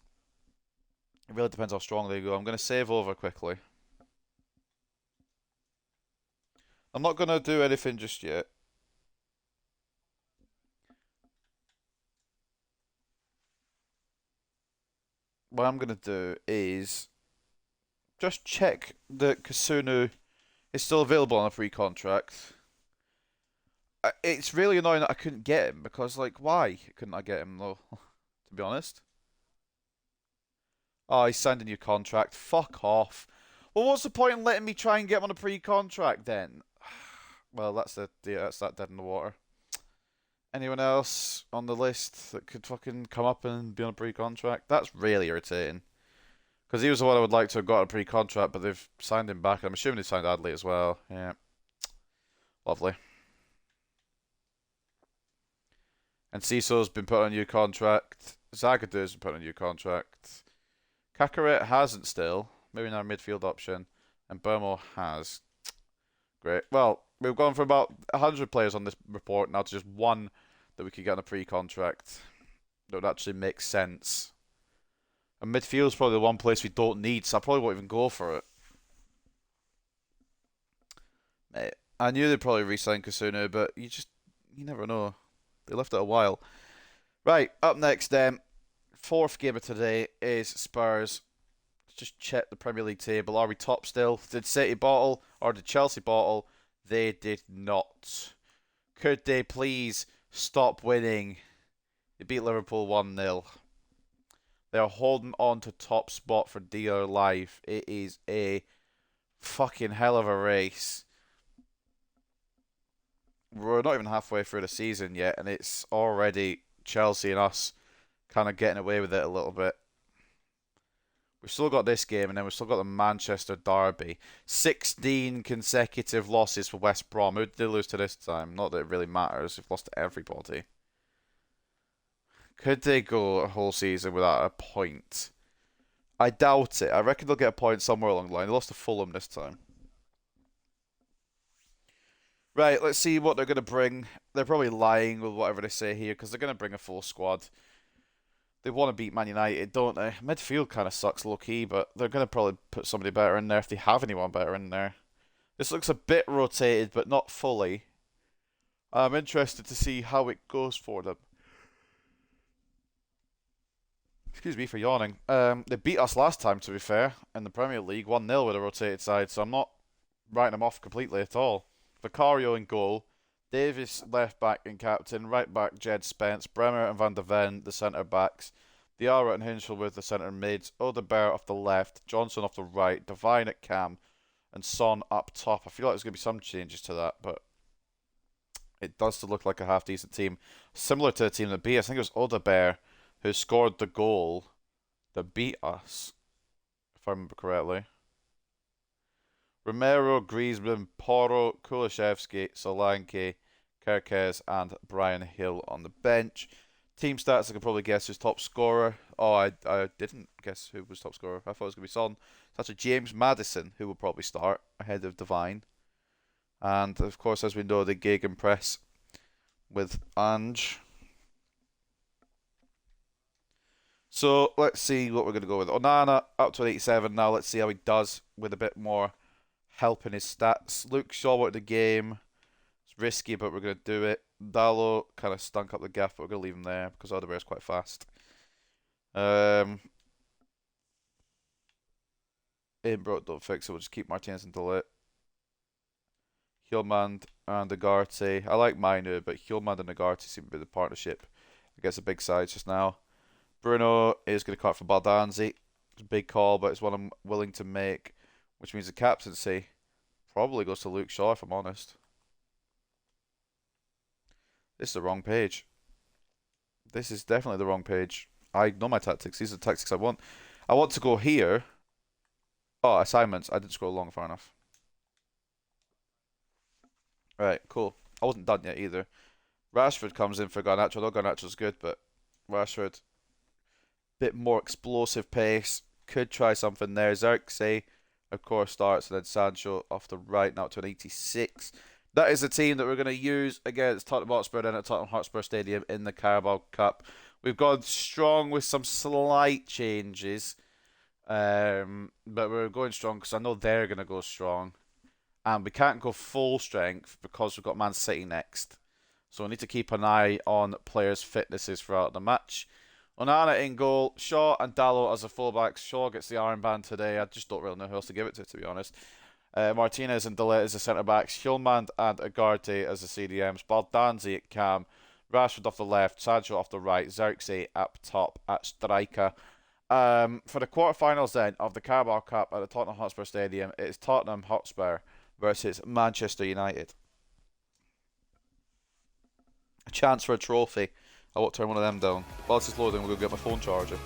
It really depends how strong they go. I'm going to save over quickly. I'm not going to do anything just yet. What I'm going to do is just check that Kasunu is still available on a free contract. It's really annoying that I couldn't get him because, like, why couldn't I get him, though? To be honest. Oh, he signed a new contract. Fuck off. Well, what's the point in letting me try and get him on a pre-contract then? Well, that's that dead in the water. Anyone else on the list that could fucking come up and be on a pre-contract? That's really irritating. Because he was the one I would like to have got a pre-contract, but they've signed him back. I'm assuming they signed Adley as well. Yeah. Lovely. And Cecil's been put on a new contract. Zagadu's been put on a new contract. Kakaret hasn't still. Maybe now midfield option. And Burmo has. Great. Well, we've gone from about 100 players on this report now to just one that we could get on a pre-contract. That would actually make sense. And midfield's probably the one place we don't need, so I probably won't even go for it. Mate, I knew they'd probably re-sign Kasunu, but you never know. They left it a while. Right, up next then. 4th game of today is Spurs. Let's just check the Premier League table. Are we top still? Did City bottle or did Chelsea bottle? They did not. Could they please stop winning? They beat Liverpool 1-0. They're holding on to top spot for dear life. It is a fucking hell of a race. We're not even halfway through the season yet, and it's already Chelsea and us kind of getting away with it a little bit. We've still got this game, and then we've still got the Manchester derby. 16 consecutive losses for West Brom. Who did they lose to this time? Not that it really matters. They've lost to everybody. Could they go a whole season without a point? I doubt it. I reckon they'll get a point somewhere along the line. They lost to Fulham this time. Right, let's see what they're going to bring. They're probably lying with whatever they say here because they're going to bring a full squad. They want to beat Man United, don't they? Midfield kind of sucks low-key, but they're going to probably put somebody better in there if they have anyone better in there. This looks a bit rotated, but not fully. I'm interested to see how it goes for them. Excuse me for yawning. They beat us last time, to be fair, in the Premier League, 1-0 with a rotated side, so I'm not writing them off completely at all. Vicario in goal, Davis left back and captain, right back Jed Spence, Bremer and Van de Ven the centre backs, Diarra and Hinchel with the centre mids, Odegaard off the left, Johnson off the right, Devine at cam, and Son up top. I feel like there's going to be some changes to that, but it does still look like a half decent team, similar to the team that beat us. I think it was Odegaard who scored the goal that beat us, if I remember correctly. Romero, Griezmann, Porro, Kulishevsky, Solanke, Kerkez, and Brian Hill on the bench. Team stats, I can probably guess who's top scorer. Oh, I didn't guess who was top scorer. I thought it was going to be Son. It's actually James Maddison, who will probably start ahead of Divine. And, of course, as we know, the Gegenpress with Ange. So, let's see what we're going to go with. Onana, up to an 87 now. Let's see how he does with a bit more help in his stats. Luke Shaw out of the game. It's risky, but we're going to do it. Dallo kind of stunk up the gaff, but we're going to leave him there because Alderweire's quite fast. Ian Brock don't fix it. We'll just keep Martinez and Delit. Hjulmand and Agarte. I like Mainu, but Hjulmand and Agarte seem to be the partnership against the big sides just now. Bruno is going to cut for Baldanzi. It's a big call, but it's one I'm willing to make, which means the captaincy probably goes to Luke Shaw, if I'm honest. This is the wrong page. This is definitely the wrong page. I know my tactics. These are the tactics I want. I want to go here. Oh, assignments. I didn't scroll along far enough. Right, cool. I wasn't done yet either. Rashford comes in for Garnacho. I know Garnacho's good, but Rashford, bit more explosive pace. Could try something there. Xerxes, of course, starts, and then Sancho off the right, now to an 86. That is the team that we're going to use against Tottenham Hotspur then at Tottenham Hotspur Stadium in the Carabao Cup. We've gone strong with some slight changes, but we're going strong because I know they're going to go strong. And we can't go full strength because we've got Man City next. So we need to keep an eye on players' fitnesses throughout the match. Onana in goal, Shaw and Dallo as the fullbacks. Shaw gets the armband today. I just don't really know who else to give it to be honest. Martinez and Delit as the centre-backs. Hjulmand and Agarte as the CDMs. Baldanzi at cam. Rashford off the left. Sancho off the right. Xerxes up top at striker. For the quarterfinals then of the Carabao Cup at the Tottenham Hotspur Stadium, it's Tottenham Hotspur versus Manchester United. A chance for a trophy. I won't turn one of them down. While this is loading, we'll go get my phone charger.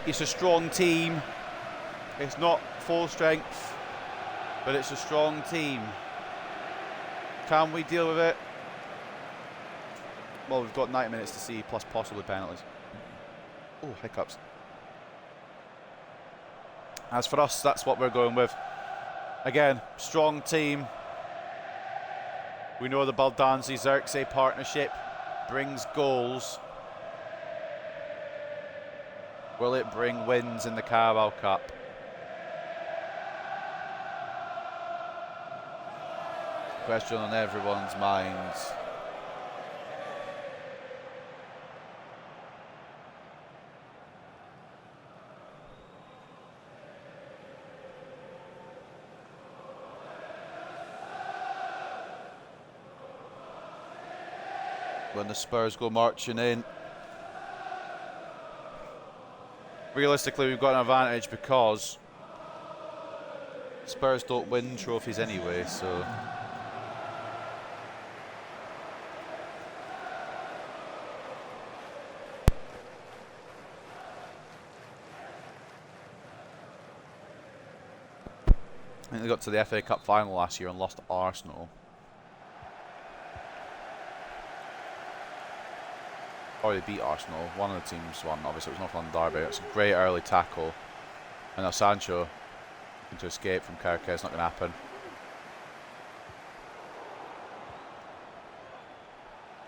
It's a strong team. It's not full strength, but it's a strong team. Can we deal with it? Well, we've got 90 minutes to see, plus possibly penalties. Oh, hiccups. As for us, that's what we're going with. Again, strong team. We know the Baldanzi-Xerxes partnership brings goals. Will it bring wins in the Carabao Cup? Question on everyone's minds. When the Spurs go marching in. Realistically, we've got an advantage because Spurs don't win trophies anyway, so... I think they got to the FA Cup final last year and lost to Arsenal. Or they beat Arsenal. One of the teams won. Obviously, it was North London Derby. It's a great early tackle. And now Sancho looking to escape from Kerke. It's not going to happen.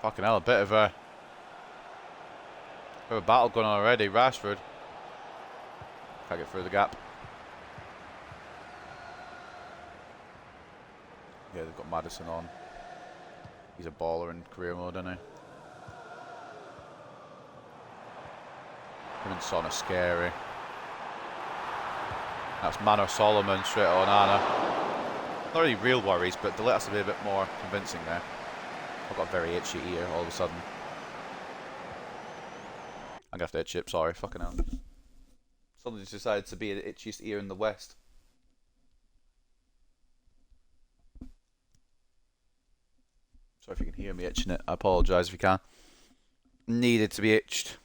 Fucking hell, a bit of a battle going on already. Rashford Can't get through the gap. Yeah, they've got Madison on. He's a baller in career mode, isn't he? Him and Son are scary. That's Manor Solomon straight on Anna. Not really real worries, but the let has to be a bit more convincing there. I've got a very itchy ear all of a sudden. I'm gonna have to itch it, sorry, fucking hell. Somebody's decided to be the itchiest ear in the West. Sorry if you can hear me itching it, I apologise if you can. Needed to be itched.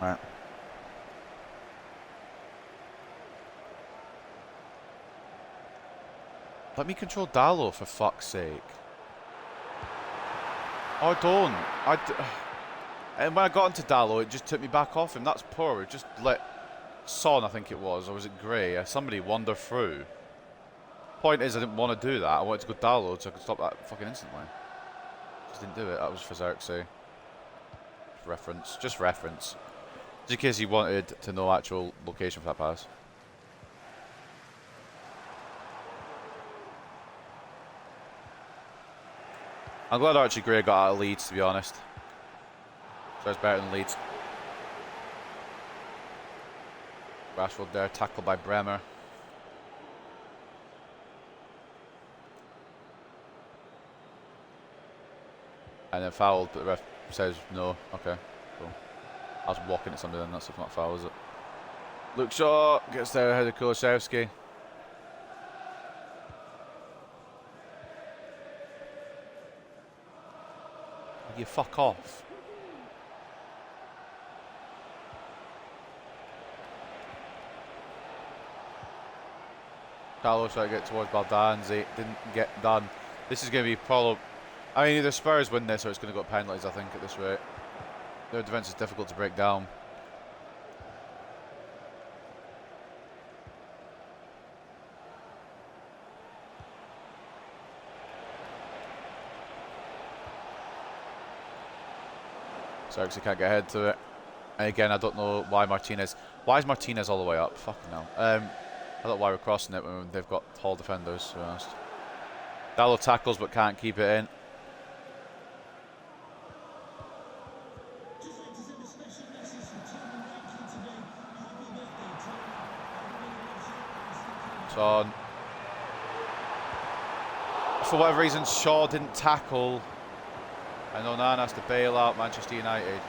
Right. Let me control Dallo for fuck's sake. Oh, I don't. And when I got into Dallo, it just took me back off him. That's poor. It just let Son, I think it was, or was it Gray? Somebody wander through. Point is, I didn't want to do that. I wanted to go Dallo so I could stop that fucking instantly. Just didn't do it. That was for Xerxes. Reference. Just reference. Just in case you wanted to know actual location for that pass. I'm glad Archie Gray got out of Leeds, to be honest. So it's better than Leeds. Rashford there, tackled by Bremer. And then fouled, but the ref says no. Okay, cool. I was walking at somebody then, that's not a foul, is it? Luke Shaw gets there ahead of Kulusevski. You fuck off. Carlos tried to get towards Baldanzi, didn't get done. This is going to be probably. I mean, either Spurs win this or it's going to go penalties, I think, at this rate. Their defence is difficult to break down. Xerxes can't get ahead to it. And again, I don't know why Martinez. Why is Martinez all the way up? Fucking hell. I don't know why we're crossing it when they've got tall defenders, to be honest. Dallo tackles but can't keep it in. Son. For whatever reason, Shaw didn't tackle. And Onana has to bail out Manchester United.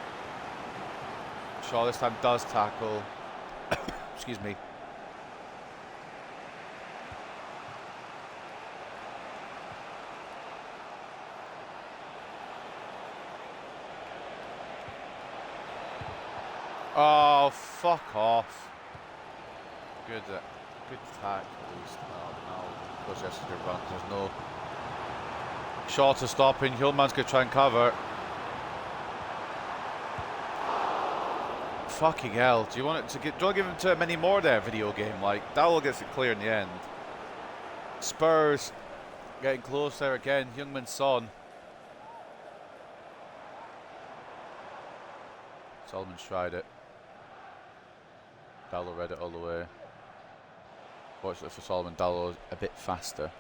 Shaw this time does tackle. Excuse me. Oh, fuck off. Good attack at least. Oh, no. Of course, yes, it's good run. There's no Shaw to stopping. Hillman's going to try and cover. Fucking hell. Do you want it to get? Do you want to give him to many more there, video game? Like, Dallo gets it clear in the end. Spurs getting close there again. Heung-min Son. Solomon's tried it. Dallo read it all the way. Fortunately for Solomon, Dallo a bit faster.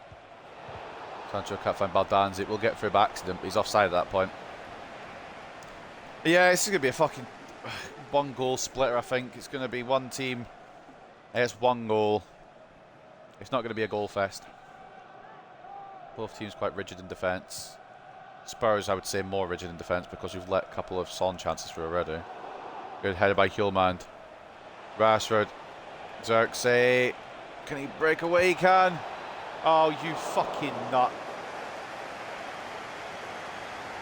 Sancho can't find Baldanzi. We'll get through by accident, but he's offside at that point. Yeah, this is going to be a fucking one goal splitter, I think. It's going to be one team. It's one goal. It's not going to be a goal fest. Both teams quite rigid in defence. Spurs, I would say, more rigid in defence because we've let a couple of Son chances through already. Good headed by Hjulmand. Rashford. Xerxes. Can he break away? He can. Oh, you fucking nut.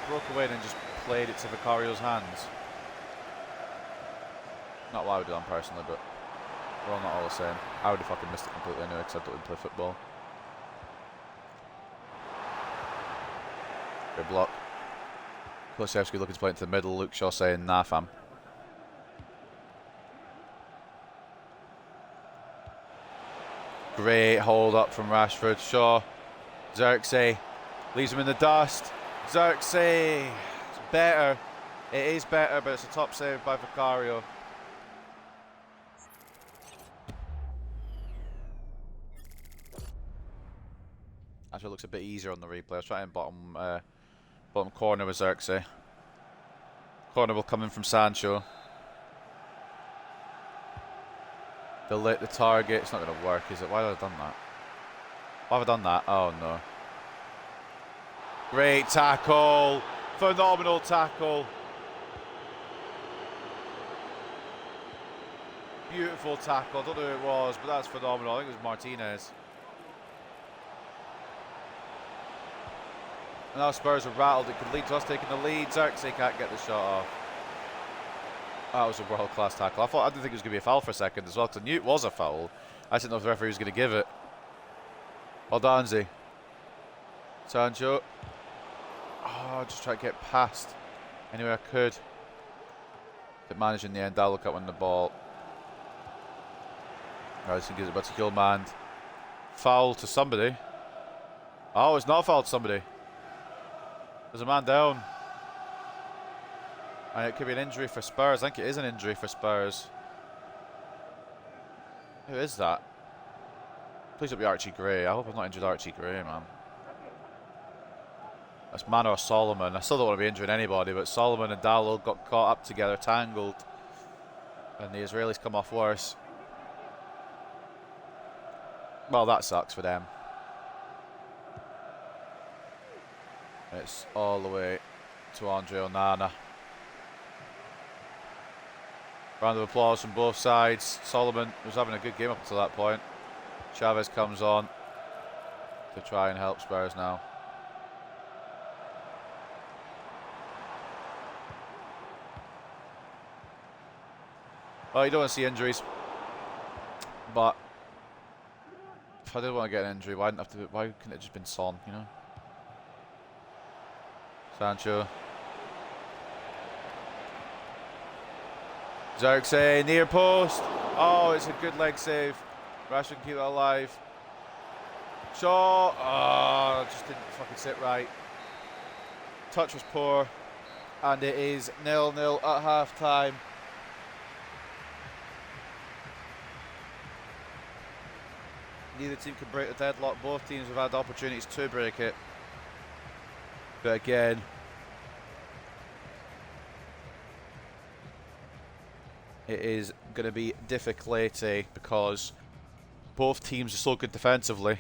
Broke away and then just played it to Vicario's hands. Not what I would have done personally, but we're all not all the same. I would have fucking missed it completely anyway because I don't even play football. Good block. Kulusevski looking to play into the middle. Luke Shaw saying, nah, fam. Great hold up from Rashford. Shaw. Xerxes leaves him in the dust. Xerxes. It's better. It is better, but it's a top save by Vicario. Actually, it looks a bit easier on the replay. I was trying bottom corner with Xerxes. Corner will come in from Sancho. They'll lit the target. It's not going to work, is it? Why have I done that? Why have I done that? Oh no. Great tackle. Phenomenal tackle. Beautiful tackle. I don't know who it was, but that's phenomenal. I think it was Martinez. And now Spurs are rattled. It could lead to us taking the lead. Xerxes can't get the shot off. That was a world-class tackle. I didn't think it was going to be a foul for a second as well, because I knew it was a foul. I didn't know if the referee was going to give it. Baldanzi. Sancho. Oh, just try to get past anywhere I could. Didn't manage in the end. I'll look up on the ball. Right, so gives it back to Gilmand. Foul to somebody. Oh, it's not a foul to somebody. There's a man down. And it could be an injury for Spurs. I think it is an injury for Spurs. Who is that? Please don't be Archie Gray. I hope I've not injured Archie Gray, man. That's Mano or Solomon. I still don't want to be injuring anybody, but Solomon and Dallo got caught up together, tangled. And the Israelis come off worse. Well, that sucks for them. It's all the way to Andre Onana. Round of applause from both sides. Solomon was having a good game up until that point. Chavez comes on to try and help Spurs now. Well, you don't want to see injuries, but if I did want to get an injury, why couldn't it have just been Son, you know? Sancho. Xerxes, near post. Oh, it's a good leg save. Rashford can keep that alive. Shaw. Oh, just didn't fucking sit right. Touch was poor. And it is 0-0 at half time. Neither team can break the deadlock. Both teams have had opportunities to break it. But again, it is going to be difficult because both teams are so good defensively.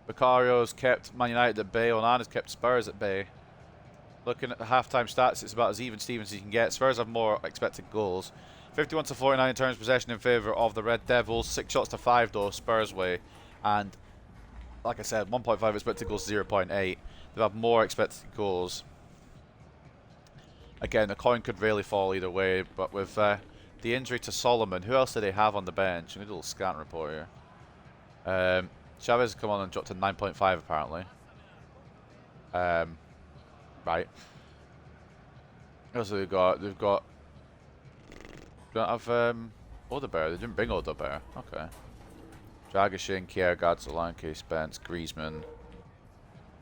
Vicario's kept Man United at bay. Onana's kept Spurs at bay. Looking at the halftime stats, it's about as even Stevens as you can get. Spurs have more expected goals. 51 to 49 in terms of possession in favour of the Red Devils. 6 shots to 5 though, Spurs way. And like I said, 1.5 expected goals, 0.8. They have more expected goals. Again, the coin could really fall either way, but with the injury to Solomon, who else do they have on the bench? We need a little scan report here. Chavez has come on and dropped to 9.5 apparently. Right. What else have they got? They've got... don't have Odebear. They didn't bring Odebear. Okay. Dragishin, Kjærgaard, Solanke, Spence, Griezmann.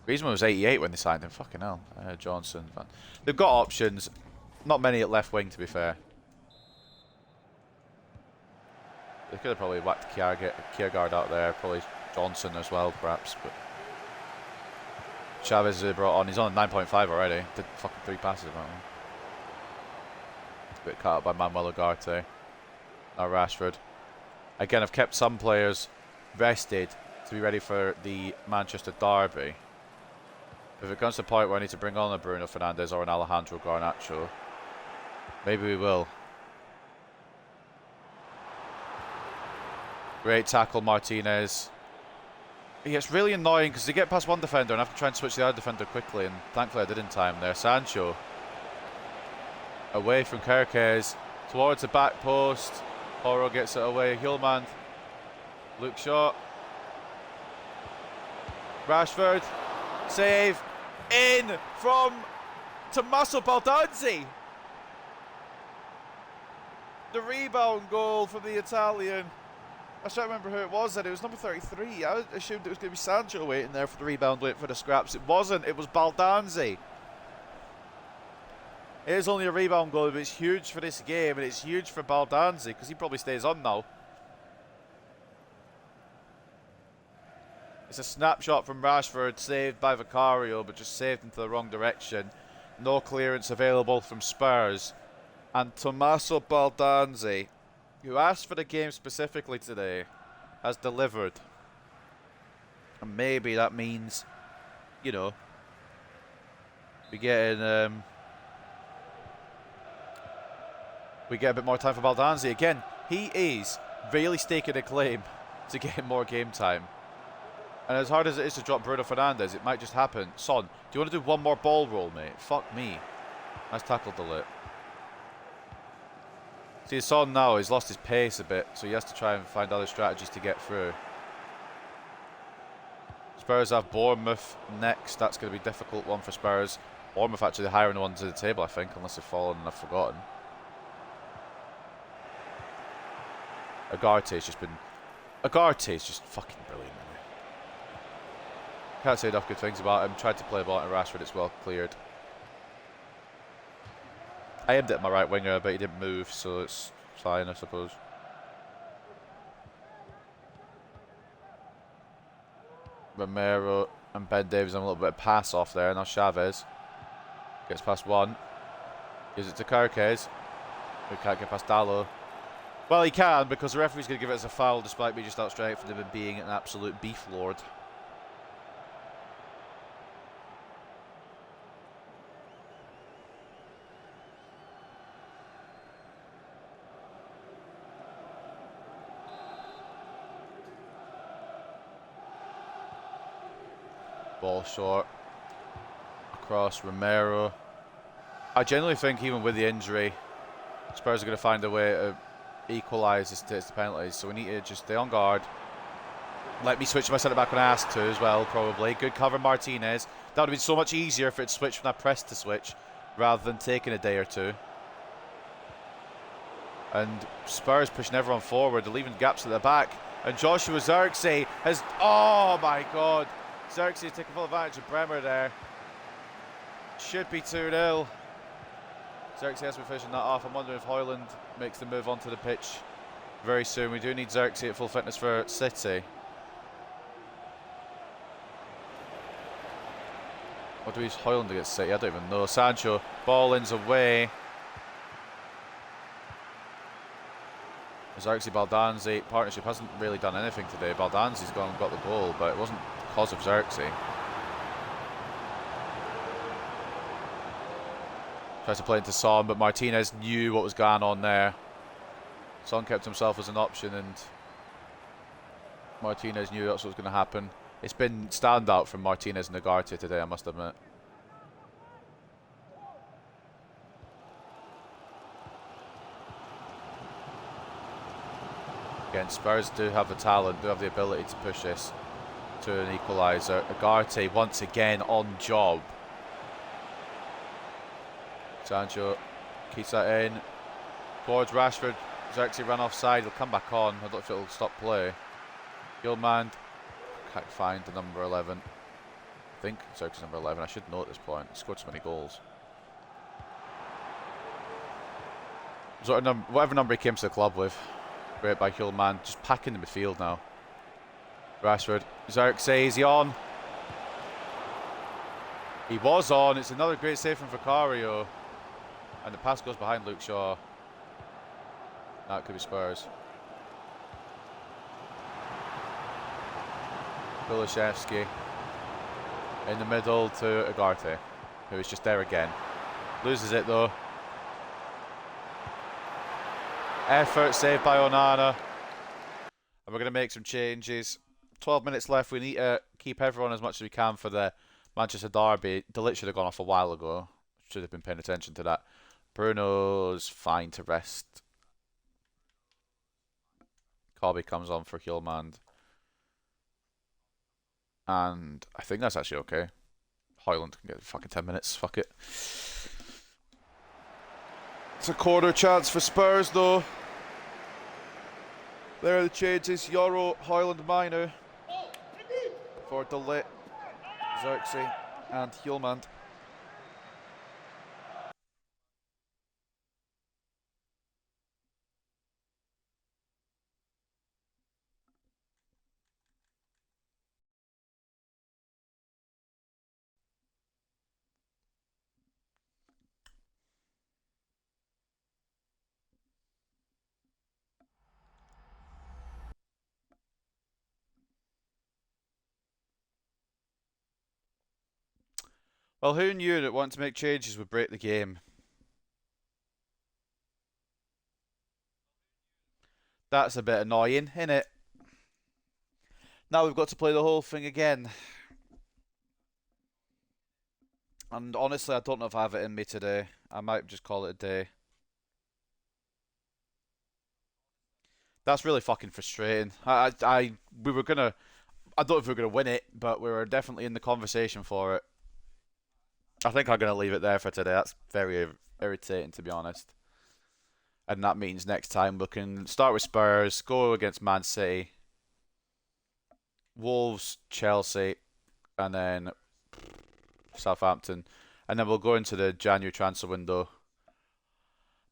Griezmann was 88 when they signed him. Fucking hell. Johnson. They've got options. Not many at left wing, to be fair. They could have probably whacked Kjærgaard out there. Probably Johnson as well, perhaps. But Chavez brought on. He's on 9.5 already. Did fucking 3 passes about him. A bit caught up by Manuel Ugarte. Now Rashford. Again, I've kept some players rested to be ready for the Manchester derby. If it comes to the point where I need to bring on a Bruno Fernandes or an Alejandro Garnacho, maybe we will. Great tackle, Martinez. Yeah, it's really annoying because they get past one defender and I have to try and switch the other defender quickly, and thankfully I did in time there. Sancho. Away from Kerkez. Towards the back post. Porro gets it away. Hillman. Luke Shaw. Rashford. Save. In from Tommaso Baldanzi. The rebound goal from the Italian. I trying to remember who it was then. It was number 33. I assumed it was going to be Sancho waiting there for the rebound, waiting for the scraps. It wasn't. It was Baldanzi. It is only a rebound goal, but it's huge for this game, and it's huge for Baldanzi, because he probably stays on now. It's a snapshot from Rashford, saved by Vicario, but just saved into the wrong direction. No clearance available from Spurs. And Tommaso Baldanzi, who asked for the game specifically today, has delivered. And maybe that means, you know, we get a bit more time for Baldanzi. Again, he is really staking a claim to get more game time. And as hard as it is to drop Bruno Fernandes, it might just happen. Son, do you want to do one more ball roll, mate? Fuck me. Nice tackle, delete. See, Son now, he's lost his pace a bit, so he has to try and find other strategies to get through. Spurs have Bournemouth next. That's going to be a difficult one for Spurs. Bournemouth actually higher in the ones to the table, I think, unless they've fallen and I've forgotten. Agarte's just fucking brilliant. Can't say enough good things about him. Tried to play a ball in Rashford, it's well cleared. I aimed it at my right winger, but he didn't move, so it's fine, I suppose. Romero and Ben Davies on a little bit of pass off there. Now Chavez gets past one. Gives it to Kirkes, who can't get past Dallo. Well, he can, because the referee's going to give it as a foul, despite me just outstriking him and being an absolute beef lord. Ball short. Across Romero. I genuinely think even with the injury, Spurs are going to find a way to equalise the penalties. So we need to just stay on guard. Let me switch my centre back when I asked to as well, probably. Good cover, Martinez. That would have been so much easier if it switched when I pressed to switch, rather than taking a day or two. And Spurs pushing everyone forward. They're leaving gaps at the back. And Joshua Zirkzee has... Oh my god. Zirkzee taking full advantage of Bremer there. Should be 2-0. Zirkzee has been finishing that off. I'm wondering if Højlund makes the move onto the pitch very soon. We do need Zirkzee at full fitness for City. What do we use Højlund against City? I don't even know. Sancho, ball-ins away. Zirkzee Baldanzi partnership hasn't really done anything today. Baldanzi's gone and got the goal, but it wasn't because of Zirkzee. Tries to play into Son, but Martinez knew what was going on there. Son kept himself as an option, and Martinez knew that's what was going to happen. It's been standout from Martinez and Ugarte today, I must admit. Again, Spurs do have the talent, do have the ability to push this to an equaliser. Ugarte once again on job. Sancho keeps that in towards Rashford. Zirkzee ran offside. He'll come back on. I don't know if it'll stop play. Gilman can't find the number 11. I think Zirkzee's number 11. I should know at this point. He scored so many goals. So whatever number he came to the club with. Great by Gilman. Just packing the midfield now. Rashford. Zirkzee, is he on? He was on. It's another great save from Vicario. And the pass goes behind Luke Shaw. That could be Spurs. Kulishevsky in the middle to Ugarte, who is just there again. Loses it though. Effort saved by Onana. And we're going to make some changes. 12 minutes left. We need to keep everyone as much as we can for the Manchester derby. De Ligt should have gone off a while ago. Should have been paying attention to that. Bruno's fine to rest. Corby comes on for Hjulmand. And I think that's actually okay. Højlund can get fucking 10 minutes. Fuck it. It's a quarter chance for Spurs though. There are the changes. Yoro, Højlund, Mainu. For De Ligt, Zirkzee and Hjulmand. Well, who knew that wanting to make changes would break the game? That's a bit annoying, isn't it? Now we've got to play the whole thing again. And honestly, I don't know if I have it in me today. I might just call it a day. That's really fucking frustrating. We were gonna. I don't know if we were gonna win it, but we were definitely in the conversation for it. I think I'm gonna leave it there for today. That's very irritating, to be honest. And that means next time we can start with Spurs, go against Man City, Wolves, Chelsea, and then Southampton, and then we'll go into the January transfer window.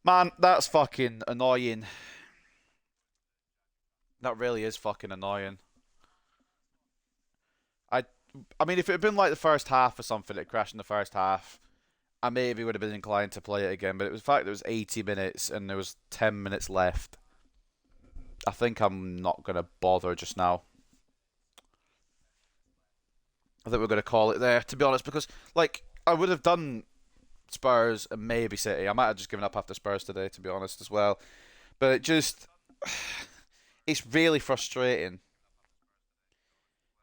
Man, that's fucking annoying. That really is fucking annoying. I, I mean, if it had been like the first half or something, it crashed in the first half, I maybe would have been inclined to play it again. But it was the fact that it was 80 minutes and there was 10 minutes left. I think I'm not gonna bother just now. I think we're gonna call it there, to be honest, because like I would have done Spurs and maybe City. I might have just given up after Spurs today, to be honest, as well. But it just, it's really frustrating.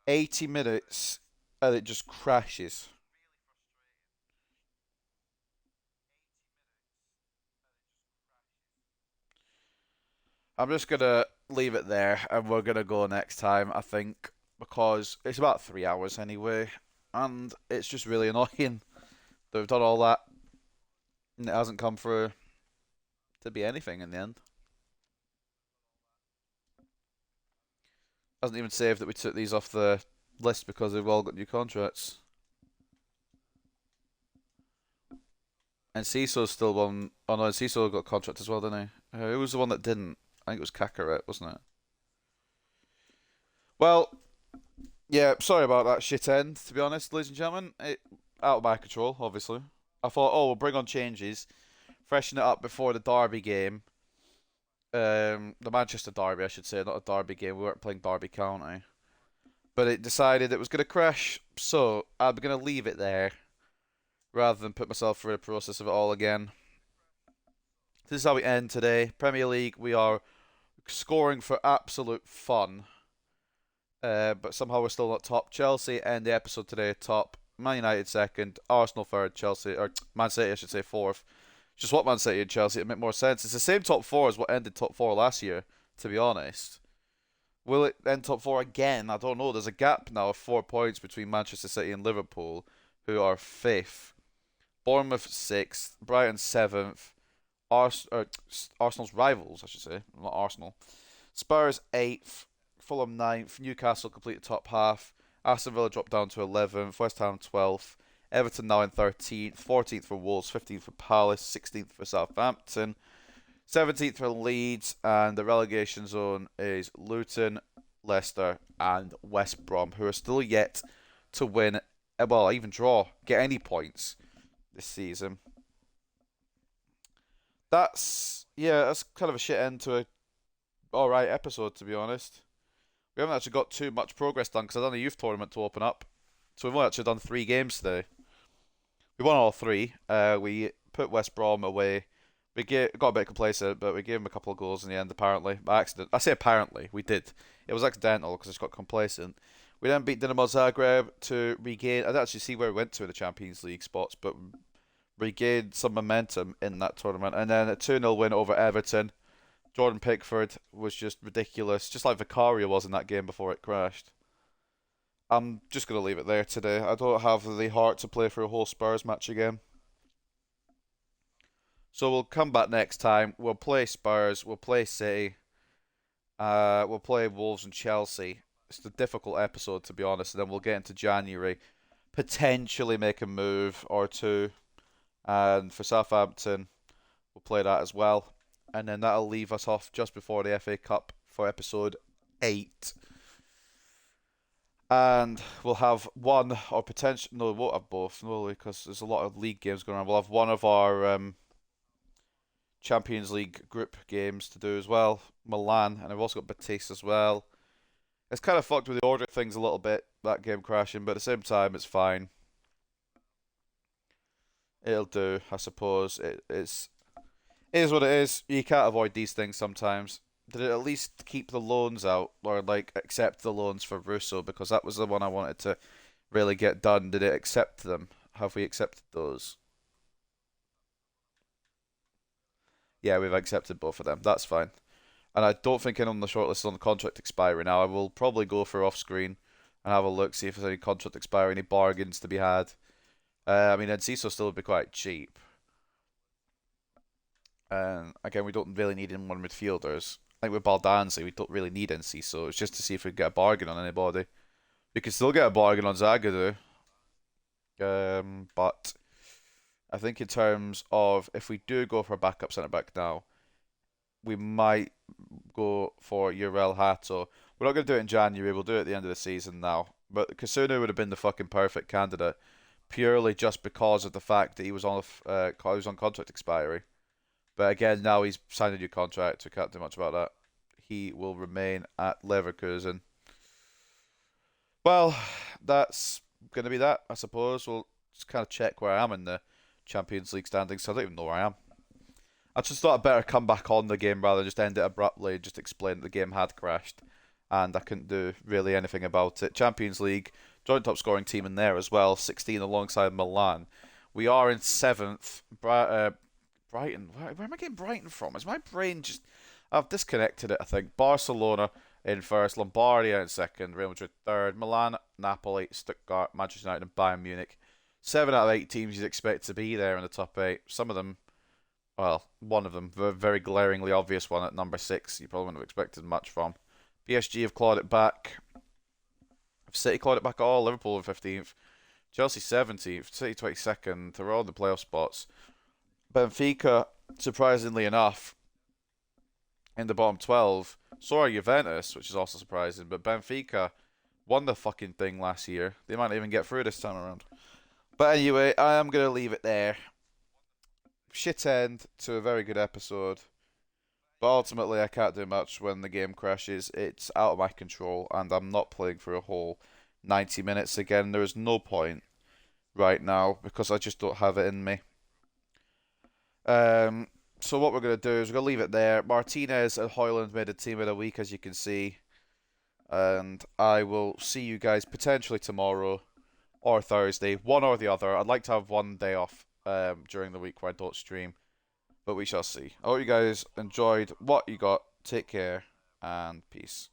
80 minutes and it just crashes. I'm just gonna leave it there and we're gonna go next time, I think, because it's about 3 hours anyway, and it's just really annoying that we've done all that and it hasn't come through to be anything in the end. Hasn't even saved that we took these off the list because they've all got new contracts. And Cecil's still one. Oh no, Cecil got a contract as well, didn't he? Who was the one that didn't? I think it was Kakaret, wasn't it? Well, yeah, sorry about that shit end, to be honest, ladies and gentlemen. Out of my control, obviously. I thought, oh, we'll bring on changes, freshen it up before the Derby game. The Manchester Derby, I should say, not a Derby game. We weren't playing Derby County. But it decided it was going to crash, so I'm going to leave it there rather than put myself through the process of it all again. This is how we end today. Premier League, we are scoring for absolute fun. But somehow we're still not top. Chelsea end the episode today top. Man United second. Arsenal third. Chelsea, or Man City, I should say, fourth. Just what Man City and Chelsea, it make more sense. It's the same top four as what ended top four last year, to be honest. Will it end top four again? I don't know. There's a gap now of 4 points between Manchester City and Liverpool, who are fifth. Bournemouth sixth. Brighton seventh. Arsenal's rivals, I should say, not Arsenal. Spurs eighth. Fulham ninth. Newcastle complete the top half. Aston Villa dropped down to 11th. West Ham 12th. Everton now in 13th. 14th for Wolves. 15th for Palace. 16th for Southampton. 17th for Leeds. And the relegation zone is Luton, Leicester, and West Brom, who are still yet to win, well, even draw, get any points this season. That's kind of a shit end to a alright episode, to be honest. We haven't actually got too much progress done because I've done a youth tournament to open up. So we've only actually done 3 games today. We won all 3. We put West Brom away. Got a bit complacent, but we gave them a couple of goals in the end, apparently. By accident. I say apparently, we did. It was accidental because I just got complacent. We then beat Dinamo Zagreb to regain. I didn't actually see where we went to in the Champions League spots, but regained some momentum in that tournament. And then a 2-0 win over Everton. Jordan Pickford was just ridiculous, just like Vicario was in that game before it crashed. I'm just going to leave it there today. I don't have the heart to play for a whole Spurs match again. So we'll come back next time. We'll play Spurs. We'll play City. We'll play Wolves and Chelsea. It's a difficult episode, to be honest. And then we'll get into January. Potentially make a move or two. And for Southampton, we'll play that as well. And then that'll leave us off just before the FA Cup for episode 8. And we'll have one or potential. No, we won't have both, no, because there's a lot of league games going on. We'll have one of our Champions League group games to do as well. Milan, and I've also got Betis as well. It's kind of fucked with the order of things a little bit, that game crashing, but at the same time, it's fine. It'll do, I suppose. It is what it is. You can't avoid these things sometimes. Did it at least keep the loans out, or like accept the loans for Russo? Because that was the one I wanted to really get done. Did it accept them? Have we accepted those? Yeah, we've accepted both of them. That's fine. And I don't think anyone on the shortlist is on the contract expiry now. I will probably go for off screen and have a look, see if there's any contract expiry, any bargains to be had. I mean, Enciso still would be quite cheap. And again, we don't really need any more midfielders. I think with Baldanzi, we don't really need Enciso. It's just to see if we can get a bargain on anybody. We can still get a bargain on Zagadou. But I think in terms of if we do go for a backup centre back now, we might go for Uriel Hato. We're not going to do it in January. We'll do it at the end of the season now. But Kasuna would have been the fucking perfect candidate, purely just because of the fact that he was on contract expiry. But again, now he's signed a new contract. We can't do much about that. He will remain at Leverkusen. Well, that's going to be that, I suppose. We'll just kind of check where I am in the Champions League standings. So I don't even know where I am. I just thought I'd better come back on the game rather than just end it abruptly, just explain that the game had crashed and I couldn't do really anything about it. Champions League, joint top scoring team in there as well, 16 alongside Milan. We are in 7th. Brighton, where am I getting Brighton from? Is my brain just... I've disconnected it, I think. Barcelona in first, Lombardia in second, Real Madrid third, Milan, Napoli, Stuttgart, Manchester United and Bayern Munich. 7 out of 8 teams you'd expect to be there in the top 8. Some of them... Well, one of them, the very glaringly obvious one at number 6, you probably wouldn't have expected much from. PSG have clawed it back. City clawed it back all. Liverpool in 15th. Chelsea 17th. City 22nd. They're all in the playoff spots. Benfica, surprisingly enough, in the bottom 12. So are Juventus, which is also surprising. But Benfica won the fucking thing last year. They might not even get through this time around. But anyway, I am going to leave it there. Shit end to a very good episode. But ultimately, I can't do much when the game crashes. It's out of my control, and I'm not playing for a whole 90 minutes again. There is no point right now because I just don't have it in me. So what we're going to do is we're going to leave it there. Martinez and Hoyland made a team of the week, as you can see. And I will see you guys potentially tomorrow or Thursday, one or the other. I'd like to have one day off during the week where I don't stream, but we shall see. I hope you guys enjoyed what you got. Take care and peace.